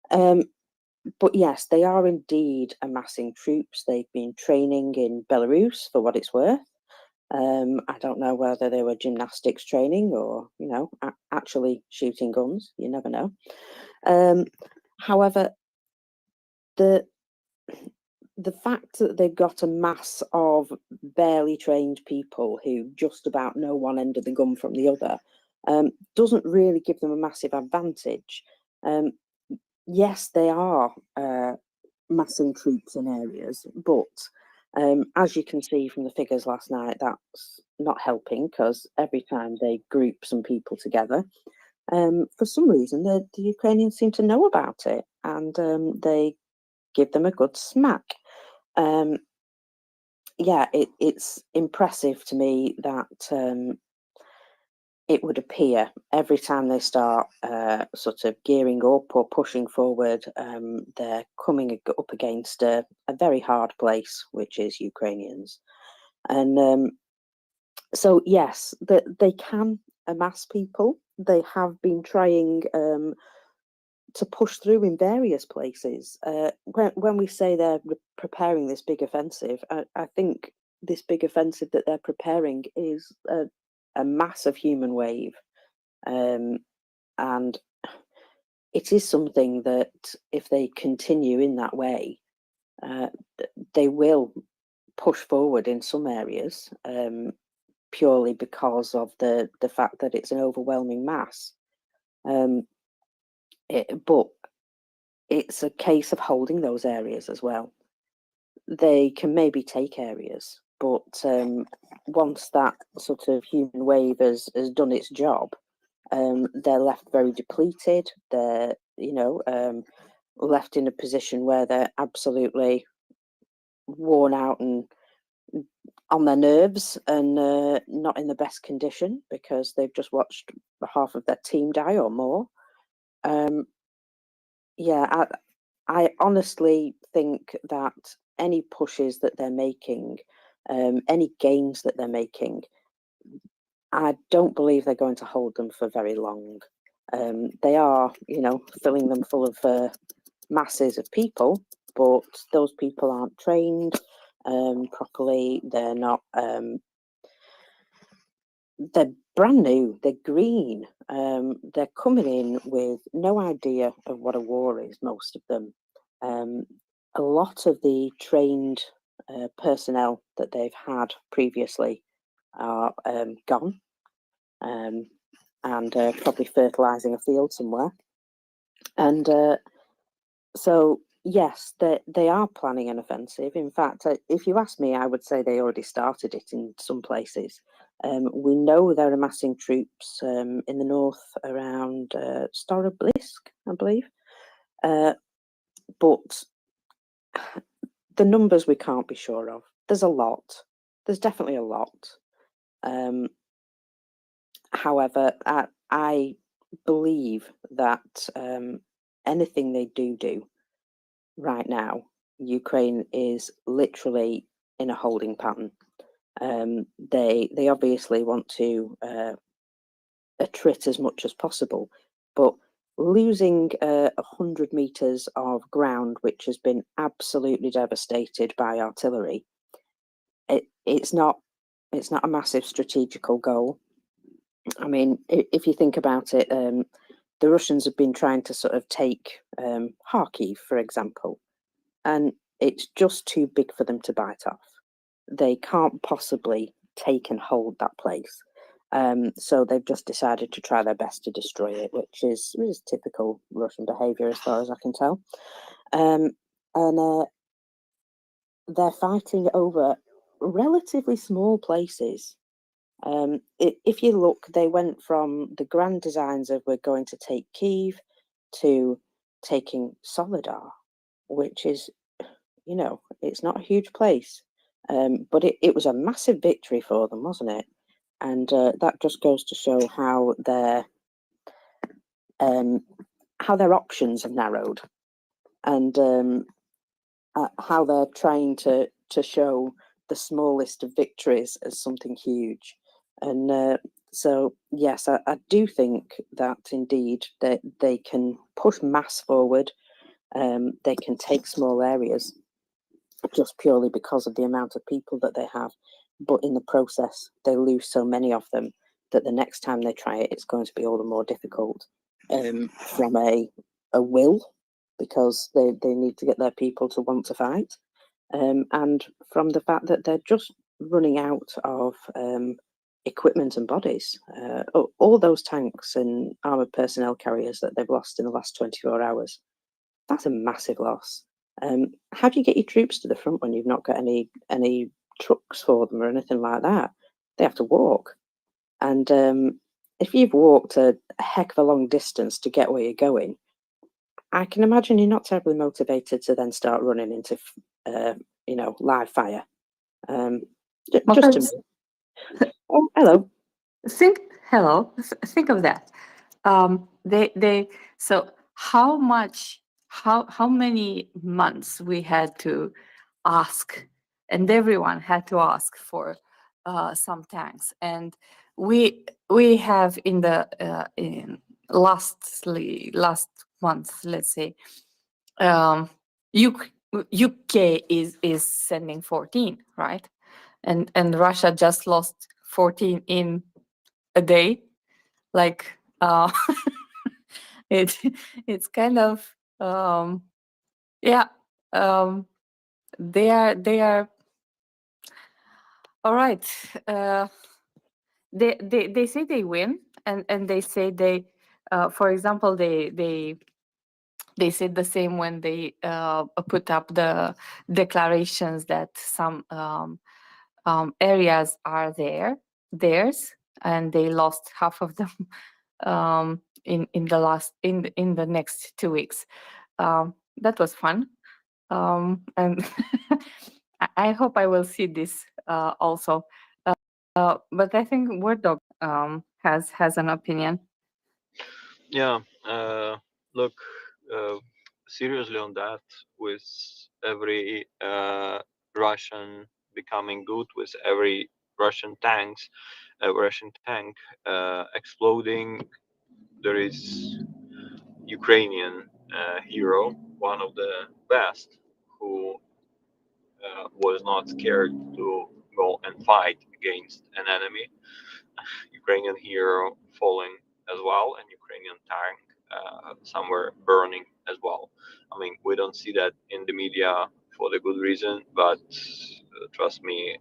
Speaker 9: But yes, they are indeed amassing troops. They've been training in Belarus for what it's worth. I don't know whether they were gymnastics training or, actually shooting guns. You never know. However, the fact that they've got a mass of barely trained people who just about know one end of the gun from the other doesn't really give them a massive advantage. Yes, they are massing troops in areas, but as you can see from the figures last night, that's not helping because every time they group some people together, for some reason, the Ukrainians seem to know about it, and they give them a good smack. Yeah, it's impressive to me that it would appear every time they start sort of gearing up or pushing forward, they're coming up against a very hard place, which is Ukrainians. And so, yes, they can amass people. They have been trying to push through in various places. When we say they're preparing this big offensive, I think this big offensive that they're preparing is a massive human wave. And it is something that if they continue in that way, they will push forward in some areas, purely because of the fact that it's an overwhelming mass. But it's a case of holding those areas as well. They can maybe take areas, but once that sort of human wave has done its job, they're left very depleted. They're, left in a position where they're absolutely worn out and on their nerves and not in the best condition because they've just watched half of their team die or more. Yeah, I honestly think that any pushes that they're making, any gains that they're making, I don't believe they're going to hold them for very long. They are, filling them full of masses of people, but those people aren't trained properly. They're not. They're brand new. They're green. They're coming in with no idea of what a war is. Most of them. A lot of the trained personnel that they've had previously are gone. And probably fertilizing a field somewhere. And so, yes, they are planning an offensive. In fact, if you ask me, I would say they already started it in some places. We know they're amassing troops in the north around Staroblisk, I believe. But the numbers we can't be sure of. There's a lot. There's definitely a lot. However, I believe that anything they do right now, Ukraine is literally in a holding pattern. They obviously want to attrit as much as possible, but losing 100 meters of ground, which has been absolutely devastated by artillery, it's not a massive strategical goal. I mean, if you think about it, the Russians have been trying to sort of take Kharkiv, for example, and it's just too big for them to bite off. They can't possibly take and hold that place. So they've just decided to try their best to destroy it, which is typical Russian behavior as far as I can tell. And they're fighting over relatively small places. If you look, they went from the grand designs of we're going to take Kyiv to taking Solidar, which is, it's not a huge place, but it was a massive victory for them, wasn't it? And that just goes to show how their options have narrowed, and how they're trying to show the smallest of victories as something huge. And so, yes, I do think that indeed they can push mass forward. They can take small areas just purely because of the amount of people that they have. But in the process, they lose so many of them that the next time they try it, it's going to be all the more difficult from a will, because they need to get their people to want to fight. And from the fact that they're just running out of equipment and bodies. All those tanks and armoured personnel carriers that they've lost in the last 24 hours, that's a massive loss. How do you get your troops to the front when you've not got any trucks for them or anything like that? They have to walk. And if you've walked a heck of a long distance to get where you're going, I can imagine you're not terribly motivated to then start running into, live fire. Just to me. Oh, hello.
Speaker 2: Think think of that. So how many months we had to ask, and everyone had to ask for some tanks, and we have in the last month, let's say, UK is sending 14, right? And Russia just lost 14 in a day. Like it's kind of yeah, they are all right. They say they win, and they say they for example, they said the same when they put up the declarations that some areas are theirs, and they lost half of them in the next 2 weeks. That was fun, and I hope I will see this also. But I think Word Dog has an opinion.
Speaker 10: Yeah, look, seriously on that, with every Russian becoming good, with every Russian tank exploding, there is Ukrainian hero, one of the best, who was not scared to go and fight against an enemy. Ukrainian hero falling as well, and Ukrainian tank somewhere burning as well. I mean, we don't see that in the media for the good reason, but trust me,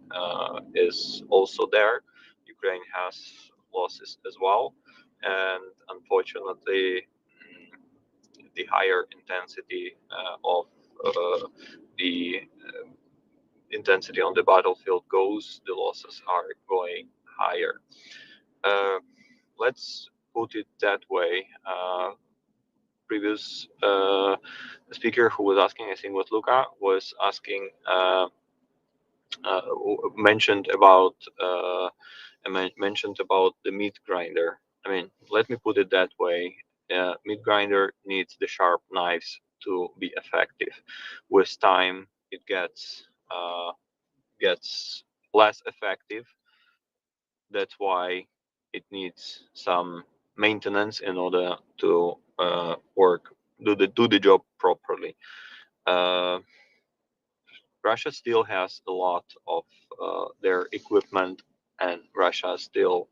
Speaker 10: is also there. Ukraine has losses as well, and unfortunately, the higher intensity of the intensity on the battlefield goes, the losses are going higher. Let's put it that way. Previous speaker who was asking, I think was Luca, was asking, mentioned about the meat grinder. I mean, let me put it that way. Meat grinder needs the sharp knives to be effective. With time, it gets less effective. That's why it needs some maintenance in order to do the job properly. Russia still has a lot of their equipment, and Russia still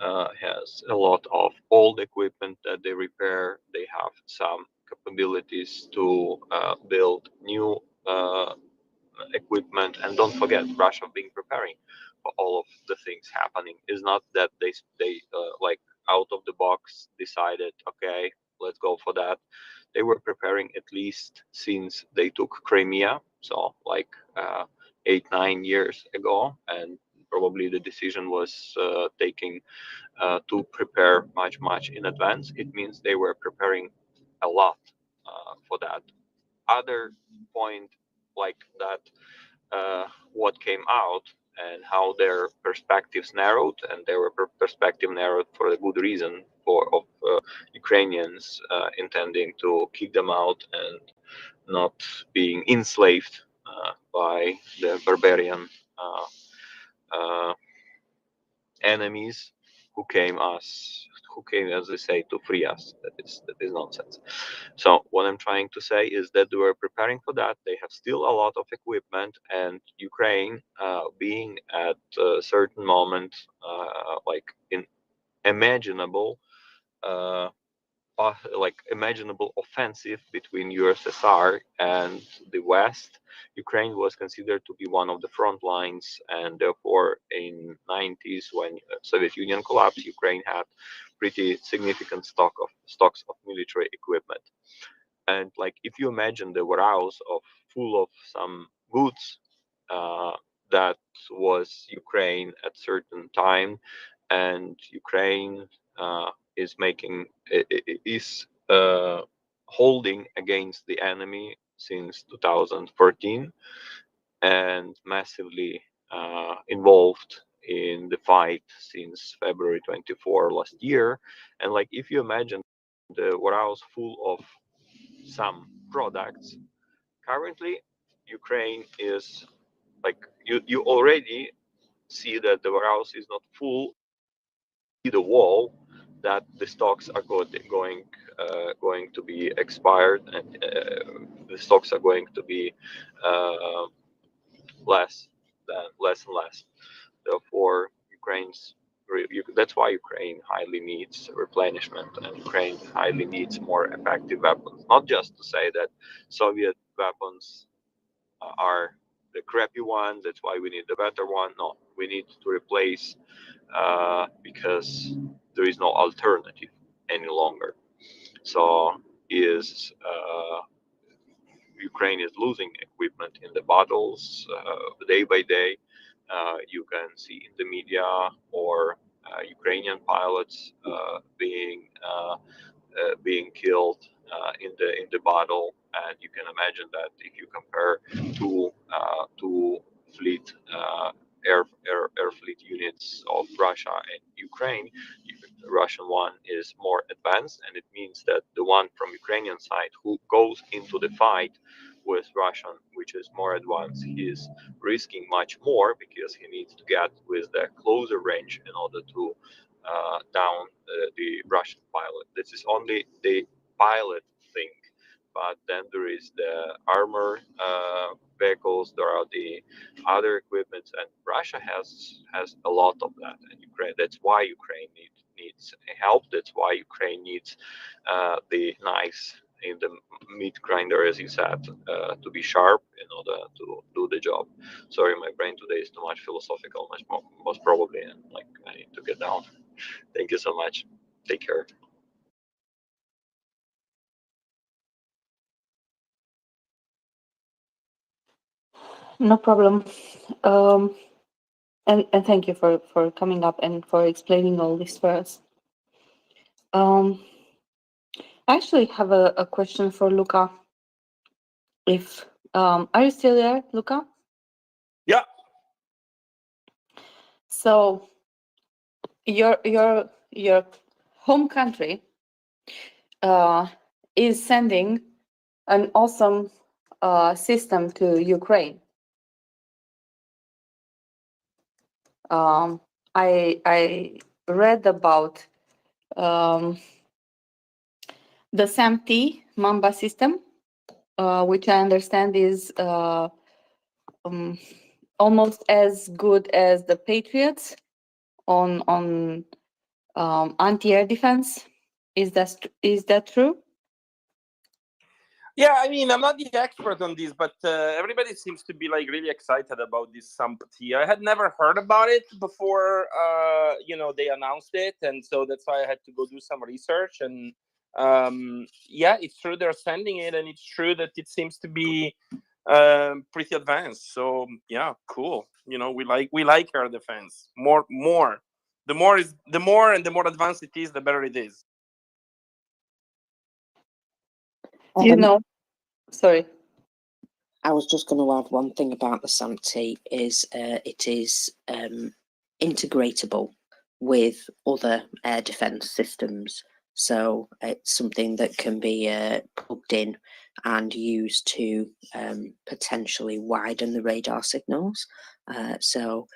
Speaker 10: has a lot of old equipment that they repair. They have some capabilities to build new equipment, and don't forget, Russia being preparing for all of the things happening. Is not that they like out of the box decided, okay, let's go for that. They were preparing at least since they took Crimea, so like 8-9 years ago, and probably the decision was taking to prepare much in advance. It means they were preparing a lot for that. Other point like that, what came out and how their perspectives narrowed, and their perspective narrowed for a good reason of Ukrainians intending to kick them out and not being enslaved by the barbarian uh, enemies who came, as they say, to free us. That is nonsense. So what I'm trying to say is that they were preparing for that. They have still a lot of equipment, and Ukraine, being at a certain moment, like in imaginable, imaginable offensive between USSR and the West, Ukraine was considered to be one of the front lines, and therefore in 90s when Soviet Union collapsed, Ukraine had pretty significant stocks of military equipment. And like if you imagine the warehouse full of some goods that was Ukraine at certain time, and Ukraine is holding against the enemy since 2014 and massively involved in the fight since February 24 last year. And like, if you imagine the warehouse full of some products, currently Ukraine is like, you already see that the warehouse is not full, the wall, that the stocks are going to be expired, and the stocks are going to be less and less. Therefore, that's why Ukraine highly needs replenishment, and Ukraine highly needs more effective weapons. Not just to say that Soviet weapons are the crappy ones, that's why we need the better one. No, we need to replace because there is no alternative any longer. So Ukraine is losing equipment in the battles day by day. You can see in the media or Ukrainian pilots being killed in the battle, and you can imagine that if you compare two fleet air fleet units of Russia and Ukraine, the Russian one is more advanced, and it means that the one from Ukrainian side who goes into the fight with Russian, which is more advanced, he is risking much more because he needs to get with the closer range in order to down the Russian pilot. This is only the pilot thing, but then there is the armor vehicles, there are the other equipments, and Russia has a lot of that, and Ukraine. That's why Ukraine needs help. That's why Ukraine needs the knives in the meat grinder, as you said, to be sharp in order to do the job. Sorry, my brain today is too much philosophical, most probably, and like I need to get down. Thank you so much. Take care.
Speaker 2: No problem. And thank you for coming up and for explaining all this for us. I actually have a question for Luca. If are you still there, Luca?
Speaker 11: Yeah.
Speaker 2: So your home country is sending an awesome system to Ukraine. I read about the SAMT Mamba system, which I understand is almost as good as the Patriots on anti-air defense. Is that true?
Speaker 11: Yeah, I mean, I'm not the expert on this, but everybody seems to be like really excited about this SAMT. I had never heard about it before, they announced it, and so that's why I had to go do some research. And yeah, it's true they're sending it, and it's true that it seems to be pretty advanced. So yeah, cool. We like air defense more. The more and the more advanced it is, the better it is.
Speaker 2: Sorry.
Speaker 9: I was just going to add one thing about the SAMT is it is integratable with other air defense systems. So it's something that can be plugged in and used to potentially widen the radar signals. So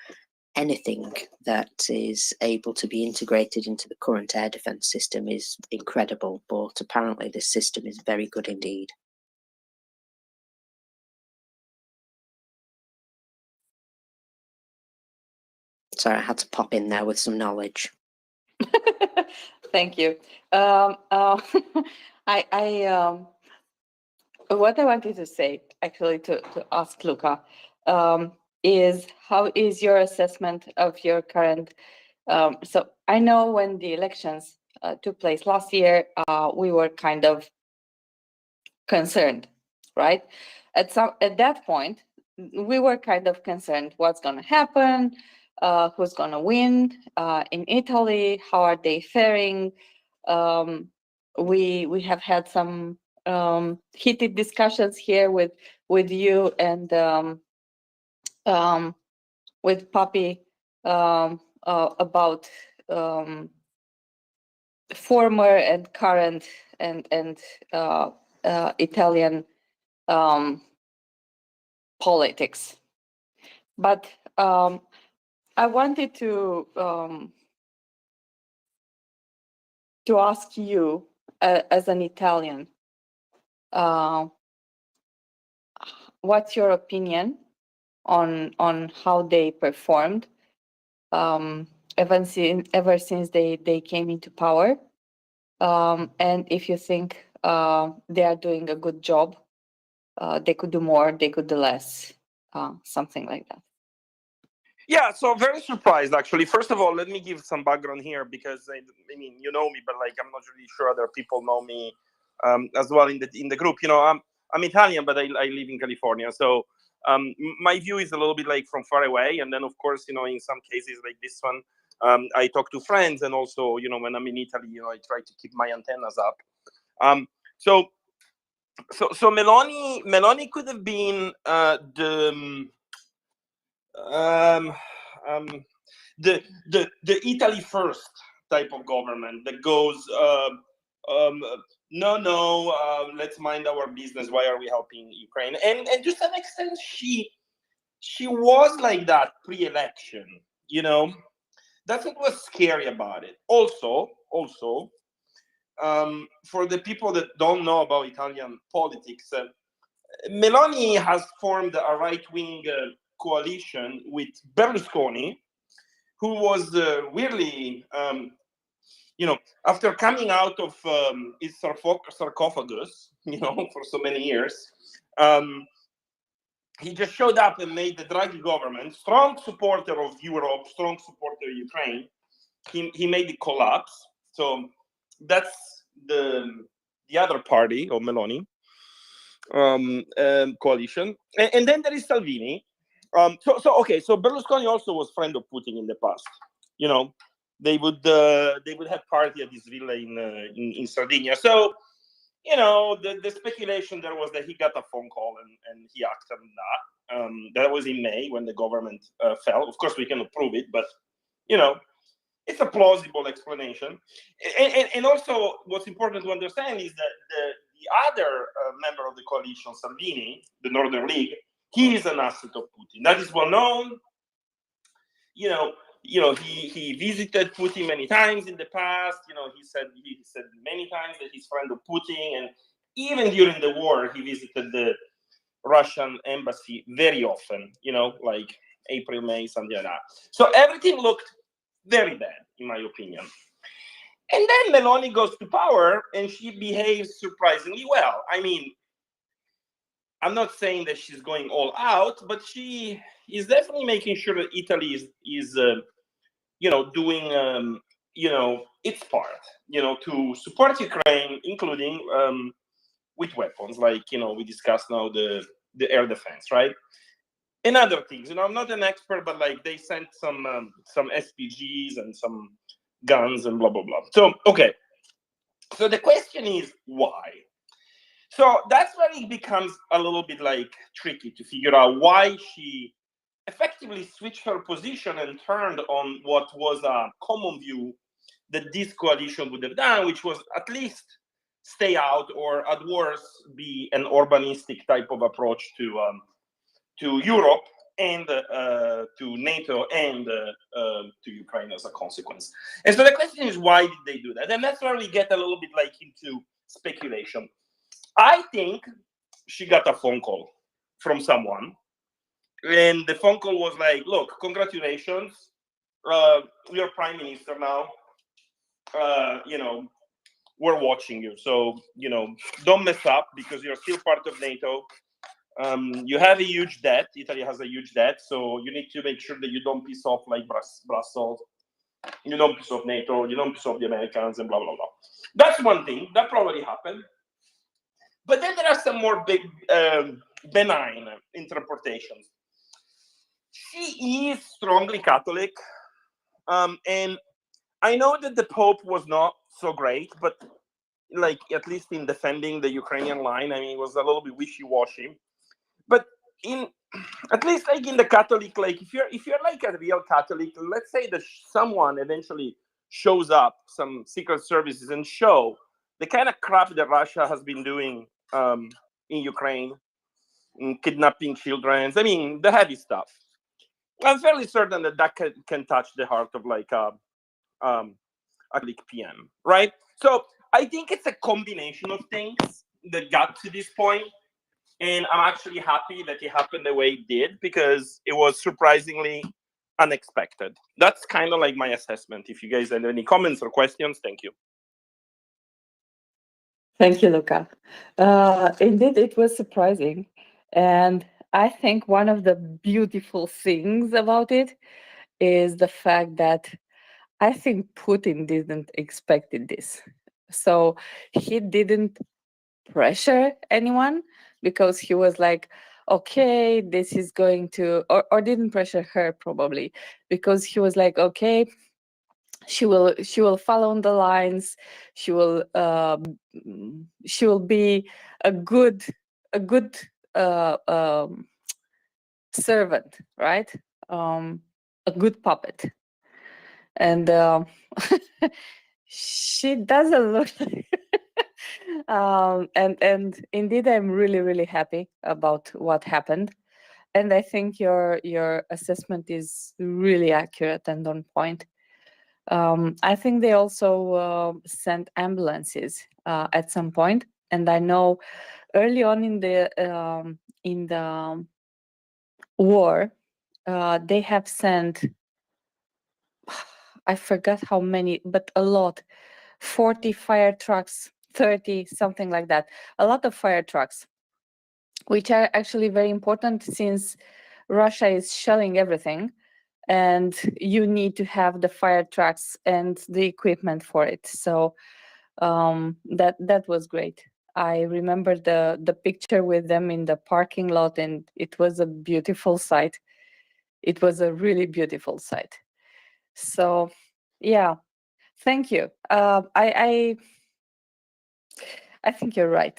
Speaker 9: anything that is able to be integrated into the current air defense system is incredible, but apparently this system is very good indeed. So I had to pop in there with some knowledge.
Speaker 2: Thank you. What I wanted to say, actually, to ask Luca, is how is your assessment of your current? So I know when the elections took place last year, we were kind of concerned, right? At that point, we were kind of concerned what's going to happen. who's going to win in Italy, how are they faring. We have had some heated discussions here with you and with Papi about former and current and Italian politics. But I wanted to ask you, as an Italian, what's your opinion on how they performed ever since they came into power, and if you think they are doing a good job, they could do more, they could do less, something like that.
Speaker 11: Yeah, so very surprised actually. First of all, let me give some background here because I mean, you know me, but like I'm not really sure other people know me as well in the group. You know, I'm Italian, but I live in California, so my view is a little bit like from far away. And then of course, you know, in some cases like this one, I talk to friends, and also, you know, when I'm in Italy, you know, I try to keep my antennas up. So Meloni could have been the Italy first type of government that goes no, let's mind our business, why are we helping Ukraine, and to some extent she was like that pre-election, you know. That's what was scary about it. Also for the people that don't know about Italian politics, Meloni has formed a right-wing coalition with Berlusconi, who was weirdly, you know, after coming out of his sarcophagus, you know, for so many years, he just showed up and made the Draghi government, strong supporter of Europe, strong supporter of Ukraine. He made it collapse. So that's the other party of Meloni coalition, and then there is Salvini. So Berlusconi also was friend of Putin in the past. You know, they would have party at this villa in Sardinia. So, you know, the speculation there was that he got a phone call and he acted on that. That was in May when the government fell. Of course, we cannot prove it, but you know, it's a plausible explanation. And also, what's important to understand is that the other member of the coalition, Salvini, the Northern League, he is an asset of Putin. That is well known. You know, he visited Putin many times in the past. You know, he said many times that he's friend of Putin, and even during the war, he visited the Russian embassy very often. You know, like April, May, something like that. So everything looked very bad, in my opinion. And then Meloni goes to power, and she behaves surprisingly well. I mean, I'm not saying that she's going all out, but she is definitely making sure that Italy is you know, doing you know, its part, you know, to support Ukraine, including with weapons, like, you know, we discussed now the air defense, right? And other things. You know, I'm not an expert, but like they sent some SPGs and some guns and blah blah blah. So okay, so the question is why. So that's where it becomes a little bit like tricky to figure out why she effectively switched her position and turned on what was a common view that this coalition would have done, which was at least stay out, or at worst be an urbanistic type of approach to Europe and to NATO and to Ukraine as a consequence. And so the question is, why did they do that? And that's where we get a little bit like into speculation. I think she got a phone call from someone, and the phone call was like, look, congratulations, you're prime minister now. You know, we're watching you. So, you know, don't mess up because you're still part of NATO. You have a huge debt. Italy has a huge debt. So you need to make sure that you don't piss off like Brussels. You don't piss off NATO. You don't piss off the Americans and blah, blah, blah. That's one thing. That probably happened. But then there are some more big benign interpretations. she is strongly Catholic, and I know that the Pope was not so great, but like at least in defending the Ukrainian line, I mean, it was a little bit wishy-washy. But in at least like in the Catholic, like if you're like a real Catholic, let's say that someone eventually shows up, some secret services, and show the kind of crap that Russia has been doing in Ukraine, in kidnapping children. I mean, the heavy stuff. I'm fairly certain that that can touch the heart of like a Catholic PM, right? So I think it's a combination of things that got to this point. And I'm actually happy that it happened the way it did, because it was surprisingly unexpected. That's kind of like my assessment. If you guys have any comments or questions, thank you.
Speaker 2: Thank you, Luca. Indeed, it was surprising. And I think one of the beautiful things about it is the fact that I think Putin didn't expect this. So he didn't pressure anyone, because he was like, okay, this is going to, or didn't pressure her probably, because he was like, okay, she will follow the lines, she will be a good servant, right? A good puppet. And she doesn't look like and indeed I'm really happy about what happened, and I think your assessment is really accurate and on point. I think they also sent ambulances at some point, and I know early on in the war they have sent, I forgot how many, but a lot, 40 fire trucks, 30, something like that, a lot of fire trucks, which are actually very important since Russia is shelling everything, and you need to have the fire trucks and the equipment for it. So that was great. I remember the picture with them in the parking lot, and it was a beautiful sight. It was a really beautiful sight. So yeah, thank you. I think you're right,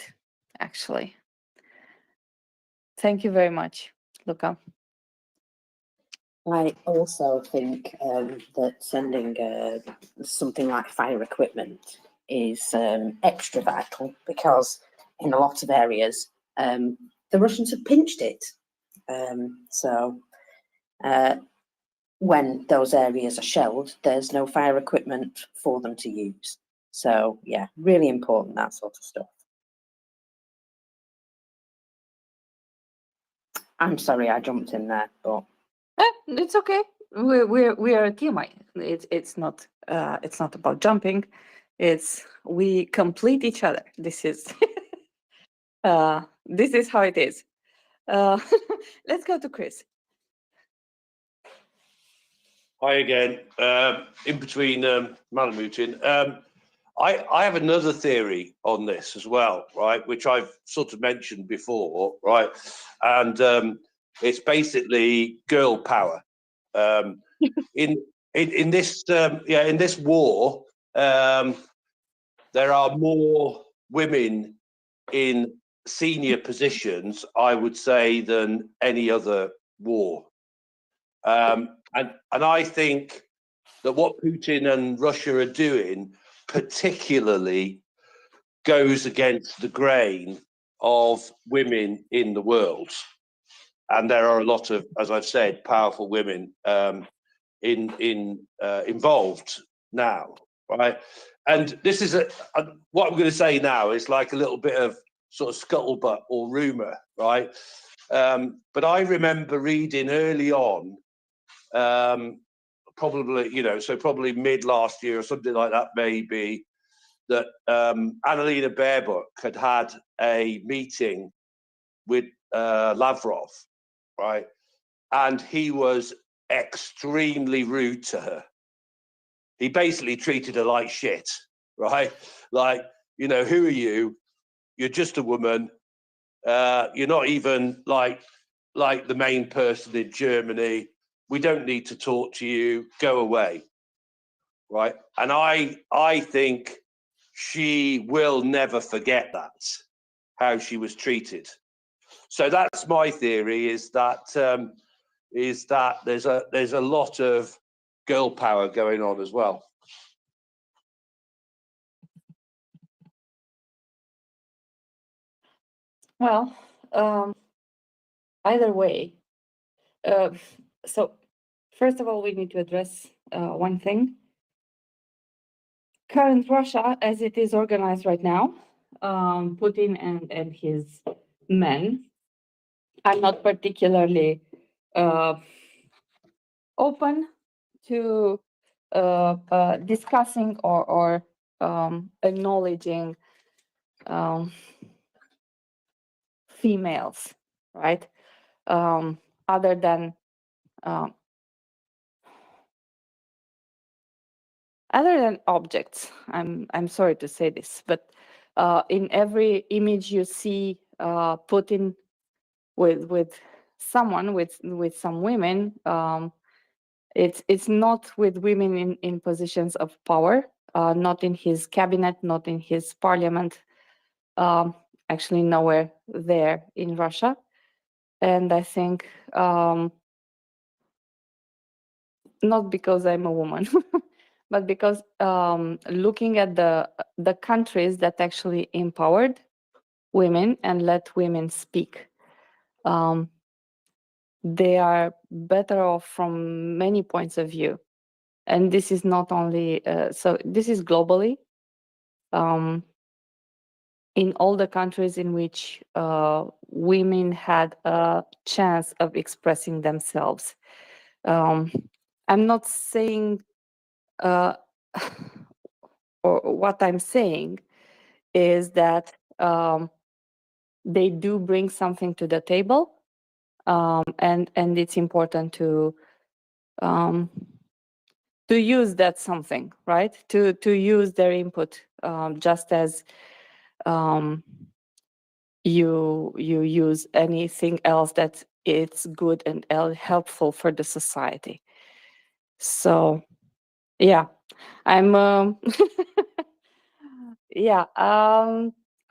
Speaker 2: actually. Thank you very much, Luca.
Speaker 9: I also think that sending something like fire equipment is extra vital, because in a lot of areas the Russians have pinched it. So when those areas are shelled, there's no fire equipment for them to use. So yeah, really important, that sort of stuff. I'm sorry I jumped in there, but
Speaker 2: It's okay. We are a team. It's not about jumping. It's we complete each other. This is this is how it is. Let's go to Chris.
Speaker 8: Hi again. In between Malamutin, I have another theory on this as well, right? Which I've sort of mentioned before, right? And it's basically girl power. In this in this war, there are more women in senior positions, I would say, than any other war. And I think that what Putin and Russia are doing particularly goes against the grain of women in the world. And there are a lot of, as I've said, powerful women involved now, right? And this is what I'm going to say now is like a little bit of sort of scuttlebutt or rumor, right? But I remember reading early on, probably, so probably mid last year or something like that, maybe, that Annalena Baerbock had a meeting with Lavrov, right? And he was extremely rude to her. He basically treated her like shit, right? Like, who are you? You're just a woman. You're not even like, like the main person in Germany, we don't need to talk to you, go away. Right. And I think she will never forget that, how she was treated. So that's my theory, is that there's a lot of girl power going on as well.
Speaker 2: Well, either way. So first of all, we need to address one thing. Current Russia, as it is organized right now, Putin and his men are not particularly open to discussing or acknowledging females, right? Other than objects. I'm sorry to say this, but in every image you see Putin with someone, with some women, it's not with women in positions of power, not in his cabinet, not in his parliament, actually nowhere there in Russia. And I think not because I'm a woman, but because looking at the countries that actually empowered women and let women speak, they are better off from many points of view. And this is not only, so this is globally, in all the countries in which women had a chance of expressing themselves. I'm not saying, or what I'm saying is that they do bring something to the table, and it's important to use that something, right? To use their input, just as you use anything else that it's good and helpful for the society. So yeah, I'm yeah.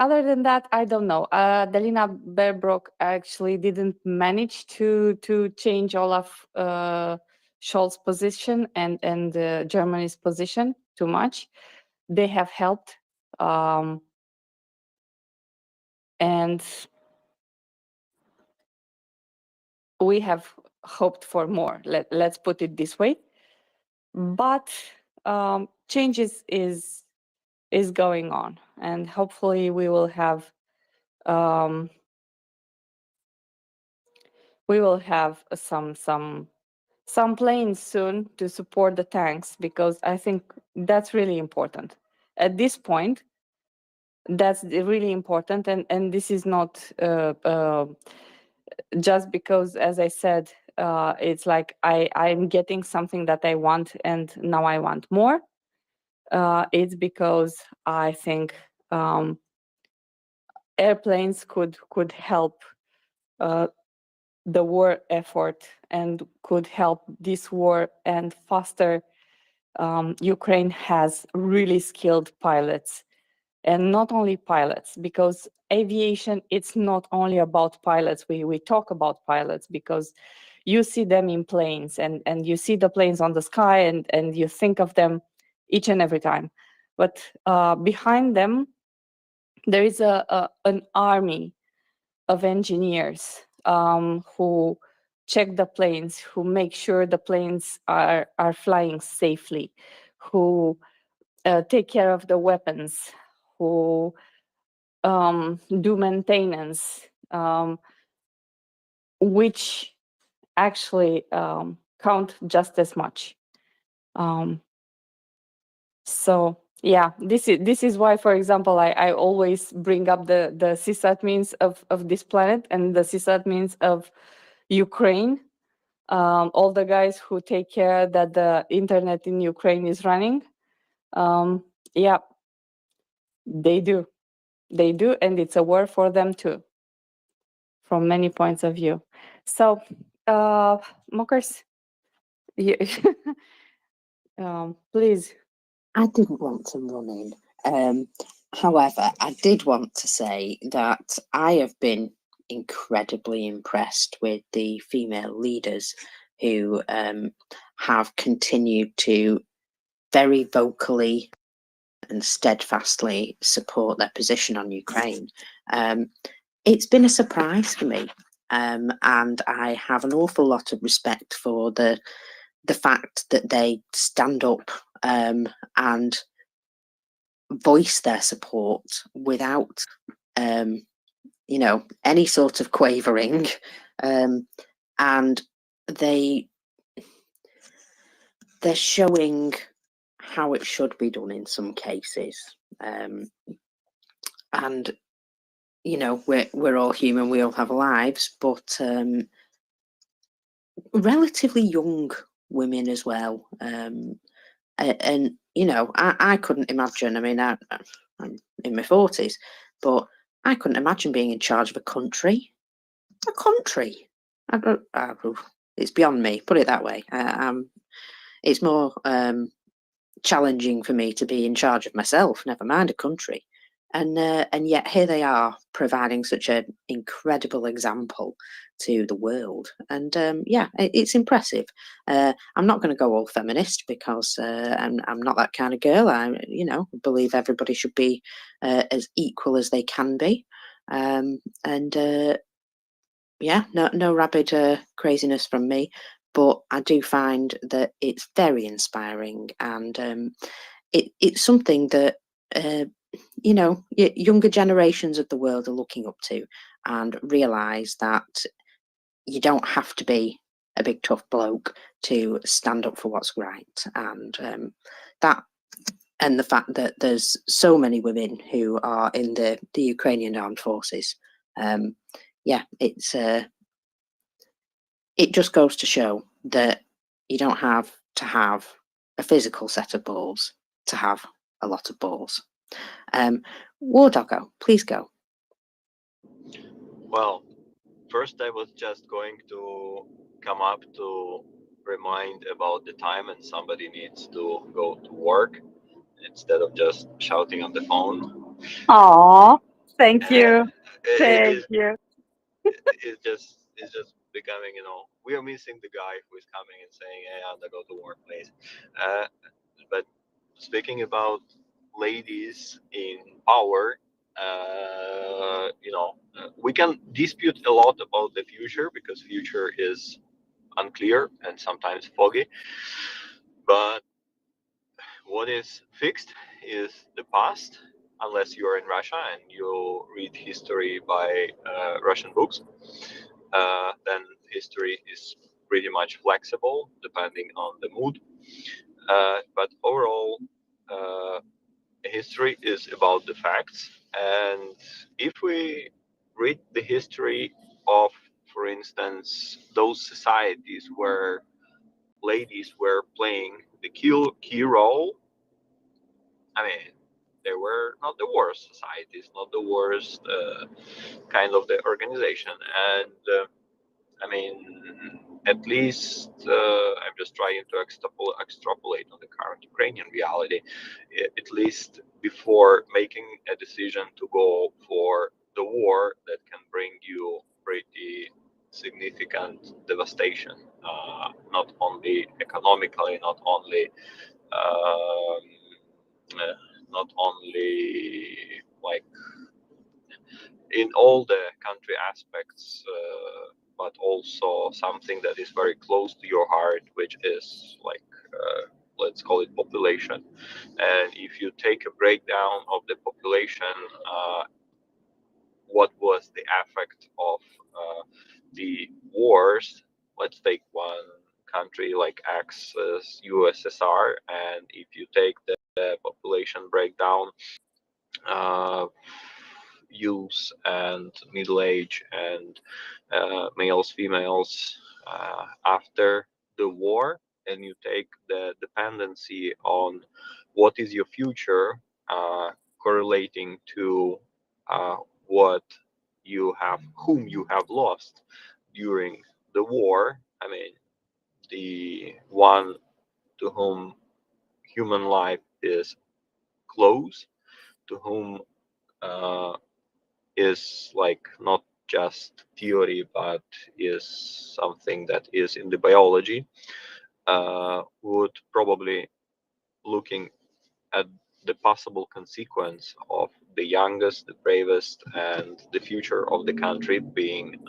Speaker 2: Other than that, I don't know. Delina Baerbock actually didn't manage to change Olaf Scholz's position and Germany's position too much. They have helped, and we have hoped for more. Let's put it this way. But change is going on, and hopefully we will have some planes soon to support the tanks, because I think that's really important. At this point, that's really important, and this is not just because, as I said, it's like I'm getting something that I want and now I want more. It's because I think airplanes could help the war effort and could help this war end faster. Ukraine has really skilled pilots, and not only pilots, because aviation, it's not only about pilots. We talk about pilots because you see them in planes, and you see the planes on the sky, and you think of them each and every time. But behind them, there is an army of engineers who check the planes, who make sure the planes are flying safely, who take care of the weapons, who do maintenance, which actually count just as much. So yeah, this is why, for example, I always bring up the sysadmins of this planet and the sysadmins of Ukraine, all the guys who take care that the internet in Ukraine is running. Yeah, they do, and it's a war for them too. from many points of view. So, Mokers, you, please.
Speaker 9: I didn't want to run in. However, I did want to say that I have been incredibly impressed with the female leaders who have continued to very vocally and steadfastly support their position on Ukraine. It's been a surprise for me, and I have an awful lot of respect for the fact that they stand up and voice their support without, you know, any sort of quavering, and they're showing how it should be done in some cases, and you know, we're all human, we all have lives, but relatively young women as well, and you know, I couldn't imagine. I mean, I'm in my 40s, but I couldn't imagine being in charge of a country. A country. It's beyond me. Put it that way. It's more challenging for me to be in charge of myself. Never mind a country. And yet here they are providing such an incredible example to the world. And yeah, it's impressive. I'm not going to go all feminist because I'm not that kind of girl. I, you know, believe everybody should be as equal as they can be. And yeah, no rabid craziness from me. But I do find that it's very inspiring, and it's something that you know, younger generations of the world are looking up to and realise that you don't have to be a big tough bloke to stand up for what's right, and that, and the fact that there's so many women who are in the Ukrainian armed forces, yeah, it just goes to show that you don't have to have a physical set of balls to have a lot of balls. War Doggo, please go.
Speaker 10: Well, first I was just going to come up to remind about the time and somebody needs to go to work instead of just shouting on the phone.
Speaker 2: Aw, thank you.
Speaker 10: It,
Speaker 2: Thank you.
Speaker 10: it's just becoming, you know, we are missing the guy who is coming and saying, "Hey, I have to go to work, please." But speaking about ladies in power, you know, we can dispute a lot about the future because future is unclear and sometimes foggy. But what is fixed is the past, unless you're in Russia and you read history by Russian books. Then history is pretty much flexible depending on the mood. But overall, history is about the facts. And if we read the history of, for instance, those societies where ladies were playing the key role, I mean, they were not the worst societies, not the worst kind of the organization. And I mean, at least I'm just trying to extrapolate on the current Ukrainian reality. At least before making a decision to go for the war that can bring you pretty significant devastation, not only economically, not only like in all the country aspects, but also something that is very close to your heart, which is like, let's call it population. And if you take a breakdown of the population, what was the effect of the wars? Let's take one country like ex-USSR, and if you take the population breakdown, youth and middle age and males, females after the war, and you take the dependency on what is your future correlating to what whom you have lost during the war. I mean, the one to whom human life is close, to whom is like not just theory, but is something that is in the biology, would probably looking at the possible consequence of the youngest, the bravest, and the future of the country being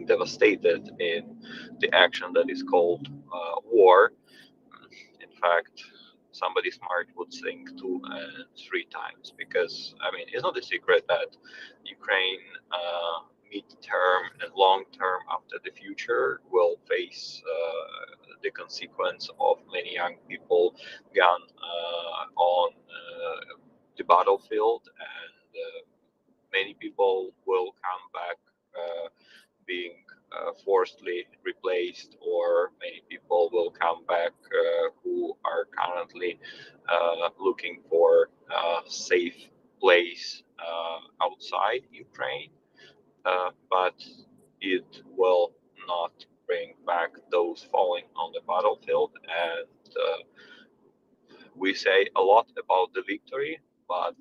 Speaker 10: devastated in the action that is called war. In fact, somebody smart would think 2 and 3 times, because I mean, it's not a secret that Ukraine mid-term and long-term after the future will face the consequence of many young people gone on the battlefield, and many people will come back being forcibly replaced, or many people will come back who are currently looking for a safe place outside Ukraine, but it will not bring back those falling on the battlefield. And we say a lot about the victory, but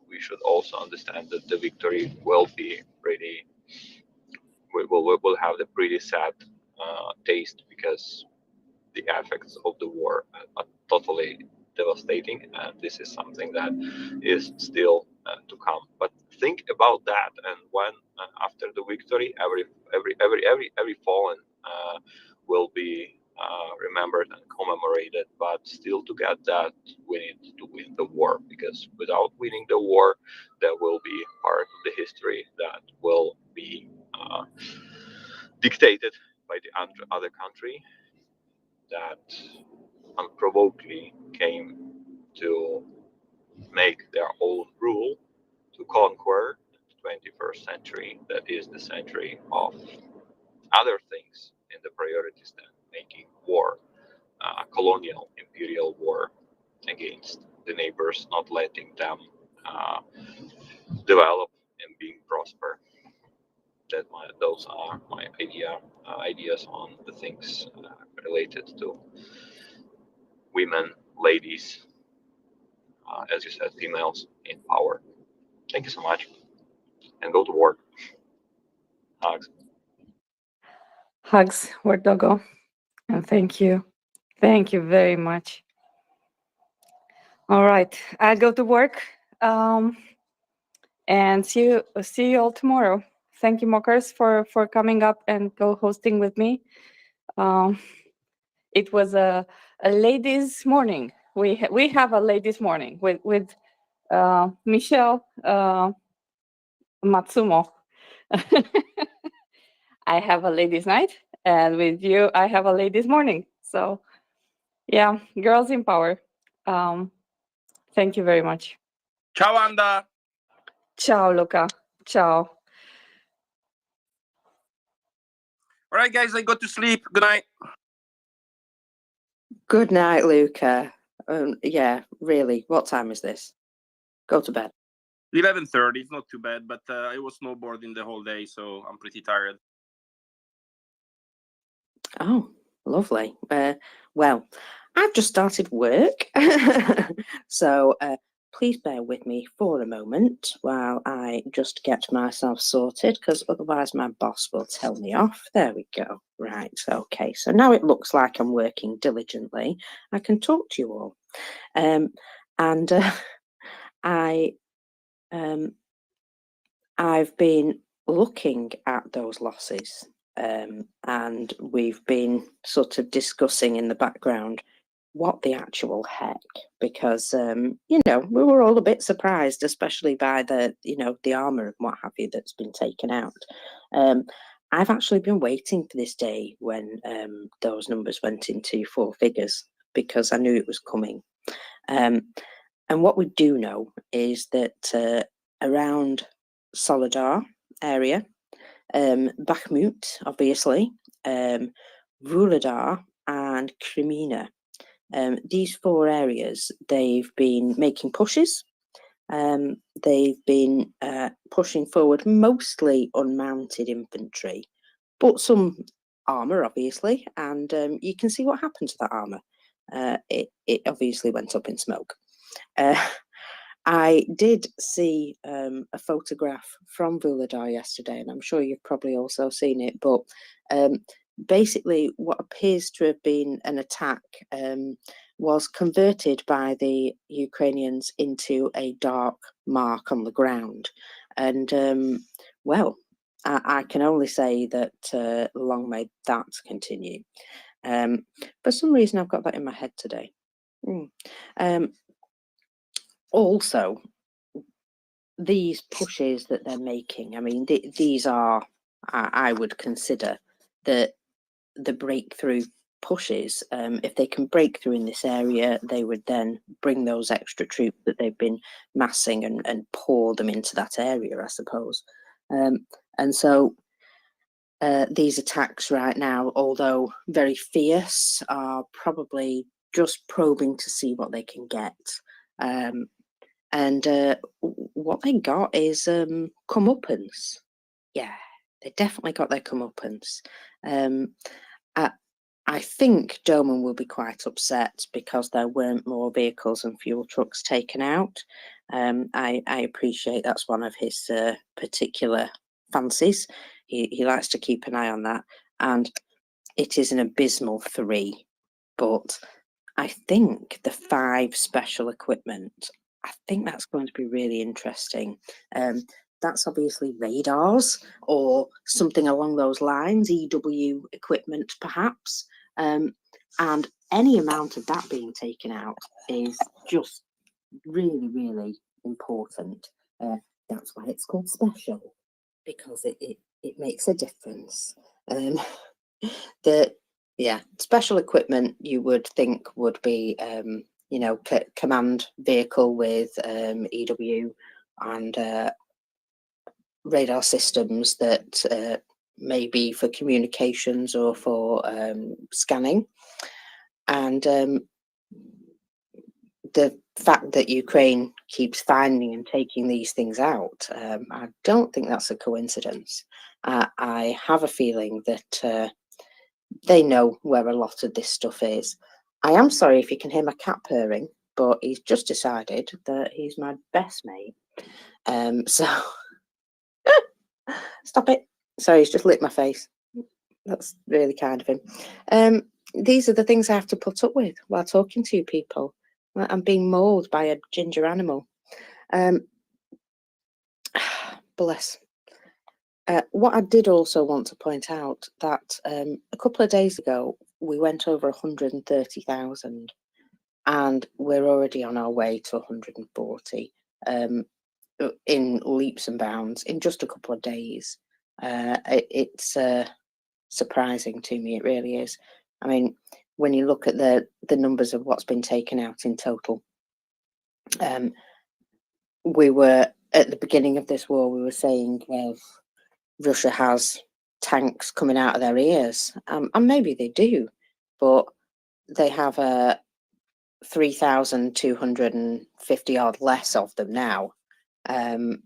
Speaker 10: we should also understand that the victory will be pretty, will have the pretty sad taste, because the effects of the war are totally devastating, and this is something that is still to come. But think about that, and when after the victory, every fallen will be remembered and commemorated. But still, to get that, we need to win the war, because without winning the war, there will be part of the history that will be dictated by the other country that unprovokedly came to make their own rule, to conquer the 21st century, that is the century of other things in the priorities than making war, colonial imperial war against the neighbors, not letting them develop and being prosper. Those are my ideas on the things related to women, ladies, as you said, females in power. Thank you so much, and go to work. Hugs.
Speaker 2: Hugs, word doggo. And thank you. Thank you very much. All right, I'll go to work. And see you all tomorrow. Thank you, Mockers, for coming up and co-hosting with me. It was a ladies' morning. We have a ladies' morning with Michelle Matsumo. I have a ladies' night, and with you, I have a ladies' morning. So, yeah, girls in power. Thank you very much.
Speaker 11: Ciao, Wanda.
Speaker 2: Ciao, Luca. Ciao.
Speaker 11: All right, guys, I go to sleep. Good night.
Speaker 9: Good night, Luca. Yeah, really. What time is this? Go to bed.
Speaker 11: 11:30. It's not too bad, but I was snowboarding the whole day, so I'm pretty tired.
Speaker 9: Oh, lovely. Well, I've just started work, so please bear with me for a moment while I just get myself sorted, because otherwise my boss will tell me off. There we go. Right. Okay. So now it looks like I'm working diligently. I can talk to you all. I've been looking at those losses, and we've been sort of discussing in the background what the actual heck, because we were all a bit surprised, especially by the armor and what have you that's been taken out. I've actually been waiting for this day when those numbers went into 4 figures, because I knew it was coming. And what we do know is that around Solidar area, Bakhmut, obviously, Vuhledar and Krymina. These 4 areas, they've been making pushes, They've been pushing forward mostly unmounted infantry, but some armour, obviously, and you can see what happened to that armour. It obviously went up in smoke. I did see a photograph from Vuhledar yesterday, and I'm sure you've probably also seen it, but basically what appears to have been an attack was converted by the Ukrainians into a dark mark on the ground. And well, I can only say that long may that continue. For some reason, I've got that in my head today. Also, these pushes that they're making, I mean, these are, I would consider the breakthrough pushes. If they can break through in this area, they would then bring those extra troops that they've been massing and pour them into that area, I suppose. And so these attacks right now, although very fierce, are probably just probing to see what they can get. And what they got is comeuppance. Yeah, they definitely got their comeuppance. I think Doman will be quite upset because there weren't more vehicles and fuel trucks taken out. I appreciate that's one of his particular fancies. He likes to keep an eye on that, and it is an abysmal 3. But I think the 5 special equipment, I think that's going to be really interesting. That's obviously radars or something along those lines, EW equipment perhaps. And any amount of that being taken out is just really, really important. That's why it's called special, because it makes a difference. Special equipment you would think would be, you know, command vehicle with EW and radar systems that may be for communications or for scanning. And the fact that Ukraine keeps finding and taking these things out, I don't think that's a coincidence. I have a feeling that they know where a lot of this stuff is. I am sorry if you can hear my cat purring, but he's just decided that he's my best mate. So stop it. Sorry, he's just licked my face. That's really kind of him. These are the things I have to put up with while talking to you people. I'm being mauled by a ginger animal. Bless. What I did also want to point out that a couple of days ago, we went over 130,000 and we're already on our way to 140 in leaps and bounds in just a couple of days. It's surprising to me, it really is. I mean, when you look at the numbers of what's been taken out in total, we were at the beginning of this war, we were saying, well, Russia has tanks coming out of their ears, and maybe they do, but they have 3,250 odd less of them now, and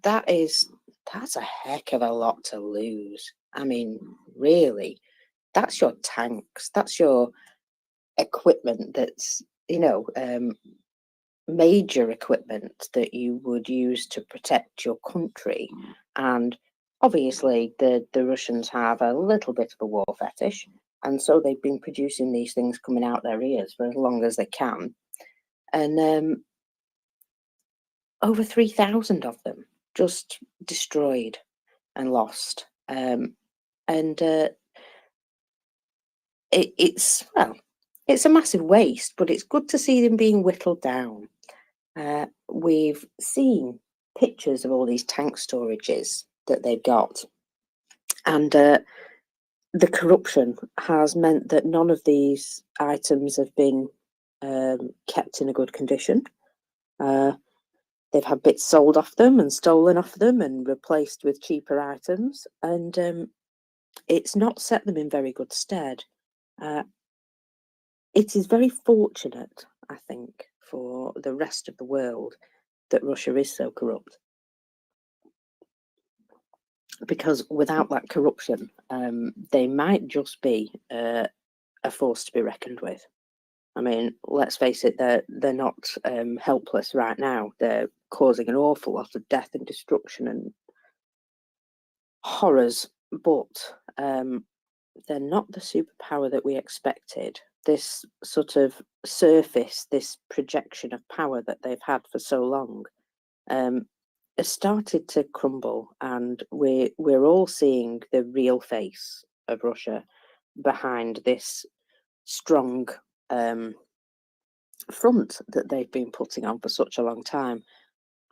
Speaker 9: that's a heck of a lot to lose. I mean, really, that's your tanks, that's your equipment, that's, you know, major equipment that you would use to protect your country. And obviously the Russians have a little bit of a war fetish, and so they've been producing these things coming out their ears for as long as they can, and over 3,000 of them just destroyed and lost. It's a massive waste, but it's good to see them being whittled down. We've seen pictures of all these tank storages that they've got, and the corruption has meant that none of these items have been kept in a good condition. They've had bits sold off them and stolen off them and replaced with cheaper items, and it's not set them in very good stead. It is very fortunate, I think, for the rest of the world that Russia is so corrupt. Because without that corruption, they might just be a force to be reckoned with. I mean, let's face it, they're not helpless right now. They're causing an awful lot of death and destruction and horrors, but they're not the superpower that we expected. This sort of surface, this projection of power that they've had for so long, has started to crumble, and we're all seeing the real face of Russia behind this strong front that they've been putting on for such a long time.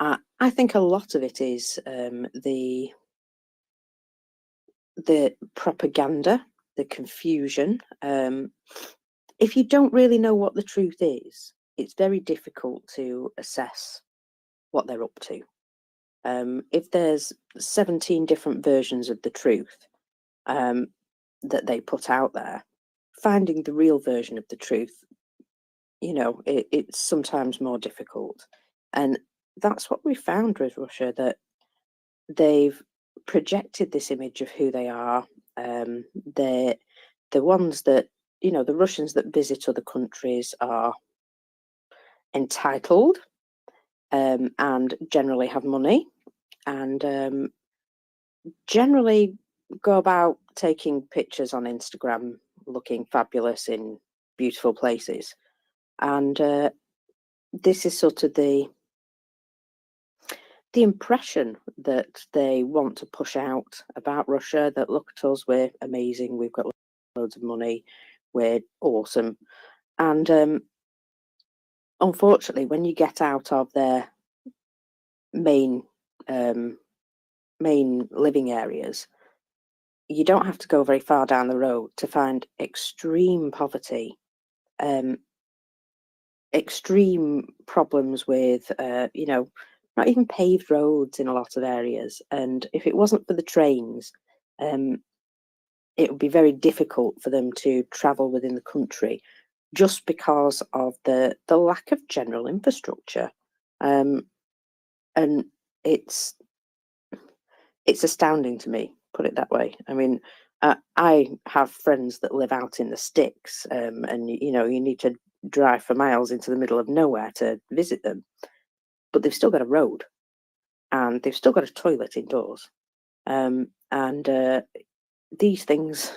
Speaker 9: I think a lot of it is the propaganda, the confusion. If you don't really know what the truth is, it's very difficult to assess what they're up to. If there's 17 different versions of the truth that they put out there, finding the real version of the truth, you know, it's sometimes more difficult. And that's what we found with Russia, that they've projected this image of who they are. They're the ones that, you know, the Russians that visit other countries are entitled and generally have money, and generally go about taking pictures on Instagram looking fabulous in beautiful places. And this is sort of the impression that they want to push out about Russia, that look at us, we're amazing, we've got loads of money, we're awesome. And unfortunately, when you get out of their main living areas, you don't have to go very far down the road to find extreme poverty, extreme problems with, you know, not even paved roads in a lot of areas. And if it wasn't for the trains, it would be very difficult for them to travel within the country, just because of the lack of general infrastructure. And it's astounding to me, put it that way. I mean, I have friends that live out in the sticks, and you know, you need to drive for miles into the middle of nowhere to visit them, but they've still got a road, and they've still got a toilet indoors. And these things,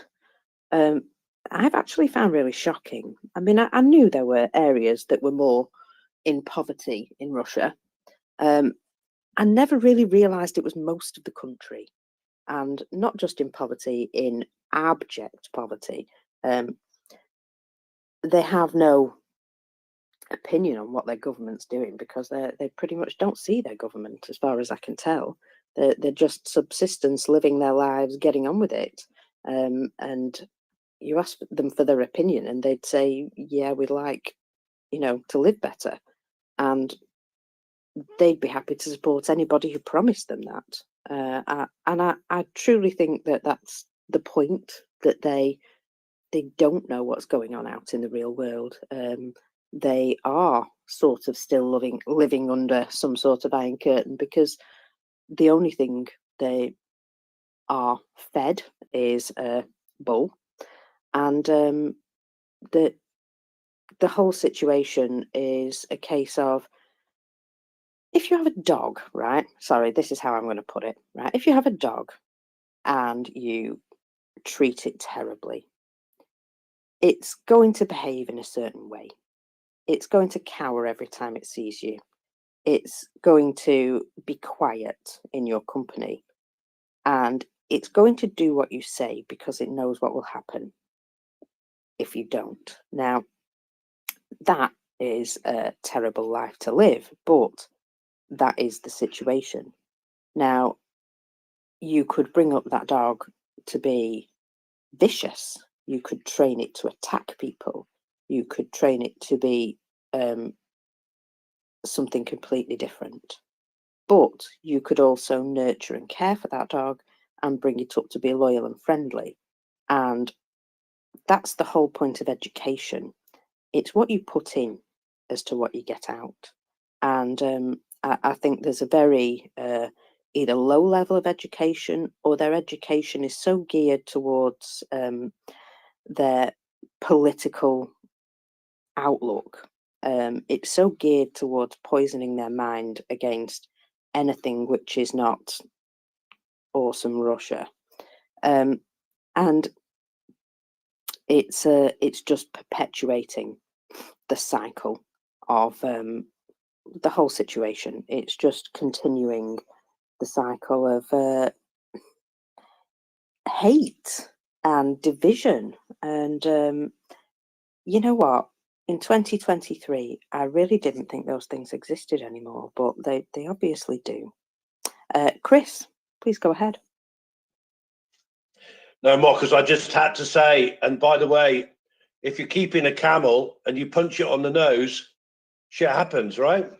Speaker 9: I've actually found really shocking. I mean, I knew there were areas that were more in poverty in Russia. I never really realised it was most of the country, and not just in poverty, in abject poverty. They have no opinion on what their government's doing, because they pretty much don't see their government, as far as I can tell. They're just subsistence, living their lives, getting on with it. And you ask them for their opinion, and they'd say, "Yeah, we'd like, you know, to live better," and they'd be happy to support anybody who promised them that. And I truly think that that's the point, that they don't know what's going on out in the real world. They are sort of still living under some sort of iron curtain, because the only thing they are fed is bull. And the whole situation is a case of, if you have a dog, right? Sorry, this is how I'm going to put it, right? If you have a dog and you treat it terribly, it's going to behave in a certain way. It's going to cower every time it sees you. It's going to be quiet in your company. And it's going to do what you say, because it knows what will happen if you don't. Now, that is a terrible life to live, but that is the situation. Now, you could bring up that dog to be vicious. You could train it to attack people. You could train it to be something completely different. But you could also nurture and care for that dog and bring it up to be loyal and friendly. And that's the whole point of education. It's what you put in. as to what you get out. And I think there's a very either low level of education, or their education is so geared towards their political outlook. It's so geared towards poisoning their mind against anything which is not awesome Russia. And it's just perpetuating the cycle of the whole situation. It's just continuing the cycle of hate and division. And you know what? In 2023, I really didn't think those things existed anymore, but they obviously do. Chris, please go ahead.
Speaker 8: No, Marcus, I just had to say, and by the way, if you're keeping a camel and you punch it on the nose, shit happens, right?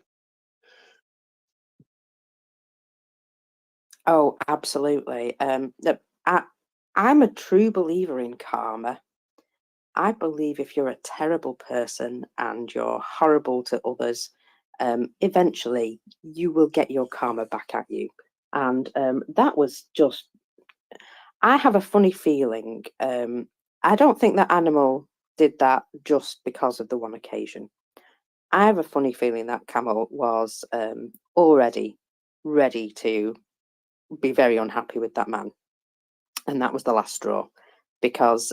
Speaker 9: Oh, absolutely. I'm a true believer in karma. I believe if you're a terrible person and you're horrible to others, eventually you will get your karma back at you. And that was just, I have a funny feeling. I don't think that animal did that just because of the one occasion. I have a funny feeling that camel was already ready to be very unhappy with that man. And that was the last straw, because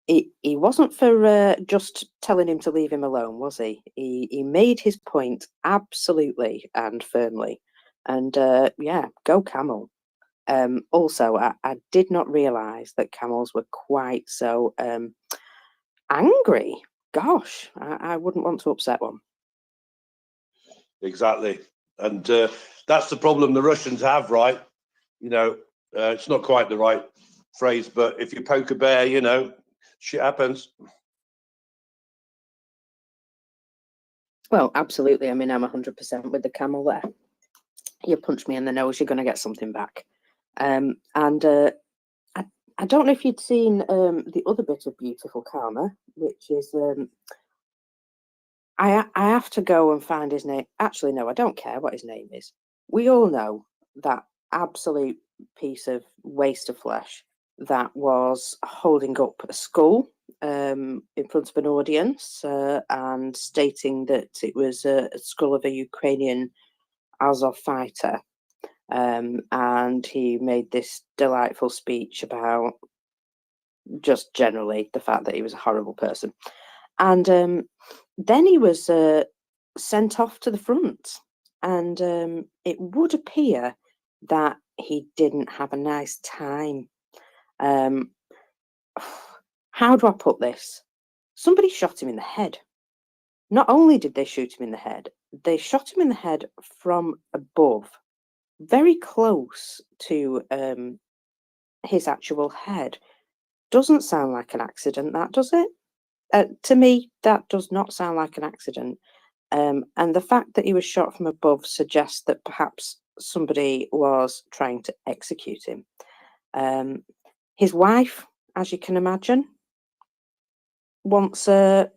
Speaker 9: he wasn't for just telling him to leave him alone, was he? He made his point absolutely and firmly. And yeah, go camel. Also, I did not realise that camels were quite so angry. Gosh, I wouldn't want to upset one.
Speaker 8: Exactly. And that's the problem the Russians have, right? You know, it's not quite the right phrase, but if you poke a bear, you know, shit happens.
Speaker 9: Well, absolutely. I mean, I'm 100% with the camel there. You punch me in the nose, you're going to get something back. And I don't know if you'd seen the other bit of beautiful karma, which is I have to go and find his name. Actually, no, I don't care what his name is. We all know that absolute piece of waste of flesh that was holding up a skull in front of an audience and stating that it was a skull of a Ukrainian Azov fighter. And he made this delightful speech about just generally the fact that he was a horrible person. And then he was sent off to the front. And it would appear that he didn't have a nice time. How do I put this? Somebody shot him in the head. Not only did they shoot him in the head, they shot him in the head from above, very close to his actual head. Doesn't sound like an accident, that, does it? To me, that does not sound like an accident. And the fact that he was shot from above suggests that perhaps somebody was trying to execute him. His wife, as you can imagine, wants to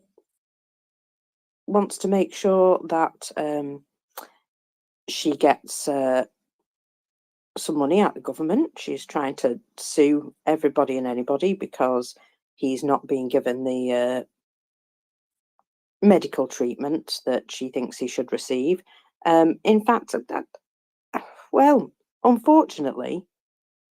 Speaker 9: make sure that she gets some money out of the government. She's trying to sue everybody and anybody because he's not being given the medical treatment that she thinks he should receive. In fact, well, unfortunately,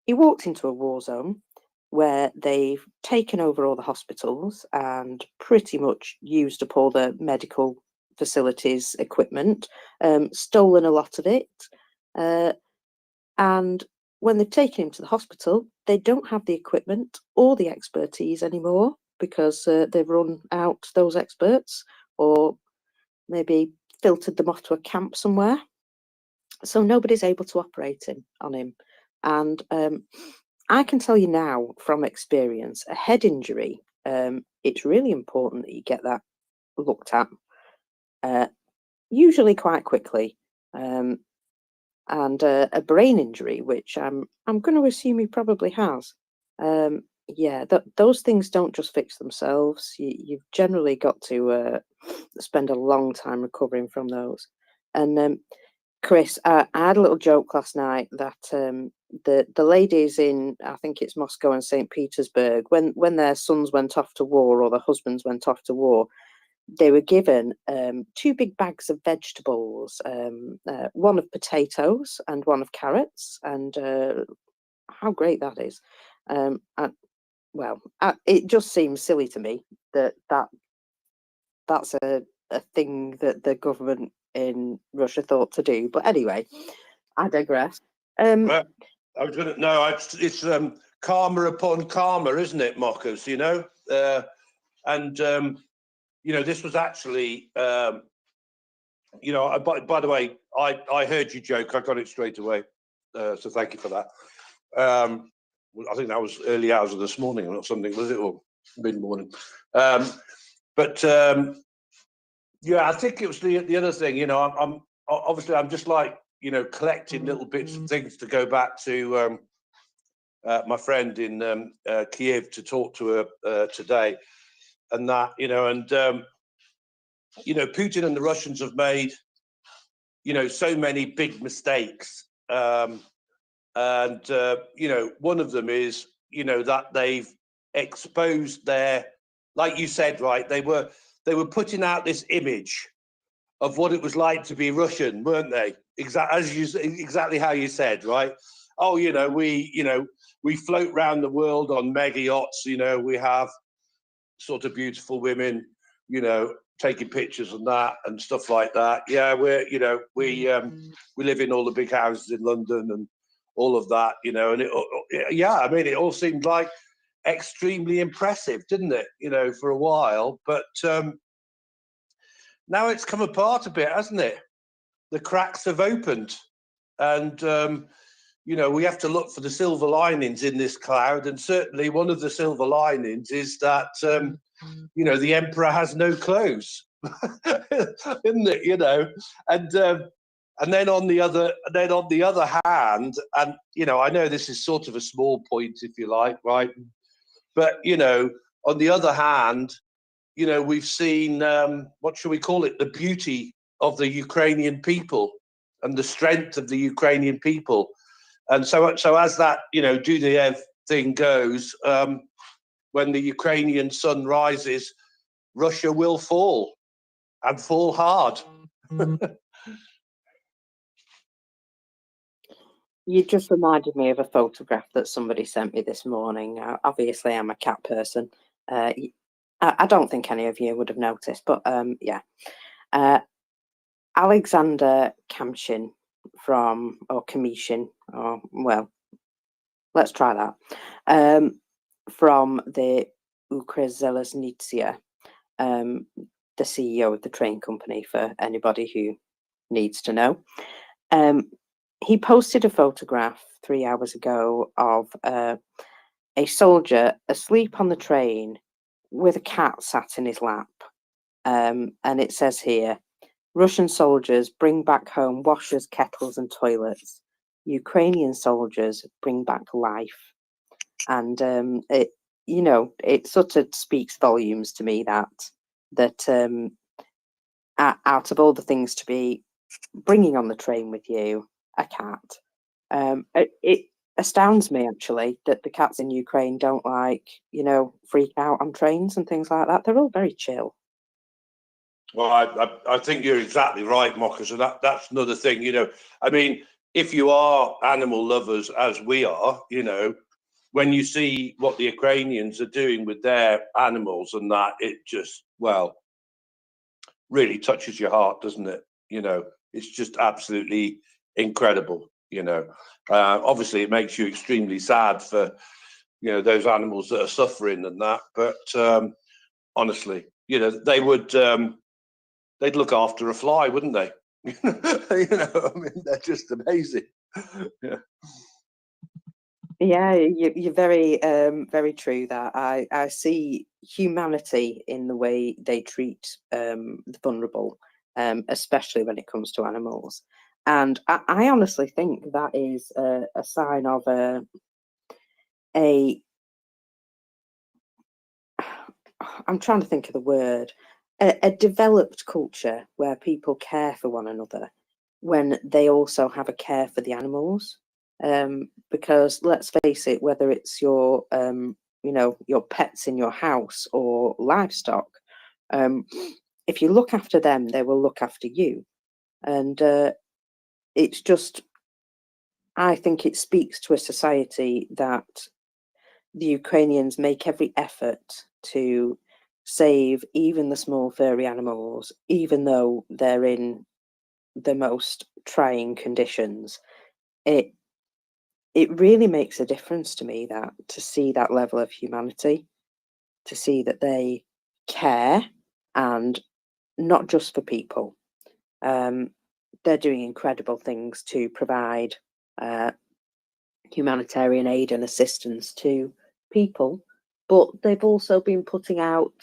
Speaker 9: he walked into a war zone where they've taken over all the hospitals and pretty much used up all the medical facilities equipment, stolen a lot of it. And when they've taken him to the hospital, they don't have the equipment or the expertise anymore because they've run out those experts, or maybe filtered them off to a camp somewhere. So nobody's able to operate on him. And I can tell you now from experience, a head injury, it's really important that you get that looked at, usually quite quickly. And a brain injury, which I'm going to assume he probably has. yeah, those things don't just fix themselves. You've generally got to spend a long time recovering from those. And Chris, I had a little joke last night that the ladies in, I think it's Moscow and St. Petersburg, when their sons went off to war or their husbands went off to war, they were given 2 big bags of vegetables, one of potatoes and one of carrots, and how great that is. And, well, it just seems silly to me that's a thing that the government in Russia thought to do. But anyway, I digress.
Speaker 8: Well, I was going to no, it's karma upon karma, isn't it, Mockers? You know, and you know, this was actually, you know, by the way, I heard you joke. I got it straight away. So thank you for that. I think that was early hours of this morning or something, was it, or mid morning? But yeah, I think it was the other thing. You know, I'm obviously I'm just like, you know, collecting little bits of things to go back to my friend in Kiev to talk to her today, and that, you know, and you know, Putin and the Russians have made, you know, so many big mistakes, and you know, one of them is, you know, that they've exposed their, like you said, right? They were putting out this image of what it was like to be Russian, weren't they? Exactly how you said, right? Oh, you know, we float around the world on mega yachts. You know, we have sort of beautiful women, you know, taking pictures and that and stuff like that. Yeah, you know, we live in all the big houses in London and all of that, you know, and yeah, I mean, it all seemed like extremely impressive, didn't it? You know, for a while, but now it's come apart a bit, hasn't it? The cracks have opened, and you know, we have to look for the silver linings in this cloud, and certainly one of the silver linings is that you know, the emperor has no clothes, isn't it? You know, and then on the other hand, and you know, I know this is sort of a small point, if you like, right? But you know, on the other hand, you know, we've seen what shall we call it? The beauty of the Ukrainian people and the strength of the Ukrainian people, and so as that, you know, Dudayev thing goes, when the Ukrainian sun rises, Russia will fall and fall hard.
Speaker 9: You just reminded me of a photograph that somebody sent me this morning. Obviously, I'm a cat person. I don't think any of you would have noticed, but yeah. Alexander Kamshin or Kamishin, or well, let's try that. From the Ukrzheliznytsia, the CEO of the train company, for anybody who needs to know. He posted a photograph 3 hours ago of a soldier asleep on the train with a cat sat in his lap. And it says here, Russian soldiers bring back home washers, kettles and toilets. Ukrainian soldiers bring back life. And it, you know, it sort of speaks volumes to me that out of all the things to be bringing on the train with you, a cat, it astounds me actually that the cats in Ukraine don't, like, you know, freak out on trains and things like that. They're all very chill.
Speaker 8: Well, I think you're exactly right, Mockers, and that's another thing. You know, I mean, if you are animal lovers as we are, you know, when you see what the Ukrainians are doing with their animals and that, it just, well, really touches your heart, doesn't it? You know, it's just absolutely incredible. You know, obviously it makes you extremely sad for, you know, those animals that are suffering and that. But honestly, you know, they would, they'd look after a fly, wouldn't they? You know, I mean, they're just amazing. Yeah.
Speaker 9: Yeah, you're very, very true. That I see humanity in the way they treat the vulnerable, especially when it comes to animals. And I honestly think that is a sign of a I'm trying to think of the word, a developed culture where people care for one another when they also have a care for the animals. Because let's face it, whether it's your your pets in your house or livestock, if you look after them, they will look after you. And it's just, I think it speaks to a society that the Ukrainians make every effort to save even the small furry animals, even though they're in the most trying conditions. It really makes a difference to me that to see that level of humanity, to see that they care, and not just for people. They're doing incredible things to provide humanitarian aid and assistance to people, but they've also been putting out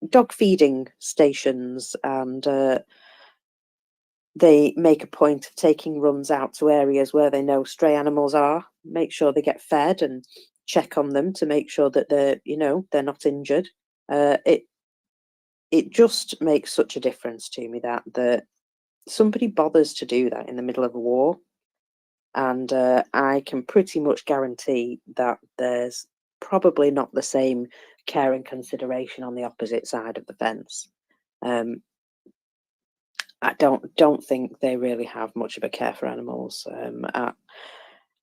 Speaker 9: dog feeding stations, and they make a point of taking runs out to areas where they know stray animals are, make sure they get fed and check on them to make sure that they're not injured. It just makes such a difference to me that somebody bothers to do that in the middle of a war. And I can pretty much guarantee that there's probably not the same care and consideration on the opposite side of the fence. I don't think they really have much of a care for animals.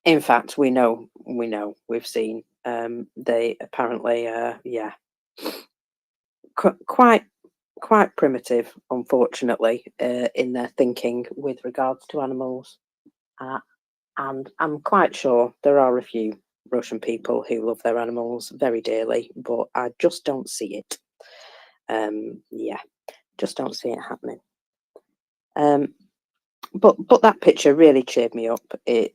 Speaker 9: In fact, we've seen they apparently, quite primitive, unfortunately, in their thinking with regards to animals. And I'm quite sure there are a few Russian people who love their animals very dearly, but I just don't see it. Just don't see it happening. But that picture really cheered me up. It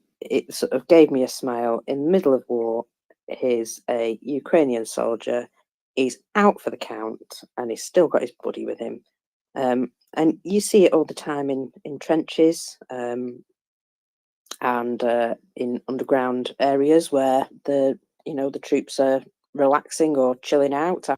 Speaker 9: sort of gave me a smile. In the middle of war, here's a Ukrainian soldier. He's out for the count, and he's still got his buddy with him. And you see it all the time in trenches. And in underground areas where the troops are relaxing or chilling out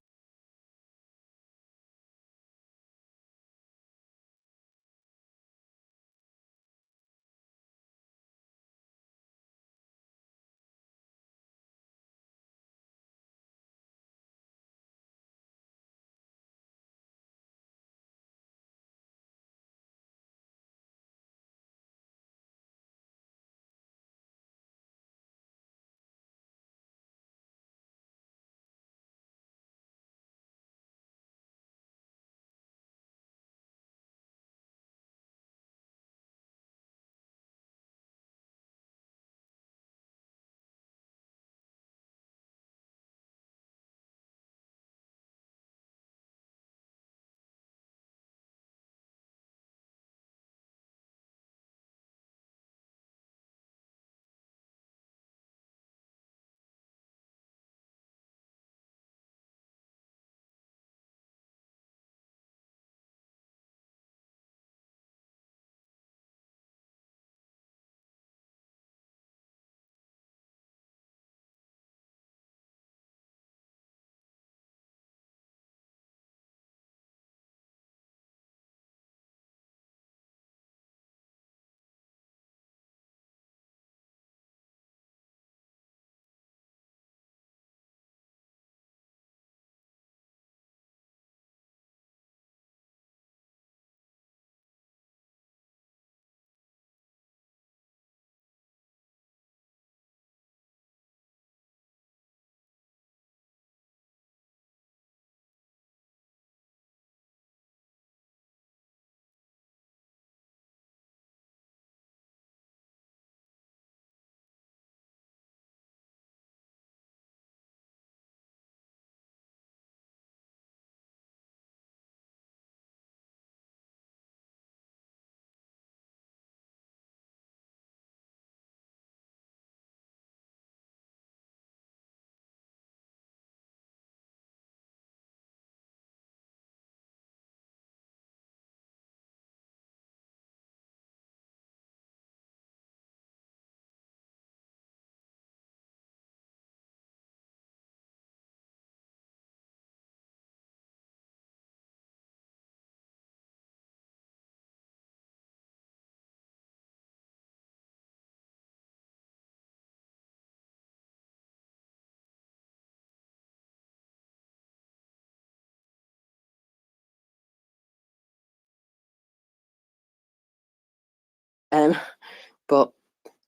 Speaker 9: But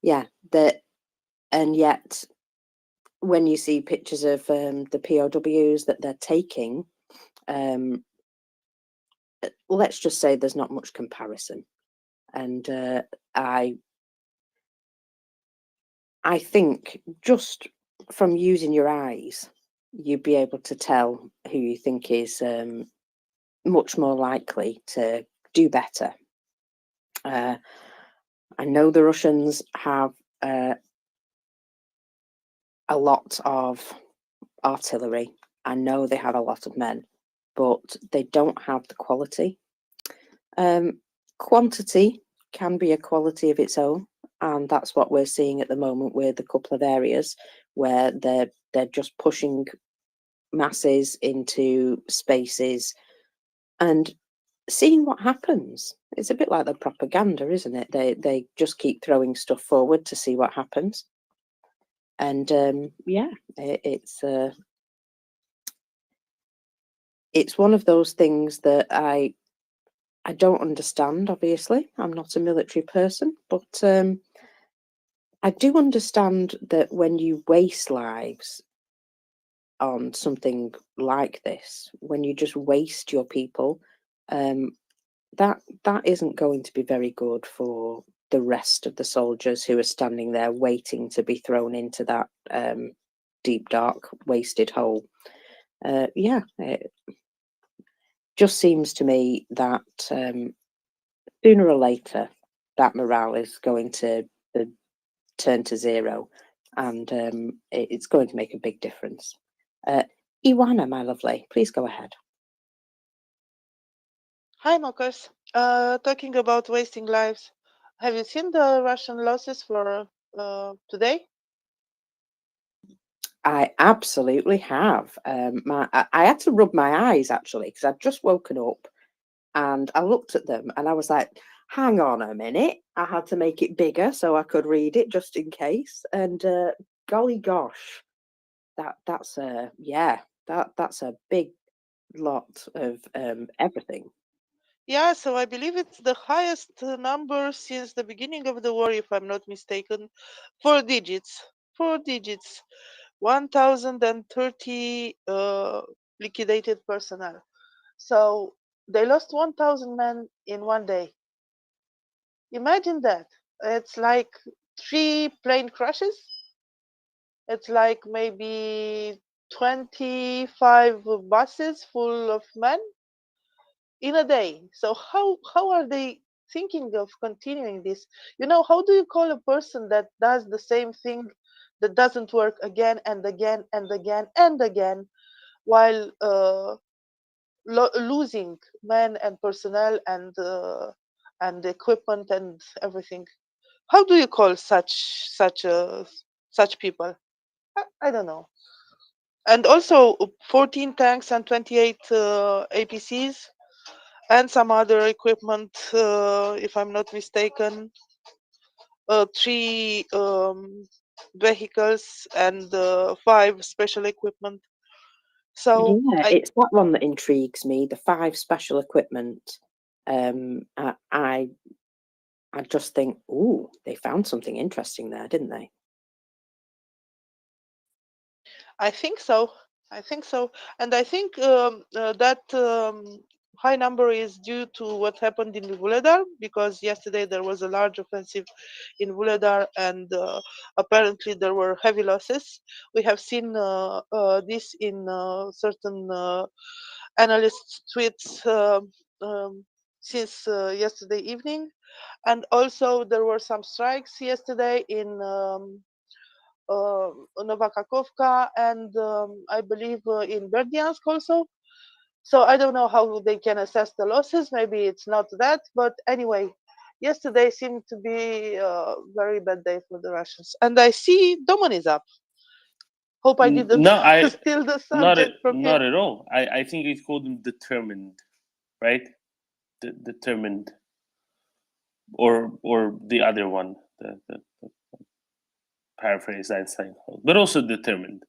Speaker 9: yeah, and yet when you see pictures of the POWs that they're taking, let's just say there's not much comparison. And I think just from using your eyes, you'd be able to tell who you think is much more likely to do better. I know the Russians have a lot of artillery. I know they have a lot of men, but they don't have the quality. Quantity can be a quality of its own, and that's what we're seeing at the moment with a couple of areas where they're just pushing masses into spaces and seeing what happens. It's a bit like the propaganda, isn't it? They just keep throwing stuff forward to see what happens. And yeah, it's one of those things that I don't understand. Obviously, I'm not a military person, but I do understand that when you waste lives on something like this, when you just waste your people, that isn't going to be very good for the rest of the soldiers who are standing there waiting to be thrown into that deep, dark, wasted hole. Yeah, it just seems to me that sooner or later that morale is going to turn to zero, and it's going to make a big difference. Iwana, my lovely, please go ahead.
Speaker 12: Hi, Marcus. Talking about wasting lives, have you seen the Russian losses for today?
Speaker 9: I absolutely have. I had to rub my eyes actually because I'd just woken up and I looked at them and I was like, hang on a minute. I had to make it bigger so I could read it just in case. And golly gosh, that's a big lot of everything.
Speaker 12: Yeah, so I believe it's the highest number since the beginning of the war, if I'm not mistaken. 4 digits. 4 digits. 1,030 liquidated personnel. So they lost 1,000 men in one day. Imagine that. It's like 3 plane crashes. It's like maybe 25 buses full of men in a day. So how are they thinking of continuing this? How do you call a person that does the same thing that doesn't work again and again and again and again while losing men and personnel and equipment and everything? How do you call such people? I don't know. And also 14 tanks and 28 APCs and some other equipment, if I'm not mistaken, 3 vehicles and 5 special equipment. So
Speaker 9: Yeah, it's that one that intrigues me, the 5 special equipment. I just think, ooh, they found something interesting there, didn't they?
Speaker 12: I think so. And I think that high number is due to what happened in Vuhledar, because yesterday there was a large offensive in Vuhledar, and apparently there were heavy losses. We have seen this in certain analysts' tweets since yesterday evening, and also there were some strikes yesterday in Nova Kakovka and I believe in Berdyansk also. So I don't know how they can assess the losses. Maybe it's not that, but anyway, yesterday seemed to be a very bad day for the Russians. And I see Doman is up. Hope I didn't steal the subject from him.
Speaker 13: Not at all. I think it's called determined, right? Determined, or the other one, the paraphrase Einstein, but also determined.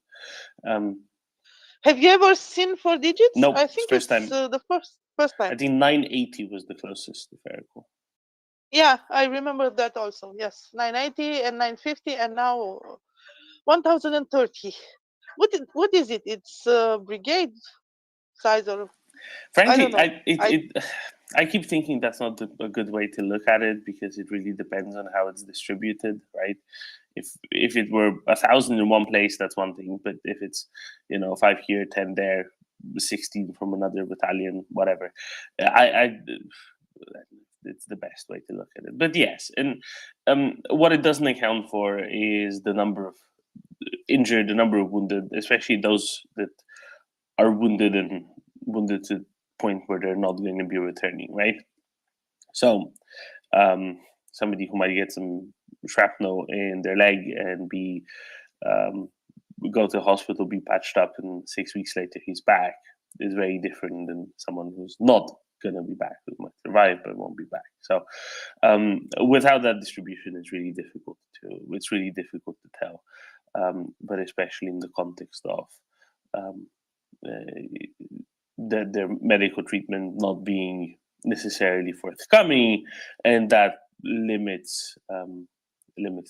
Speaker 12: Have you ever seen 4 digits?
Speaker 13: No,
Speaker 12: I think
Speaker 13: first
Speaker 12: it's
Speaker 13: time.
Speaker 12: the first time.
Speaker 13: I think 980 was the closest, if I recall.
Speaker 12: Yeah, I remember that also. Yes, 990 and 950, and now 1030. What is it? It's brigade size, or I don't
Speaker 13: Frankly,
Speaker 12: know.
Speaker 13: I keep thinking that's not a good way to look at it, because it really depends on how it's distributed, right? If it were 1,000 in one place, that's one thing. But if it's 5 here, 10 there, 16 from another battalion, whatever, I it's the best way to look at it. But yes, and what it doesn't account for is the number of injured, the number of wounded, especially those that are wounded and wounded to the point where they're not going to be returning, right? So somebody who might get some shrapnel in their leg and be go to the hospital, be patched up, and 6 weeks later he's back is very different than someone who's not going to be back, who might survive but won't be back. So without that distribution, it's really difficult to tell, but especially in the context of their medical treatment not being necessarily forthcoming, and that limits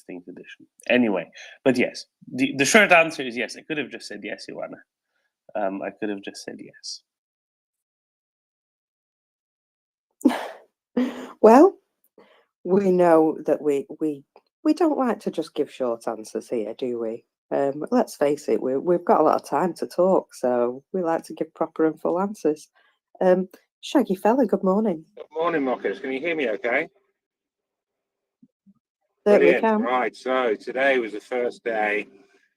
Speaker 13: things addition. Anyway, but yes, the short answer is yes. I could have just said yes, Ioana. I could have just said yes.
Speaker 2: Well, we know that we don't like to just give short answers here, do we? Let's face it, we've got a lot of time to talk, so we like to give proper and full answers. Shaggy fella, good morning.
Speaker 14: Good morning, Mockers. Can you hear me okay?
Speaker 2: Certainly
Speaker 14: Brilliant.
Speaker 2: can.
Speaker 14: Right, so today was the first day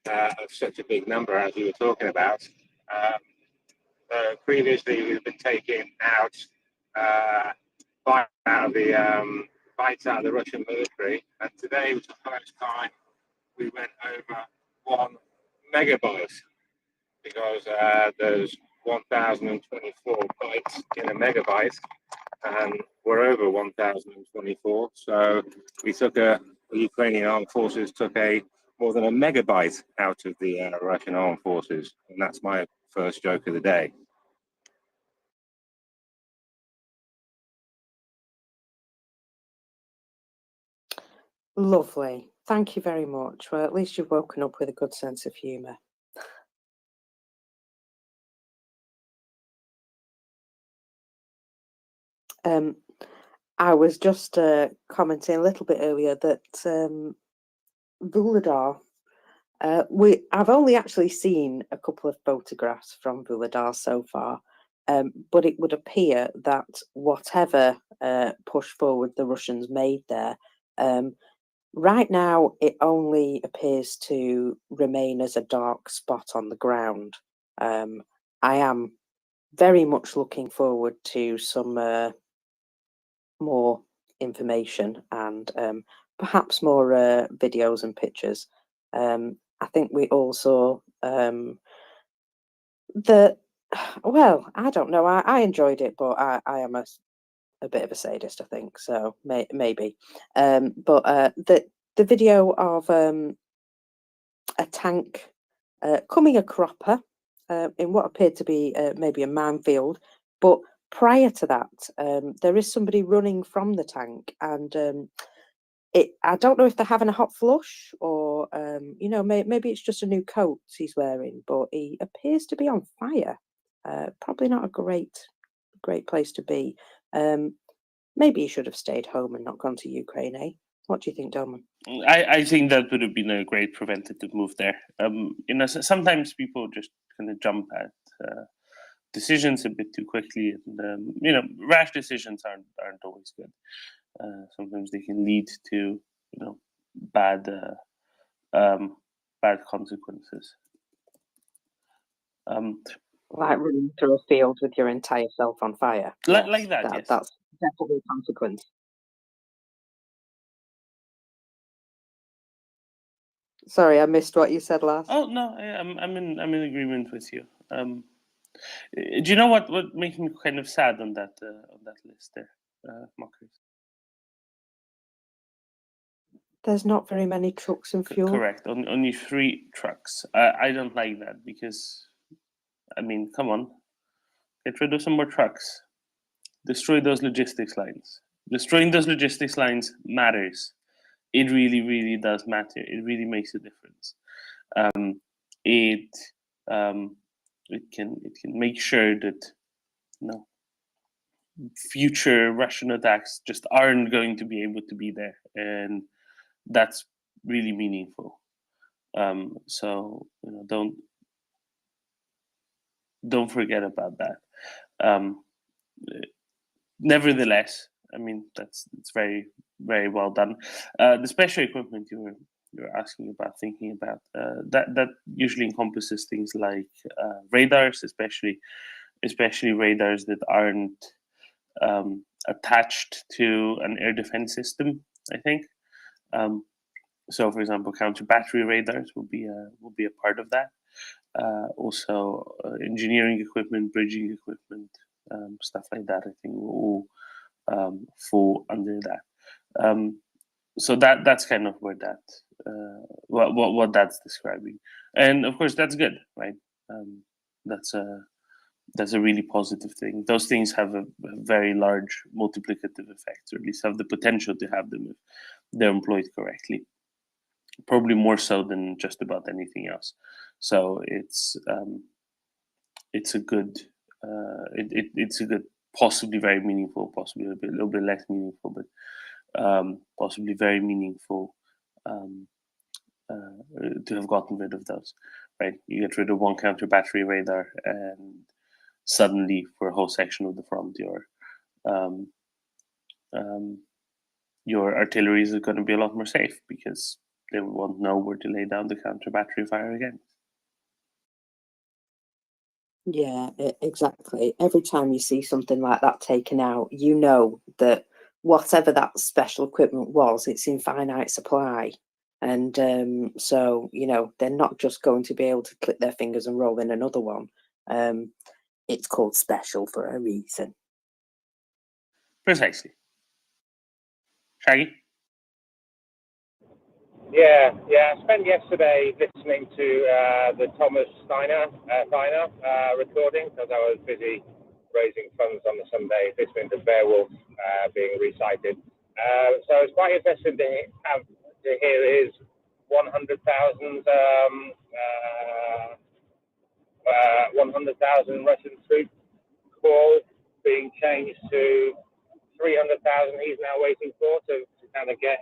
Speaker 14: of such a big number as we were talking about. Previously, we've been taking out bites out of the Russian military, and today was the first time we went over 1 megabyte, because there's 1,024 bytes in a megabyte, and we're over 1,024. So the Ukrainian armed forces took more than a megabyte out of the Russian armed forces, and that's my first joke of the day.
Speaker 2: Lovely. Thank you very much. Well, at least you've woken up with a good sense of humour. I was just commenting a little bit earlier that Vuhledar, I've only actually seen a couple of photographs from Vuhledar so far, but it would appear that whatever push forward the Russians made there, right now it only appears to remain as a dark spot on the ground. I am very much looking forward to some more information and perhaps more videos and pictures. I think we also well, I don't know. I enjoyed it, but I am a bit of a sadist, I think. So maybe. But the video of a tank coming a cropper in what appeared to be maybe a minefield, but prior to that, there is somebody running from the tank, and I don't know if they're having a hot flush or maybe it's just a new coat he's wearing, but he appears to be on fire. Probably not a great place to be. Maybe he should have stayed home and not gone to Ukraine, eh? What do you think, Doman?
Speaker 13: I think that would have been a great preventative move there. Sometimes people just kind of jump at decisions a bit too quickly, and rash decisions aren't always good. Sometimes they can lead to bad consequences.
Speaker 2: Like running through a field with your entire self on fire.
Speaker 13: Like that, yes.
Speaker 2: That's definitely a consequence. Sorry, I missed what you said last.
Speaker 13: Oh no, I'm in agreement with you. Do you know what makes me kind of sad on that list there, Mockers?
Speaker 2: There's not very many trucks and fuel.
Speaker 13: Correct. Only 3 trucks. I don't like that, because, I mean, come on, get rid of some more trucks. Destroy those logistics lines. destroying those logistics lines matters. It really, really does matter. It really makes a difference. It can make sure that future Russian attacks just aren't going to be able to be there, and that's really meaningful. So don't forget about that. Nevertheless, I mean it's very, very well done. The special equipment you're asking about, thinking about, that usually encompasses things like radars, especially radars that aren't attached to an air defense system, I think. So, for example, counter battery radars will be a part of that. Also, engineering equipment, bridging equipment, stuff like that, I think will all fall under that. So that's kind of where that what that's describing, and of course that's good, right? That's a really positive thing. Those things have a very large multiplicative effect, or at least have the potential to have them if they're employed correctly. Probably more so than just about anything else. So it's a good it's a good, possibly very meaningful, possibly a little bit less meaningful, but possibly very meaningful to have gotten rid of those. Right, you get rid of one counter battery radar, and suddenly for a whole section of the front, your artillery is going to be a lot more safe because they won't know where to lay down the counter battery fire again.
Speaker 9: Yeah, exactly. Every time you see something like that taken out, you know that whatever that special equipment was, it's in finite supply. And so, they're not just going to be able to click their fingers and roll in another one. It's called special for a reason.
Speaker 13: Precisely. Shaggy?
Speaker 14: Yeah. I spent yesterday listening to the Thomas Steiner recording because I was busy raising funds on the Sunday, listening to Beowulf being recited. So it's quite interesting to hear his 100,000 Russian troop call being changed to 300,000. He's now waiting for to kind of get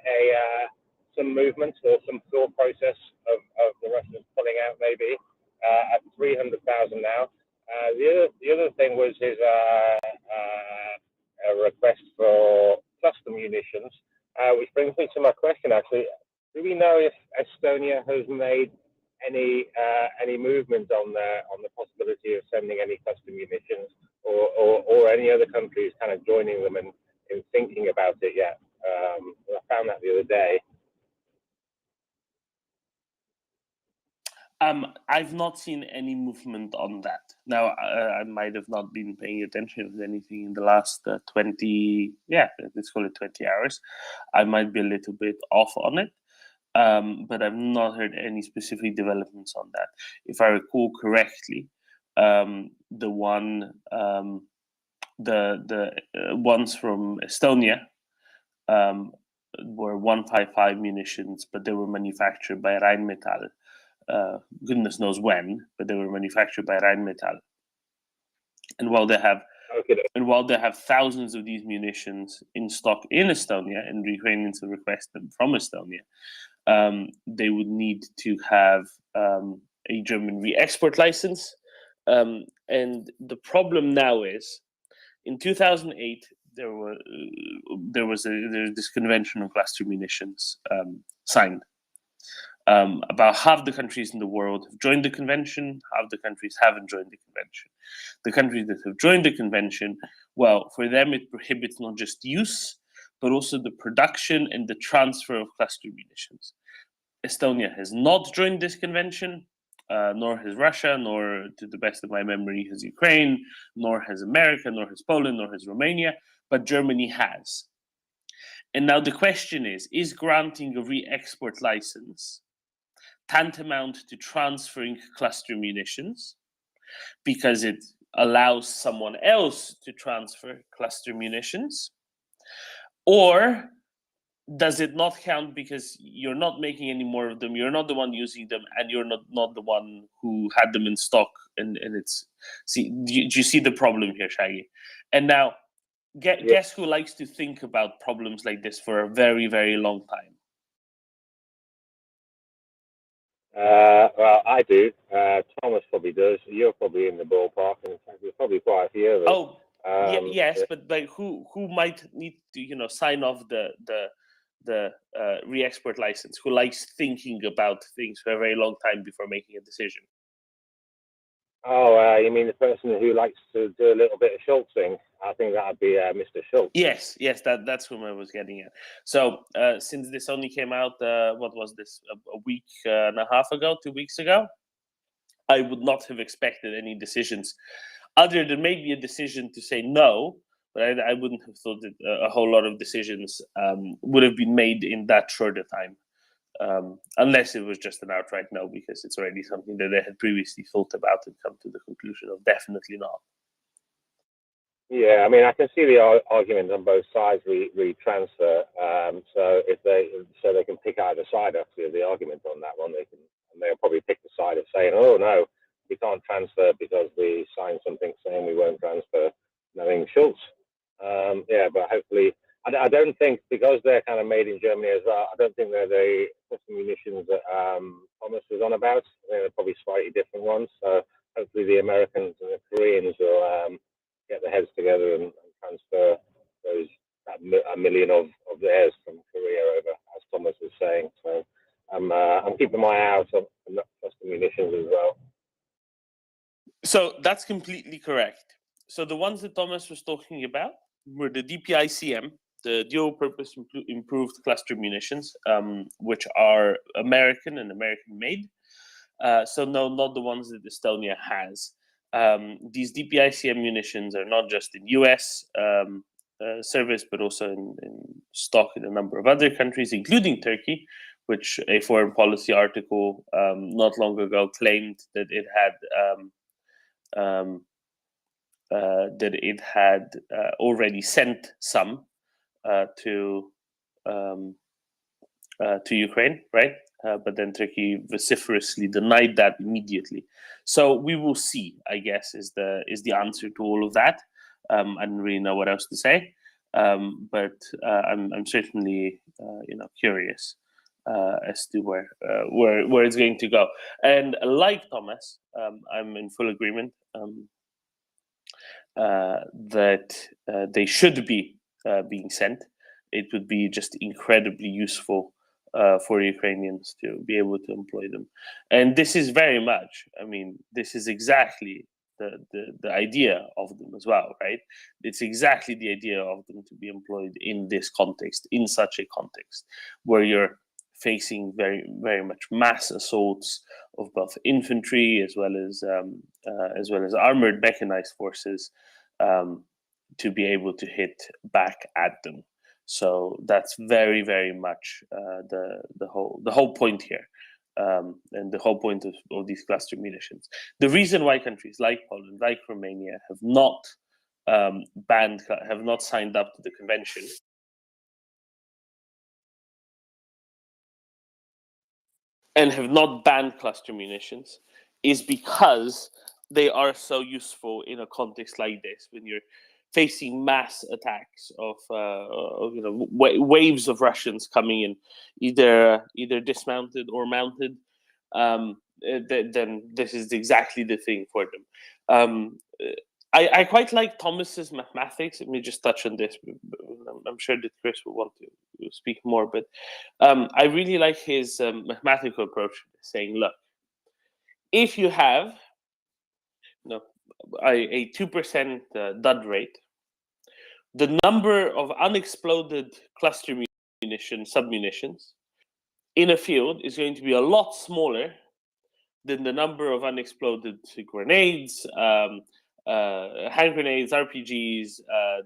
Speaker 14: some movement or some thought process of the Russians pulling out, maybe at 300,000 now. The other thing was his request for cluster munitions, which brings me to my question. Actually, do we know if Estonia has made any movement on the possibility of sending any cluster munitions, or any other countries kind of joining them in thinking about it yet? I found that the other day.
Speaker 13: I've not seen any movement on that. Now, I might have not been paying attention to anything in the last 20, let's call it 20 hours. I might be a little bit off on it, but I've not heard any specific developments on that. If I recall correctly, the ones from Estonia were 155 munitions, but they were manufactured by Rheinmetall. Goodness knows when, but they were manufactured by Rheinmetall. And while they have thousands of these munitions in stock in Estonia, and Ukrainians have requested them from Estonia, they would need to have a German re-export license. And the problem now is, in 2008, there's this convention on cluster munitions signed. About half the countries in the world have joined the convention, half the countries haven't joined the convention. The countries that have joined the convention, well, for them it prohibits not just use, but also the production and the transfer of cluster munitions. Estonia has not joined this convention, nor has Russia, nor, to the best of my memory, has Ukraine, nor has America, nor has Poland, nor has Romania, but Germany has. And now the question is granting a re-export license tantamount to transferring cluster munitions because it allows someone else to transfer cluster munitions? or does it not count because you're not making any more of them, you're not the one using them, and you're not the one who had them in stock, and it's, see, do you see the problem here, Shaggy? And now guess who likes to think about problems like this for a very, very long time?
Speaker 14: Well, I do. Thomas probably does. You're probably in the ballpark, and in fact, there's probably quite a few of us.
Speaker 13: Oh, yes, but like who might need to sign off the re-export license? Who likes thinking about things for a very long time before making a decision?
Speaker 14: Oh, you mean the person who likes to do a little bit of Schultzing? I think that'd be Mr. Schultz.
Speaker 13: Yes, that's whom I was getting at. So since this only came out, what was this, a week and a half ago, 2 weeks ago, I would not have expected any decisions, other than maybe a decision to say no. But I wouldn't have thought that a whole lot of decisions would have been made in that short a time. Unless it was just an outright no, because it's already something that they had previously thought about and come to the conclusion of definitely not.
Speaker 14: Yeah, I mean, I can see the argument on both sides. We transfer, so if they can pick either side. Actually, of the argument on that one, they'll probably pick the side of saying, "Oh no, we can't transfer because we signed something saying we won't transfer," knowing Schultz. Yeah, but hopefully. I don't think, because they're kind of made in Germany as well, I don't think they're the custom munitions that Thomas was on about. They're probably slightly different ones. So hopefully the Americans and the Koreans will get their heads together and transfer a million of theirs from Korea over, as Thomas was saying. So I'm keeping my eye out on custom munitions as well.
Speaker 13: So that's completely correct. So the ones that Thomas was talking about were the DPICM, the dual-purpose improved cluster munitions, which are American and American-made. So no, not the ones that Estonia has. These DPICM munitions are not just in US service, but also in stock in a number of other countries, including Turkey, which a foreign policy article not long ago claimed that it had already sent some to Ukraine, right? But then Turkey vociferously denied that immediately. So we will see, I guess, is the answer to all of that. I don't really know what else to say, but I'm certainly curious as to where it's going to go. And like Thomas, I'm in full agreement that they should be being sent. It would be just incredibly useful for Ukrainians to be able to employ them. And this is very much, I mean, this is exactly the idea of them as well, right? It's exactly the idea of them to be employed in this context, in such a context, where you're facing very, very much mass assaults of both infantry as well as armored mechanized forces, to be able to hit back at them. So that's very, very much the whole point here, and the whole point of these cluster munitions. The reason why countries like Poland, like Romania, have not signed up to the convention and have not banned cluster munitions is because they are so useful in a context like this, when you're facing mass attacks of waves of Russians coming in, either dismounted or mounted. Then this is exactly the thing for them. I quite like Thomas's mathematics. Let me just touch on this. I'm sure that Chris will want to speak more, but I really like his mathematical approach, saying, look, if you have a 2% dud rate, the number of unexploded cluster submunitions in a field is going to be a lot smaller than the number of unexploded grenades, hand grenades, RPGs,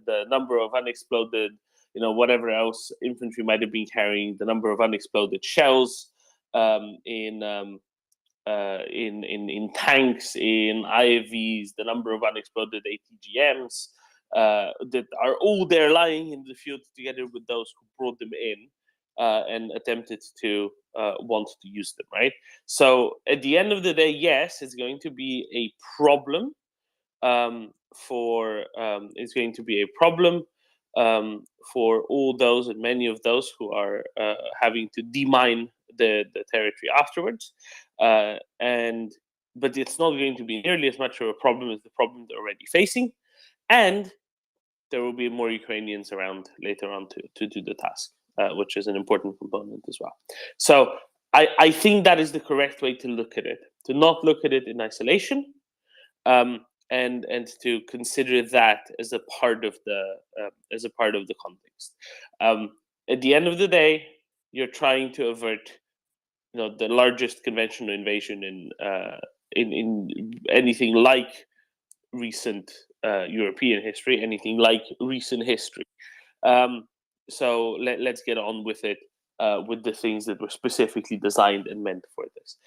Speaker 13: the number of unexploded, whatever else infantry might have been carrying, the number of unexploded shells in tanks, in IFVs, the number of unexploded ATGMs, that are all there lying in the field together with those who brought them in and attempted to want to use them, right? So at the end of the day, yes, it's going to be a problem it's going to be a problem for all those and many of those who are having to demine the territory afterwards. But it's not going to be nearly as much of a problem as the problem they're already facing. And there will be more Ukrainians around later on to do the task, which is an important component as well. So I think that is the correct way to look at it, to not look at it in isolation, and to consider that as a part of the context. At the end of the day, you're trying to avert, the largest conventional invasion in anything like recent European history, anything like recent history. So let's get on with it, with the things that were specifically designed and meant for this.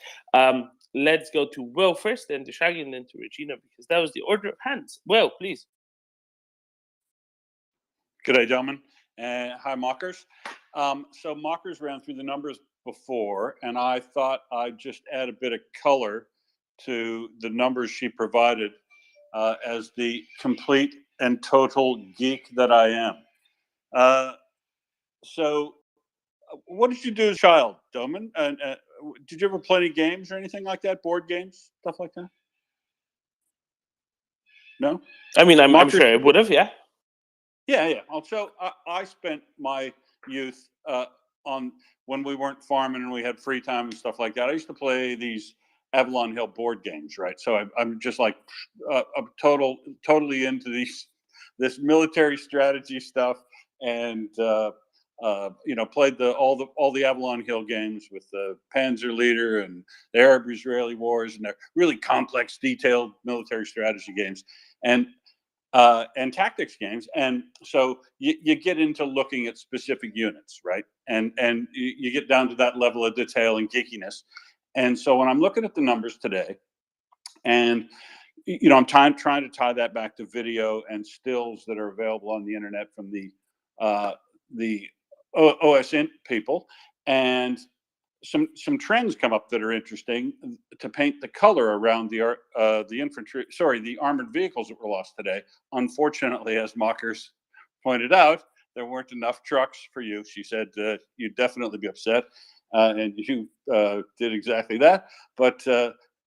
Speaker 13: Let's go to Will first, then to Shaggy, and then to Regina, because that was the order of hands. Will, please.
Speaker 5: Good day, gentlemen. Hi, Mockers. So Mockers ran through the numbers before, and I thought I'd just add a bit of color to the numbers she provided as the complete and total geek that I am. So what did you do as a child, Doman? Did you ever play any games or anything like that? Board games, stuff like that? No?
Speaker 13: I mean, I'm
Speaker 5: Mockers-
Speaker 13: sure I would have, yeah.
Speaker 5: Yeah. So I spent my youth on when we weren't farming and we had free time and stuff like that. I used to play these Avalon Hill board games, right? So I'm just like I'm totally into this military strategy stuff, and played all the Avalon Hill games with the Panzer Leader and the Arab-Israeli wars, and they're really complex, detailed military strategy games. And tactics games, and so you get into looking at specific units, right? And you get down to that level of detail and geekiness. And so when I'm looking at the numbers today, and I'm trying to tie that back to video and stills that are available on the internet from the OSINT people, and some trends come up that are interesting to paint the color around the armored vehicles that were lost today. Unfortunately, as Mockers pointed out, there weren't enough trucks for you. She said you'd definitely be upset, and you did exactly that. But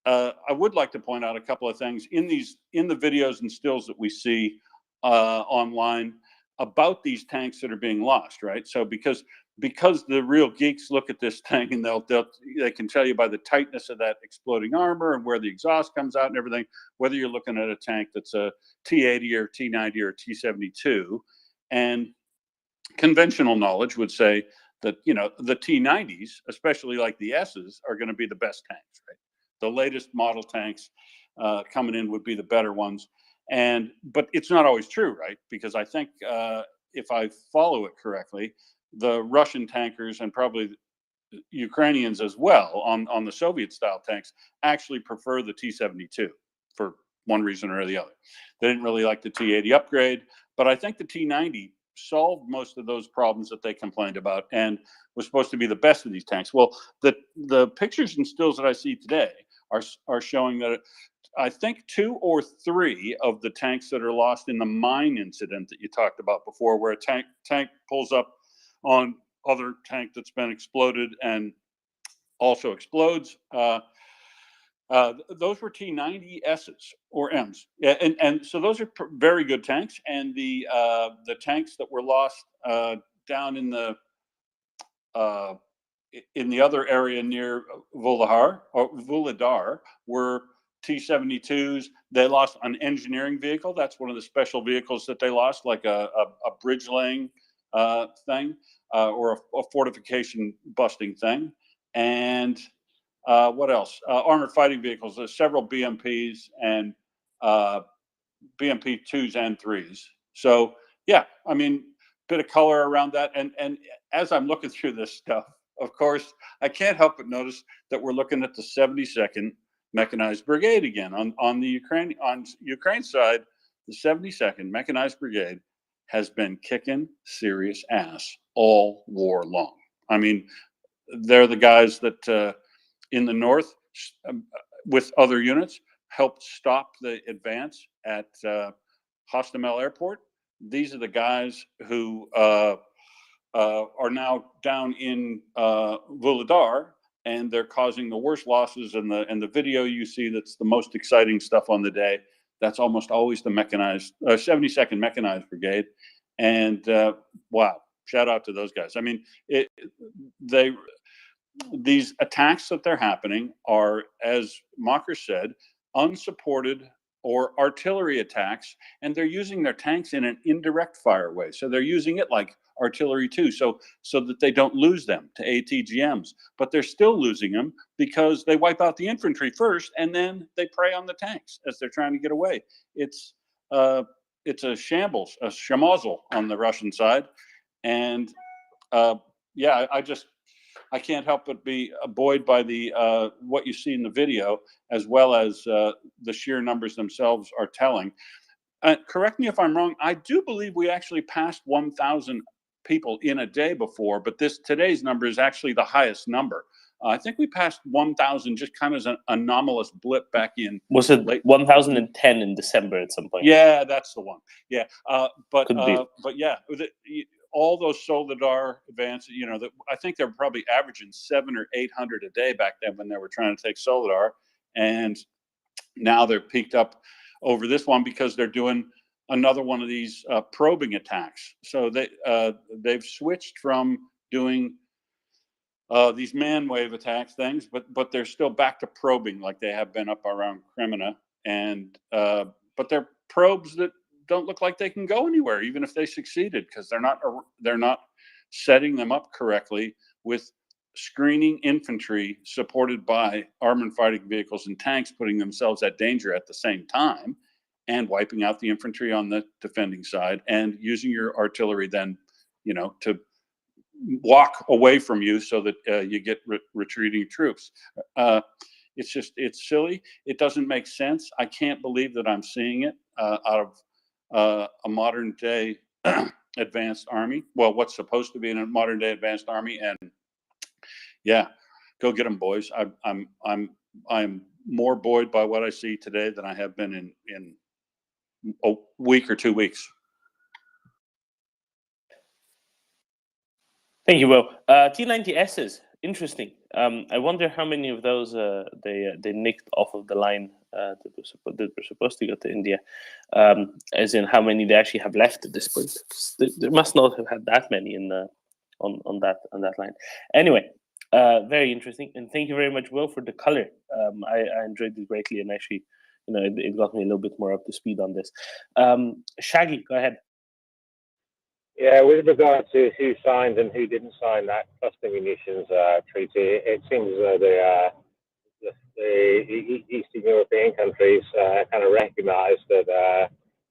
Speaker 5: I would like to point out a couple of things in the videos and stills that we see online about these tanks that are being lost, right? So because the real geeks look at this thing and they can tell you by the tightness of that exploding armor and where the exhaust comes out and everything, whether you're looking at a tank that's a T-80 or T-90 or T-72. And conventional knowledge would say that, the T-90s, especially like the S's, are going to be the best tanks, right? The latest model tanks coming in would be the better ones. But it's not always true, right? Because I think if I follow it correctly, the Russian tankers and probably Ukrainians as well on the Soviet style tanks actually prefer the T-72 for one reason or the other. They didn't really like the T-80 upgrade, but I think the T-90 solved most of those problems that they complained about and was supposed to be the best of these tanks. Well, the pictures and stills that I see today are showing that I think 2 or 3 of the tanks that are lost in the mine incident that you talked about before, where a tank pulls up on other tank that's been exploded and also explodes. Those were T-90 S's or M's, and so those are very good tanks. And the tanks that were lost down in the other area near Vuhledar were T-72s. They lost an engineering vehicle. That's one of the special vehicles that they lost, like a bridge laying thing or a fortification busting thing. And what else? Armored fighting vehicles. There's several BMPs and BMP 2s and 3s. So yeah, I mean, bit of color around that. And as I'm looking through this stuff, of course, I can't help but notice that we're looking at the 72nd Mechanized Brigade again on the Ukraine side. the 72nd Mechanized Brigade has been kicking serious ass all war long. I mean, they're the guys that in the north with other units helped stop the advance at Hostomel Airport. These are the guys who are now down in Vuhledar, and they're causing the worst losses. And the video you see that's the most exciting stuff on the day, that's almost always the mechanized 72nd Mechanized Brigade. And wow, shout out to those guys. I mean, these attacks that they're happening are, as Mocker said, unsupported or artillery attacks, and they're using their tanks in an indirect fire way. So they're using it like artillery too, so that they don't lose them to ATGMs. But they're still losing them because they wipe out the infantry first, and then they prey on the tanks as they're trying to get away. It's a shambles, a schmozzle on the Russian side, and yeah, I can't help but be buoyed by the what you see in the video, as well as the sheer numbers themselves are telling. Correct me if I'm wrong. I do believe we actually passed 1,000 people in a day before, but today's number is actually the highest number. I think we passed 1,000 just kind of as an anomalous blip back in.
Speaker 13: Was it 1,010 in December at some point?
Speaker 5: Yeah, that's the one. Yeah, but yeah, all those Soledar advances, you know, I think they're probably averaging 700 or 800 a day back then when they were trying to take Soledar, and now they're peaked up over this one because they're doing another one of these probing attacks. So they've switched from doing these man wave attacks things, but they're still back to probing like they have been up around Kremina, and but they're probes that don't look like they can go anywhere, even if they succeeded, because they're not setting them up correctly with screening infantry supported by armored fighting vehicles and tanks, putting themselves at danger at the same time, and wiping out the infantry on the defending side, and using your artillery then, you know, to walk away from you so that you get retreating troops. It's silly. It doesn't make sense. I can't believe that I'm seeing it out of a modern day advanced army. Well, what's supposed to be in a modern day advanced army, and yeah, go get them, boys. I'm more buoyed by what I see today than I have been in a week or 2 weeks.
Speaker 13: Thank you, Will. T90Ss, interesting. I wonder how many of those they nicked off of the line that were supposed to go to India, as in how many they actually have left at this point. They must not have had that many in on that line. Anyway, very interesting, and thank you very much, Will, for the color. I enjoyed it greatly, and actually, you know, it got me a little bit more up to speed on this. Shaggy, go ahead.
Speaker 14: Yeah, with regard to who signed and who didn't sign that cluster munitions treaty, it seems the Eastern European countries kind of recognise that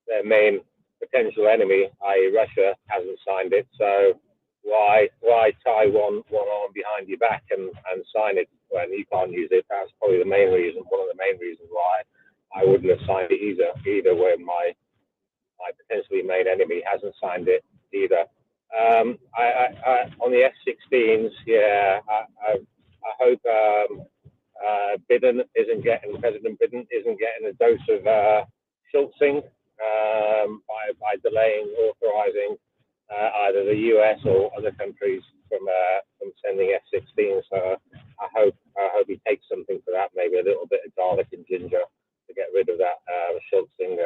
Speaker 14: their main potential enemy, i.e. Russia, hasn't signed it. So why tie one arm behind your back and sign it when you can't use it? That's probably the main reason, one of the main reasons why I wouldn't have signed it either when my potentially main enemy hasn't signed it either. I on the F-16s, yeah, I hope President Biden isn't getting a dose of schultzing by delaying authorizing either the US or other countries from sending F-16s. So I hope he takes something for that, maybe a little bit of garlic and ginger to get rid of that schultzing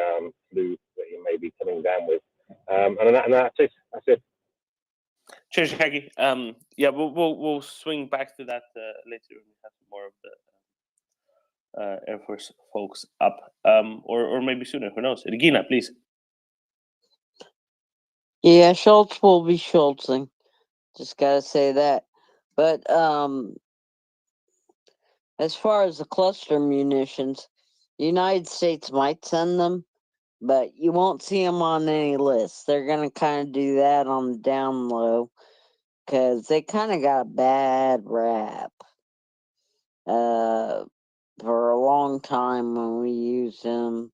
Speaker 14: flu that he may be coming down with. And that's it. That's it.
Speaker 13: Cheers, Shaggy. Yeah, we'll swing back to that later when we have more of the Air Force folks up, or maybe sooner. Who knows? Regina, please.
Speaker 15: Yeah, Schultz will be schultzing. Just gotta say that. But as far as the cluster munitions, the United States might send them, but you won't see them on any list. They're gonna kind of do that on the down low, because they kind of got a bad rap for a long time when we used them.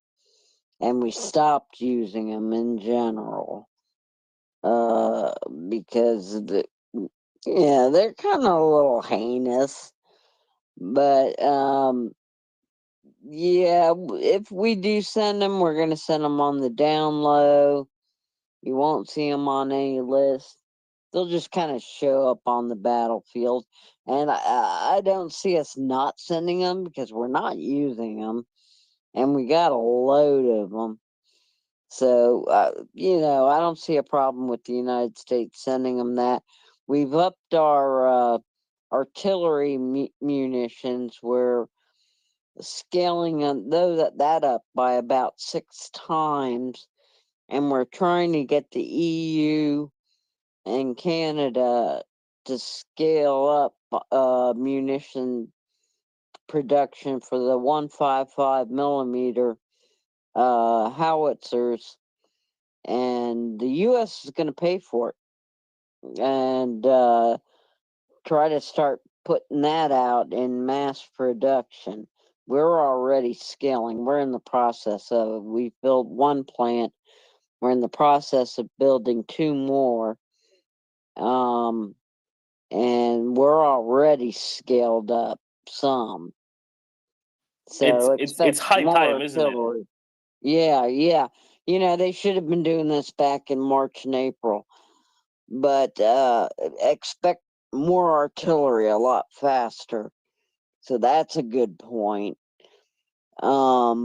Speaker 15: and we stopped using them in general. Because yeah, they're kind of a little heinous, but yeah, if we do send them, we're gonna send them on the down low. You won't see them on any list. They'll just kind of show up on the battlefield, and I don't see us not sending them because we're not using them, and we got a load of them. So, I don't see a problem with the United States sending them that. We've upped our artillery munitions. We're scaling that up by about 6 times, and we're trying to get the EU and Canada to scale up munition production for the 155 millimeter howitzers, and the U.S. is going to pay for it and try to start putting that out in mass production. We're already scaling. We're in the process of it. We've built one plant. We're in the process of building 2 more. And we're already scaled up some. So
Speaker 13: It's high
Speaker 15: more
Speaker 13: time, isn't it?
Speaker 15: artillery. Yeah. They should have been doing this back in March and April. But expect more artillery a lot faster. So that's a good point. Let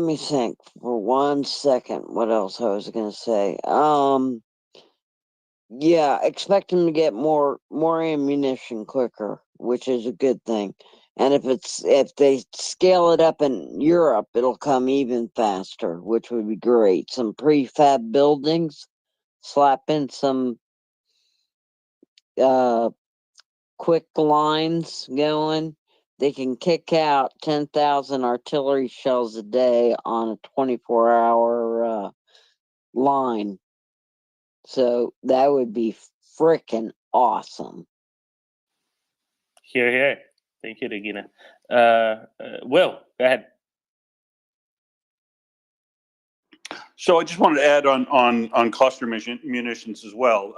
Speaker 15: me think for 1 second what else I was gonna say. Yeah, expect them to get more ammunition quicker, which is a good thing. And if they scale it up in Europe, it'll come even faster, which would be great. Some prefab buildings, slap in some quick lines going. They can kick out 10,000 artillery shells a day on a 24-hour line. So that would be freaking awesome.
Speaker 13: Here. Thank you, Regina. Will, go ahead.
Speaker 5: So I just wanted to add on cluster munitions as well.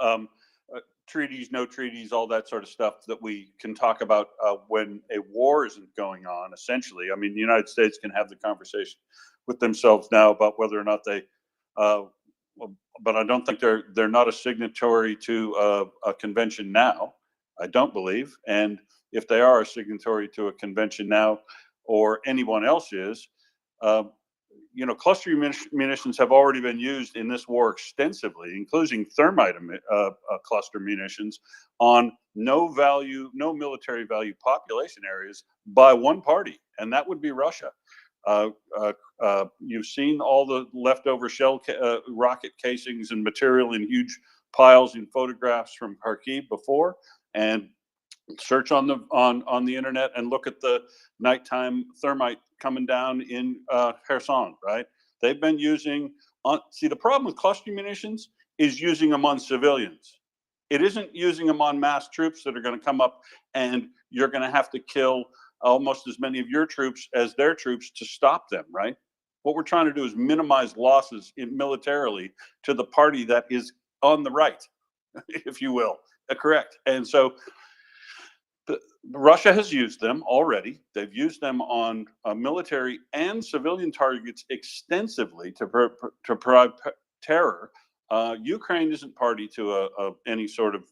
Speaker 5: Treaties, no treaties, all that sort of stuff that we can talk about when a war isn't going on. Essentially, I mean, the United States can have the conversation with themselves now about whether or not they. But I don't think they're not a signatory to a convention now. I don't believe, and if they are a signatory to a convention now, or anyone else is. Cluster munitions have already been used in this war extensively, including thermite cluster munitions on no military value population areas by one party, and that would be Russia. You've seen all the leftover shell rocket casings and material in huge piles in photographs from Kharkiv before, and search on the internet and look at the nighttime thermite coming down in Kherson, right? They've been using see, the problem with cluster munitions is using them on civilians. It isn't using them on mass troops that are going to come up and you're going to have to kill almost as many of your troops as their troops to stop them, right? What we're trying to do is minimize losses militarily to the party that is on the right, if you will. Correct. And so Russia has used them already. They've used them on military and civilian targets extensively to provide terror. Ukraine isn't party to any sort of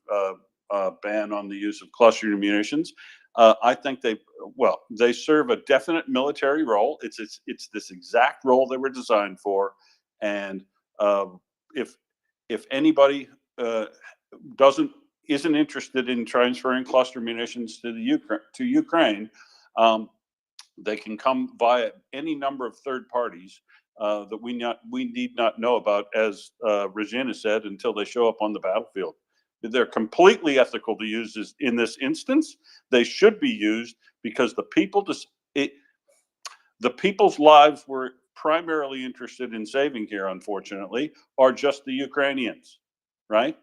Speaker 5: ban on the use of cluster munitions. I think they serve a definite military role. It's this exact role they were designed for, and if anybody isn't interested in transferring cluster munitions to Ukraine, they can come via any number of third parties that we need not know about, as Regina said, until they show up on the battlefield. They're completely ethical to use in this instance. They should be used because the people's lives we're primarily interested in saving here, unfortunately, are just the Ukrainians, right?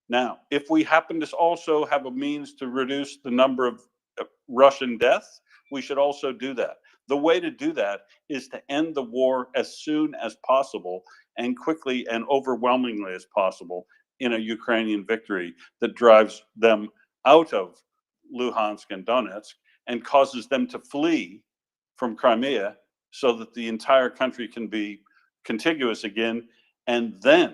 Speaker 5: Now, if we happen to also have a means to reduce the number of Russian deaths, we should also do that. The way to do that is to end the war as soon as possible and quickly and overwhelmingly as possible in a Ukrainian victory that drives them out of Luhansk and Donetsk and causes them to flee from Crimea so that the entire country can be contiguous again. And then